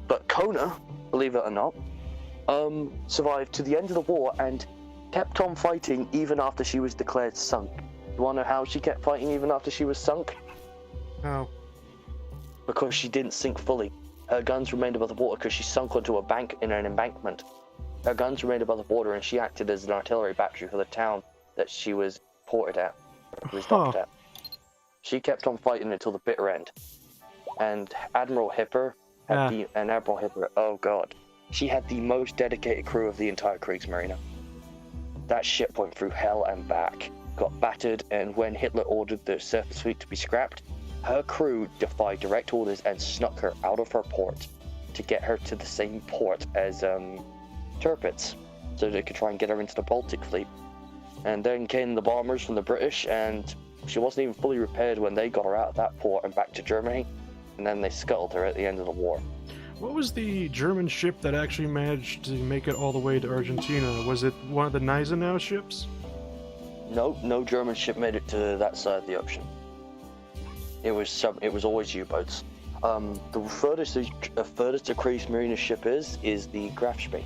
But Kona, believe it or not, survived to the end of the war and kept on fighting even after she was declared sunk. You wanna know how she kept fighting even after she was sunk? How? Because she didn't sink fully. Her guns remained above the water because she sunk onto a bank in an embankment. Her guns remained above the water and she acted as an artillery battery for the town that she was ported at. Docked at. She kept on fighting until the bitter end. And Admiral Hipper oh god. She had the most dedicated crew of the entire Kriegsmarine. That ship went through hell and back, got battered, and when Hitler ordered the surface fleet to be scrapped, her crew defied direct orders and snuck her out of her port to get her to the same port as Tirpitz, so they could try and get her into the Baltic fleet. And then came the bombers from the British, and she wasn't even fully repaired when they got her out of that port and back to Germany, and then they scuttled her at the end of the war. What was the German ship that actually managed to make it all the way to Argentina? Was it one of the Gneisenau ships? No German ship made it to that side of the ocean. It was always U-boats. The furthest a Kriegsmarine ship is the Grafspee,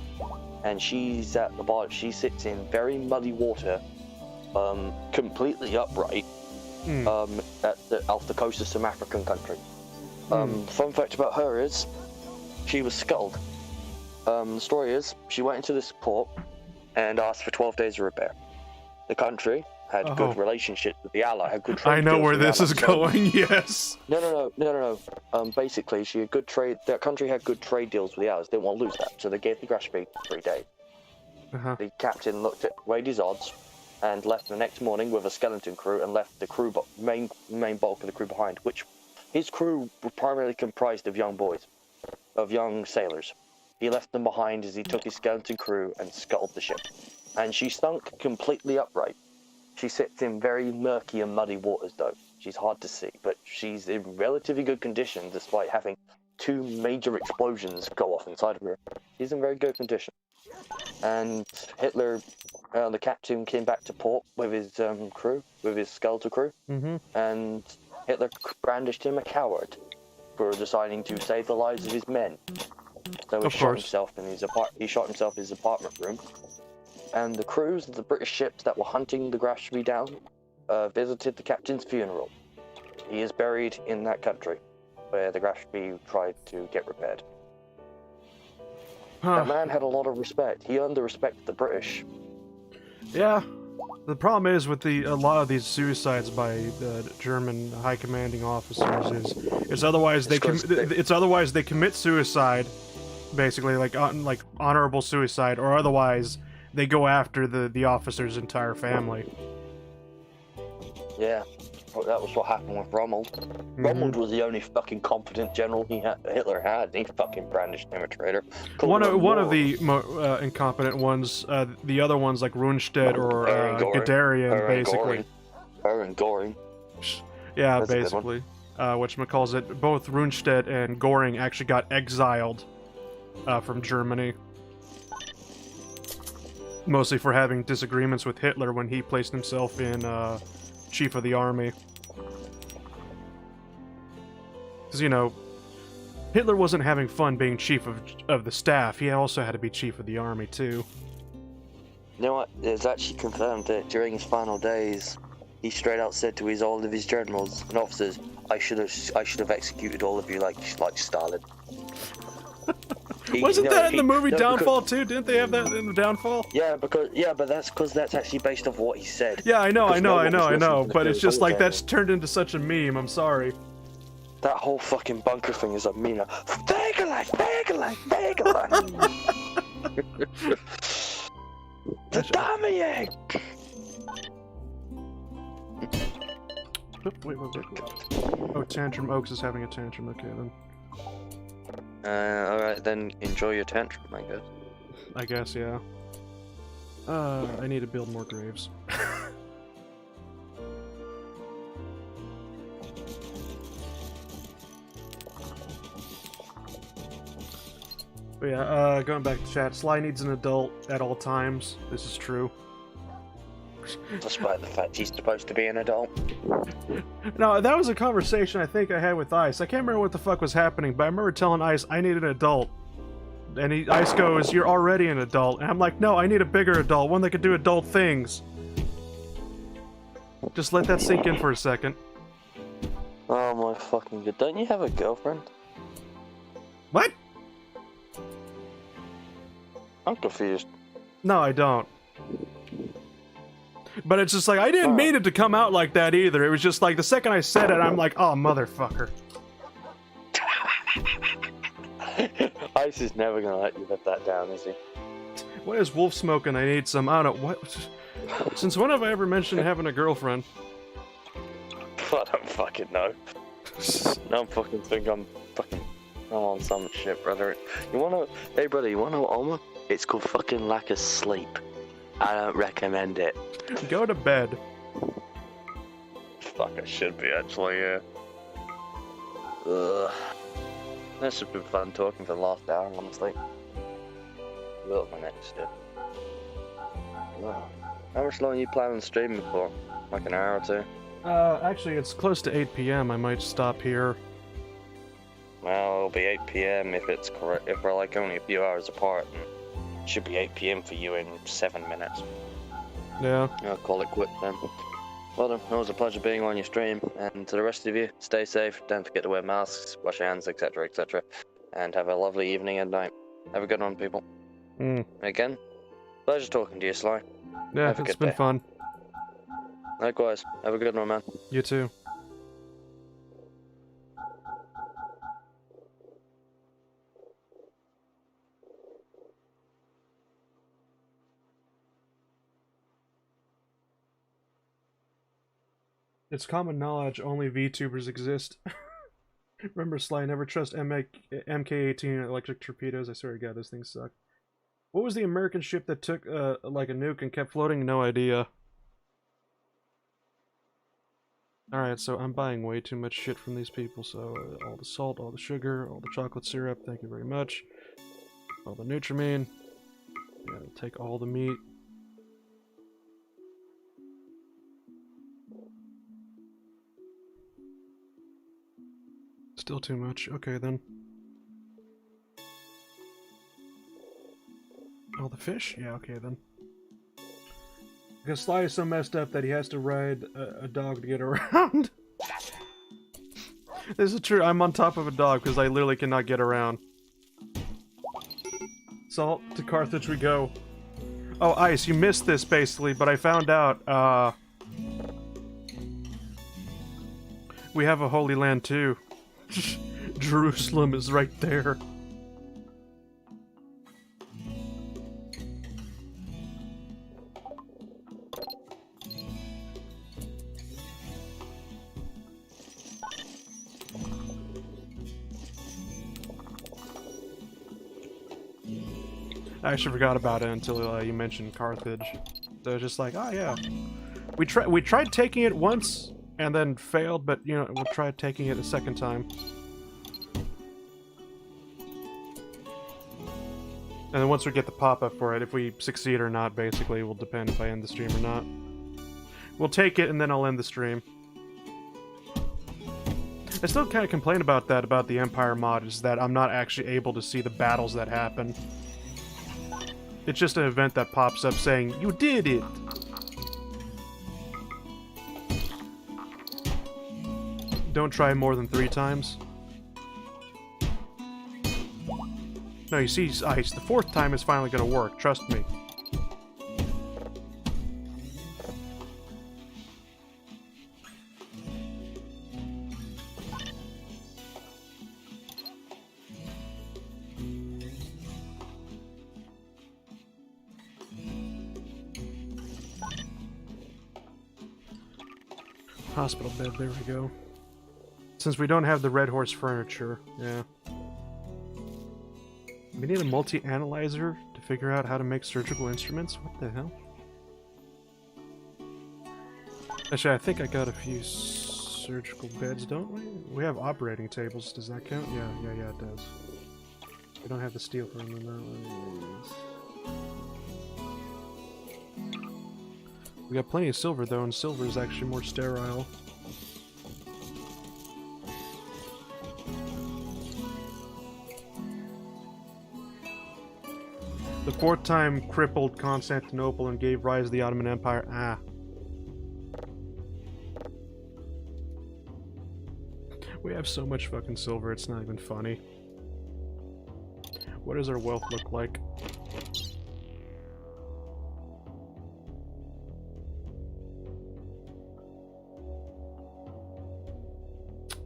and she's at the bottom. She sits in very muddy water, completely upright, off the coast of some African country. Fun fact about her is, she was scuttled. The story is, she went into this port and asked for 12 days of repair. The country had good relationships with the Ally, had good trade. I know where this is going, yes. No. Basically, she had good trade. That country had good trade deals with the Allies. They didn't want to lose that, so they gave the Grafspee 3 days. The captain weighed his odds, and left the next morning with a skeleton crew, and left the crew, main bulk of the crew behind. Which his crew were primarily comprised of young boys, of young sailors. He left them behind as he took his skeleton crew and scuttled the ship. And she sunk completely upright. She sits in very murky and muddy waters though. She's hard to see, but she's in relatively good condition despite having 2 major explosions go off inside of her. She's in very good condition. And Hitler, the captain, came back to port with his crew, with his skeletal crew, and Hitler brandished him a coward for deciding to save the lives of his men. So he shot himself in his apartment room. And the crews of the British ships that were hunting the Grafspee down visited the captain's funeral. He is buried in that country, where the Grafspee tried to get repaired. That man had a lot of respect. He earned the respect of the British. Yeah, The problem is with a lot of these suicides by German high commanding officers is it's otherwise they commit suicide, basically like honorable suicide, or otherwise they go after the officer's entire family. Yeah, well, that was what happened with Rommel. Rommel was the only fucking competent general Hitler had. And he fucking brandished him a traitor. One of the incompetent ones. The other ones like Rundstedt or Guderian, basically. Goring. Yeah, That's basically. Whatchamacallit, both Rundstedt and Goring actually got exiled from Germany. Mostly for having disagreements with Hitler when he placed himself in chief of the army. Because, you know, Hitler wasn't having fun being chief of the staff. He also had to be chief of the army, too. You know what? It's actually confirmed that during his final days, he straight out said to all of his generals and officers, I should have executed all of you like Stalin. Wasn't that in the movie Downfall too? Didn't they have that in the Downfall? Yeah, but that's actually based off what he said. Yeah, I know. But it's just like that's turned into such a meme. I'm sorry. That whole fucking bunker thing is a meme. Fagelight. The dummy. Wait. Oh, Tantrum Oaks is having a tantrum. Okay, then. Alright, then enjoy your tantrum, I guess. I guess, yeah. I need to build more graves. But yeah, going back to chat, Sly needs an adult at all times. This is true. Despite the fact he's supposed to be an adult. No, that was a conversation I think I had with Ice. I can't remember what the fuck was happening, but I remember telling Ice I need an adult. And Ice goes, you're already an adult. And I'm like, no, I need a bigger adult, one that can do adult things. Just let that sink in for a second. Oh my fucking god. Don't you have a girlfriend? What? I'm confused. No, I don't. But it's just like, I didn't mean it to come out like that either. It was just like, the second I said it, I'm like, oh, motherfucker. Ice is never gonna let you let that down, is he? What is Wolf smoking? I need some, I don't know, what? Since when have I ever mentioned having a girlfriend? I don't fucking know. No, I'm fucking think I'm on some shit, brother. Hey brother, you wanna know Oma? It's called fucking lack of sleep. I don't recommend it. Go to bed. Fuck, I should be actually, yeah. Ugh. This has been fun talking for the last hour, honestly. What's my next step? How much long are you planning on streaming for? Like an hour or two? Actually, it's close to 8 p.m. I might stop here. Well, it'll be 8 p.m. if it's correct. If we're like only a few hours apart, and it should be 8 p.m. for you in 7 minutes. Yeah. I'll call it quits then. Well then, it was a pleasure being on your stream, and to the rest of you, stay safe, don't forget to wear masks, wash your hands, etc, etc, and have a lovely evening and night. Have a good one, people. Again, pleasure talking to you, Sly. Yeah, it's been fun. Likewise, have a good one, man. You too. It's common knowledge only VTubers exist. Remember, Sly, never trust MK-18 electric torpedoes. I swear to God, those things suck. What was the American ship that took, like a nuke and kept floating? No idea. Alright, so I'm buying way too much shit from these people, so all the salt, all the sugar, all the chocolate syrup, thank you very much. All the Nutrimine. Yeah, take all the meat. Still too much. Okay, then. Oh, the fish? Yeah, okay, then. Because Sly is so messed up that he has to ride a dog to get around. This is true. I'm on top of a dog because I literally cannot get around. Salt, to Carthage we go. Oh, Ice, you missed this, basically, but I found out, we have a Holy Land, too. Jerusalem is right there. I actually forgot about it until you mentioned Carthage. So I was just like, oh yeah. We tried taking it once and then failed, but you know, we'll try taking it a second time. And then once we get the pop-up for it, if we succeed or not, basically, will depend if I end the stream or not. We'll take it and then I'll end the stream. I still kind of complain about that, about the Empire mod, is that I'm not actually able to see the battles that happen. It's just an event that pops up saying, "You did it!" Don't try more than 3 times. No, you see, Ice, the 4th time is finally gonna work, trust me. Hospital bed, there we go. Since we don't have the Red Horse furniture, yeah. We need a multi-analyzer to figure out how to make surgical instruments? What the hell? Actually, I think I got a few surgical beds, don't we? We have operating tables, does that count? Yeah, it does. We don't have the steel for them, though. We got plenty of silver, though, and silver is actually more sterile. The 4th time crippled Constantinople and gave rise to the Ottoman Empire. Ah. We have so much fucking silver, it's not even funny. What does our wealth look like?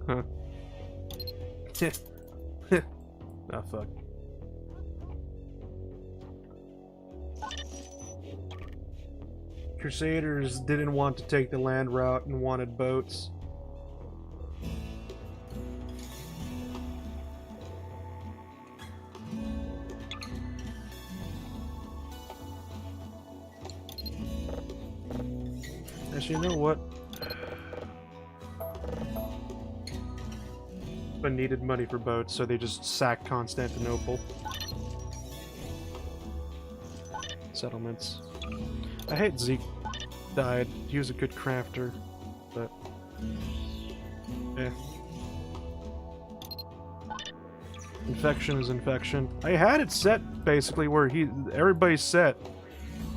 Huh. Ah, fuck. Crusaders didn't want to take the land route and wanted boats. Actually, you know what? But needed money for boats, so they just sacked Constantinople. Settlements. I hate Zeke died. He was a good crafter, but eh. Infection is infection. I had it set basically where everybody's set.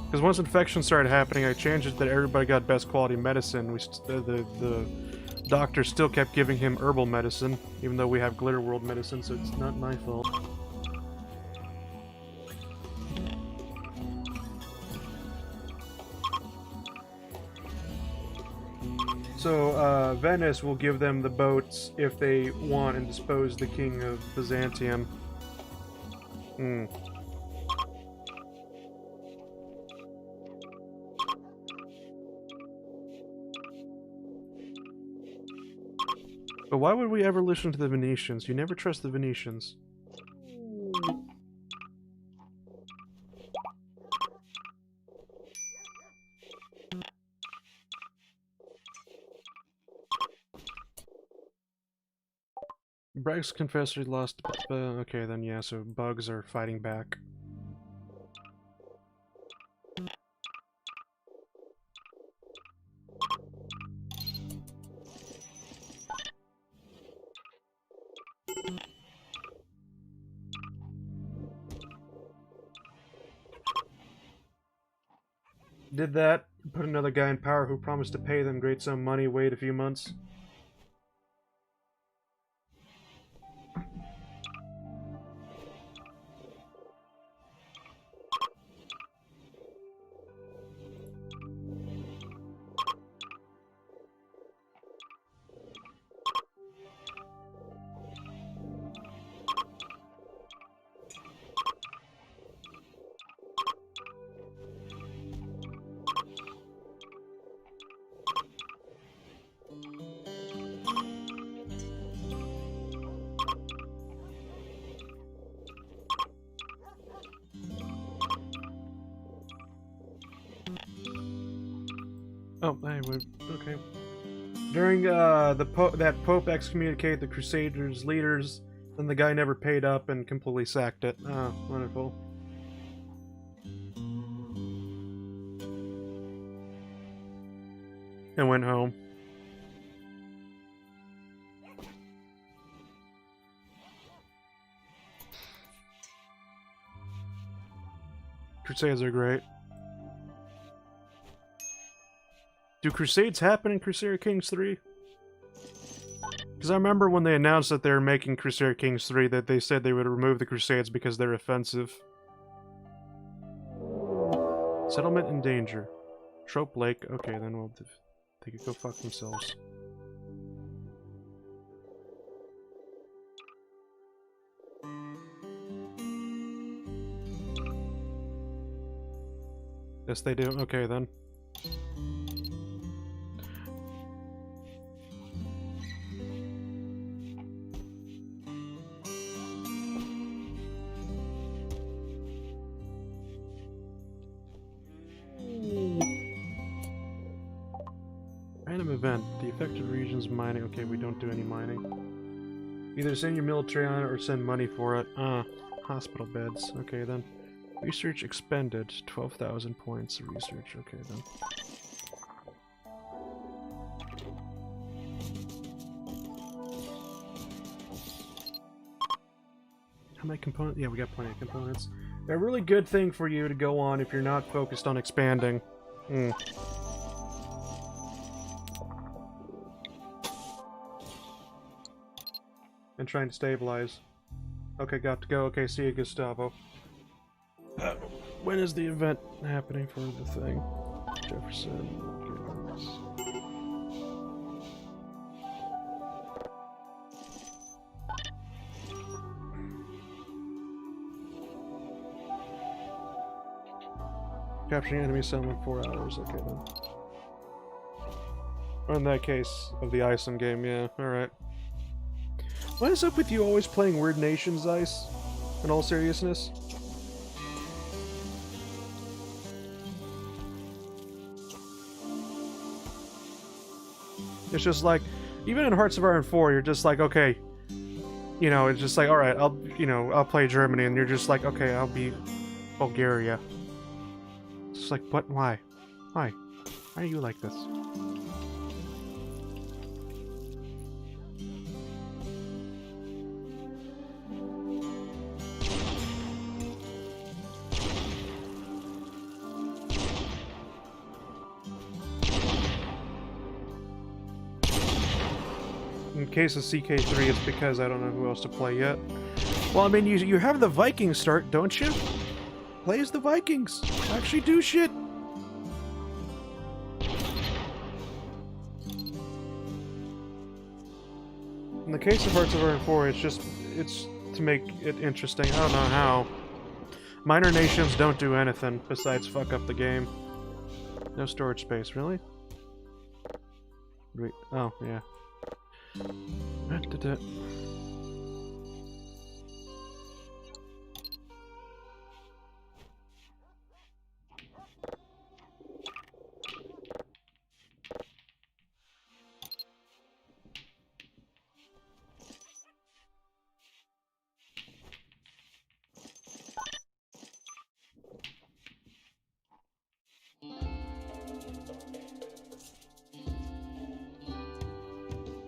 Because once infection started happening, I changed it that everybody got best quality medicine. The doctor still kept giving him herbal medicine, even though we have Glitterworld medicine, so it's not my fault. So, Venice will give them the boats if they want and dispose the king of Byzantium. Hmm. But why would we ever listen to the Venetians? You never trust the Venetians. Bragg's confessor lost. Okay, then yeah, so bugs are fighting back. Did that, put another guy in power who promised to pay them great sum money, wait a few months. Oh, anyway, okay. During that Pope excommunicated the Crusaders' leaders, then the guy never paid up and completely sacked it. Ah, wonderful. And went home. Crusades are great. Do Crusades happen in Crusader Kings 3? Because I remember when they announced that they were making Crusader Kings 3 that they said they would remove the Crusades because they're offensive. Settlement in danger. Trope Lake. Okay, then we'll... They could go fuck themselves. Yes, they do. Okay, then. Random event. The affected region's mining. Okay, we don't do any mining. Either send your military on it or send money for it. Hospital beds. Okay, then. Research expended. 12,000 points of research. Okay, then. How many components? Yeah, we got plenty of components. A really good thing for you to go on if you're not focused on expanding. And trying to stabilize. Okay, got to go. Okay, see you, Gustavo. When is the event happening for the thing? Jefferson. Capturing enemy settlement 4 hours. Okay then. Or in that case of the Iceland game, yeah. Alright. What is up with you always playing Weird Nations, Ice? In all seriousness? It's just like, even in Hearts of Iron 4, you're just like, okay, you know, it's just like, alright, I'll play Germany, and you're just like, okay, I'll be Bulgaria. It's like, what? Why? Why? Why are you like this? In case of CK3, it's because I don't know who else to play yet. Well, I mean, you have the Vikings start, don't you? Play as the Vikings. Actually do shit. In the case of Hearts of Iron 4, it's to make it interesting. I don't know how. Minor nations don't do anything besides fuck up the game. No storage space, really? Wait, oh, yeah.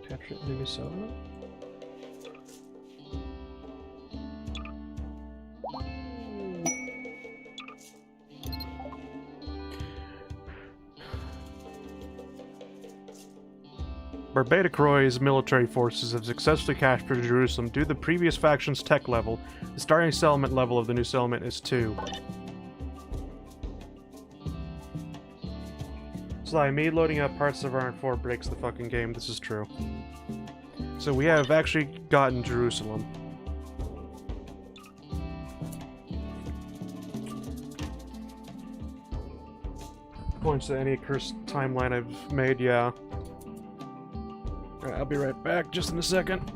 Capture enemy settlement? Barbadicroy's military forces have successfully captured Jerusalem due to the previous faction's tech level. The starting settlement level of the new settlement is 2. Sly, me loading up Hearts of Iron 4 breaks the fucking game. This is true. So we have actually gotten Jerusalem. Points to any cursed timeline I've made, yeah. Alright, I'll be right back just in a second.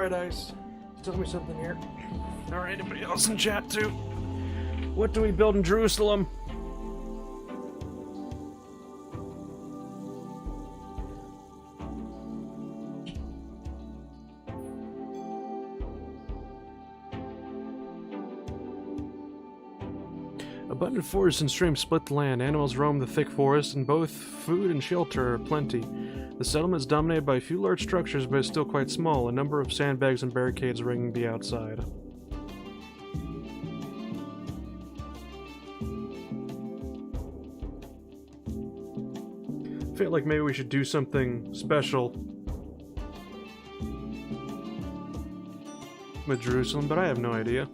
Alright, Ice. Tell me something here. Alright, anybody else in chat too? What do we build in Jerusalem? Abundant forests and streams split the land. Animals roam the thick forest, and both food and shelter are plenty. The settlement is dominated by a few large structures, but is still quite small. A number of sandbags and barricades ring the outside. I feel like maybe we should do something special with Jerusalem, but I have no idea.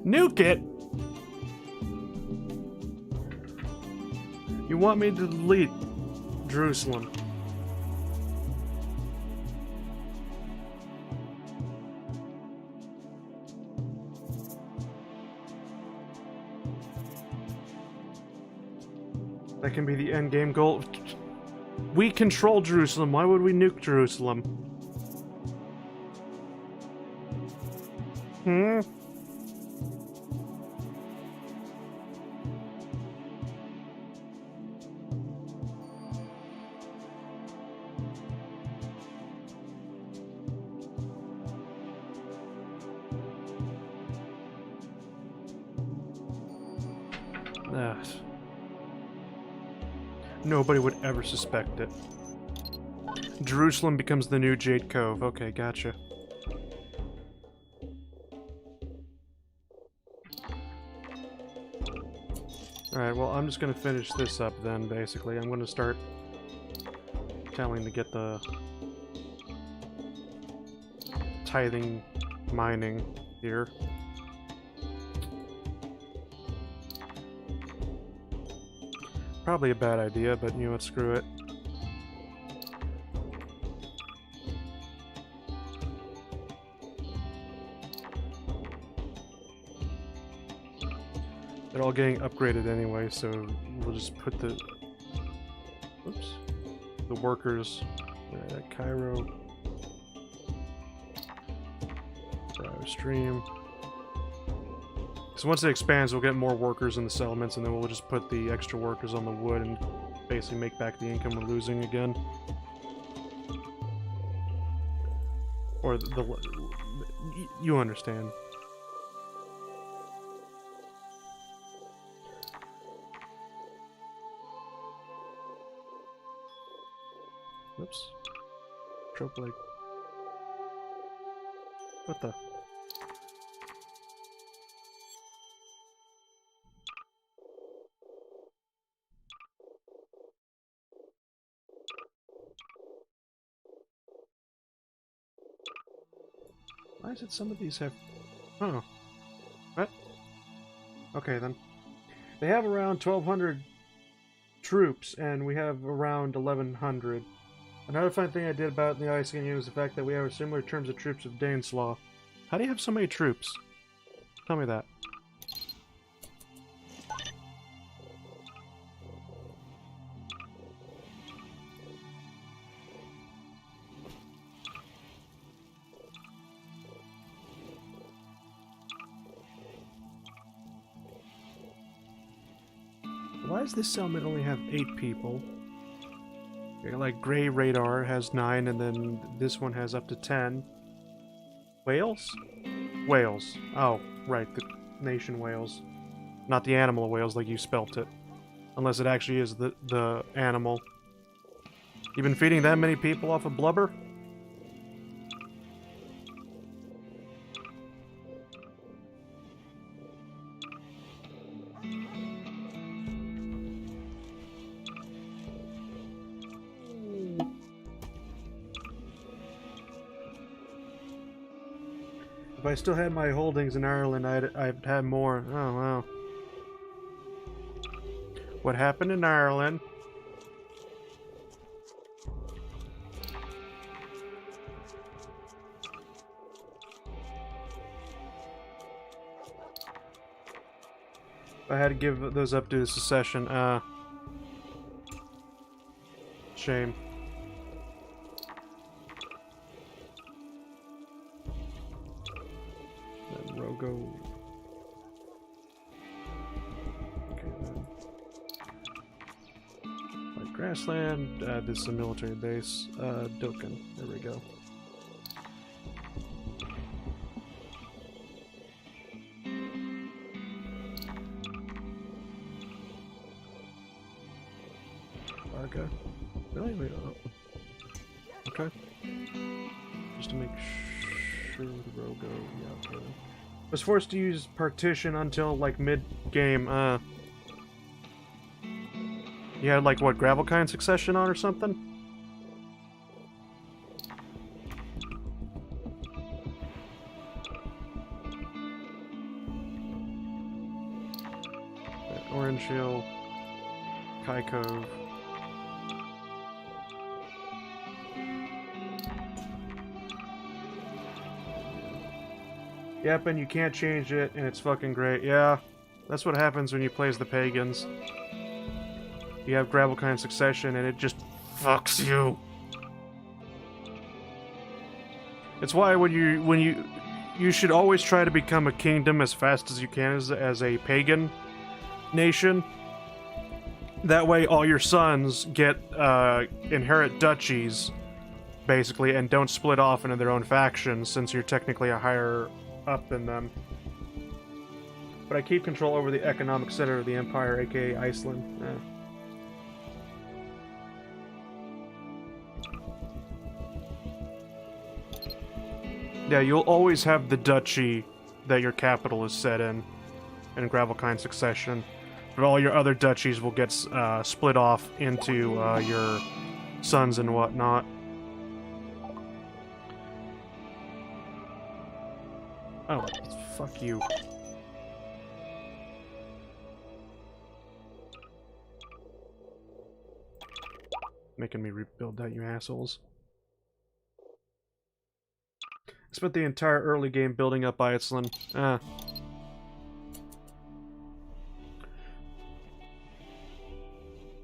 Nuke it? You want me to delete Jerusalem? That can be the end game goal. We control Jerusalem. Why would we nuke Jerusalem? Hmm? Nobody would ever suspect it. Jerusalem becomes the new Jade Cove. Okay, gotcha. Alright, well, I'm just gonna finish this up then, basically. I'm gonna start telling to get the tithing mining here. Probably a bad idea, but you know what, screw it. They're all getting upgraded anyway, so we'll just put the... Oops. The workers at Cairo. Stream. So once it expands, we'll get more workers in the settlements, and then we'll just put the extra workers on the wood and basically make back the income we're losing again. Or you understand. Oops. Trope like... What the... Why is it some of these have... Oh. What? Okay, then. They have around 1,200 troops, and we have around 1,100. Another fun thing I did about the Ice Game was the fact that we have similar terms of troops of Daneslaw. How do you have so many troops? Tell me that. Why does this settlement only have 8 people? Like, Grey Radar has 9, and then this one has up to 10. Wales? Wales. Oh, right, the nation Wales. Not the animal Wales like you spelt it. Unless it actually is the animal. You been feeding that many people off of blubber? If I still had my holdings in Ireland, I'd have more. Oh, wow. What happened in Ireland? I had to give those up due to secession. Shame. Then Rogo. Okay, then. White grassland. This is a military base. Doken. There we go. Varga. Really? Wait, oh. Okay. Just to make sure the Rogo. Yeah, okay. I was forced to use partition until like mid-game. You had like what, Gravelkind succession on or something? Orange Hill, Kai Cove. Yep, and you can't change it, and it's fucking great. Yeah, that's what happens when you play as the pagans. You have Gravelkind succession, and it just fucks you. It's why when you should always try to become a kingdom as fast as you can as a pagan nation. That way, all your sons get inherit duchies, basically, and don't split off into their own factions, since you're technically a higher up than them. But I keep control over the economic center of the empire, aka Iceland. Yeah, you'll always have the duchy that your capital is set in Gravelkind succession. But all your other duchies will get split off into your sons and whatnot. Oh, fuck you. Making me rebuild that, you assholes. I spent the entire early game building up Iceland. I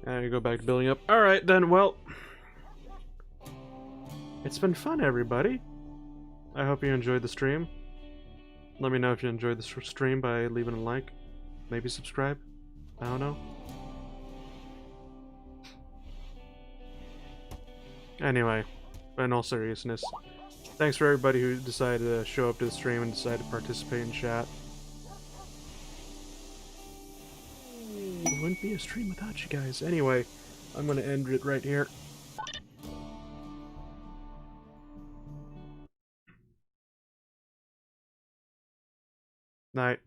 go back to building up. Alright then, well. It's been fun, everybody. I hope you enjoyed the stream. Let me know if you enjoyed the stream by leaving a like. Maybe subscribe. I don't know. Anyway, in all seriousness, thanks for everybody who decided to show up to the stream and decided to participate in chat. It wouldn't be a stream without you guys. Anyway, I'm gonna end it right here. Night.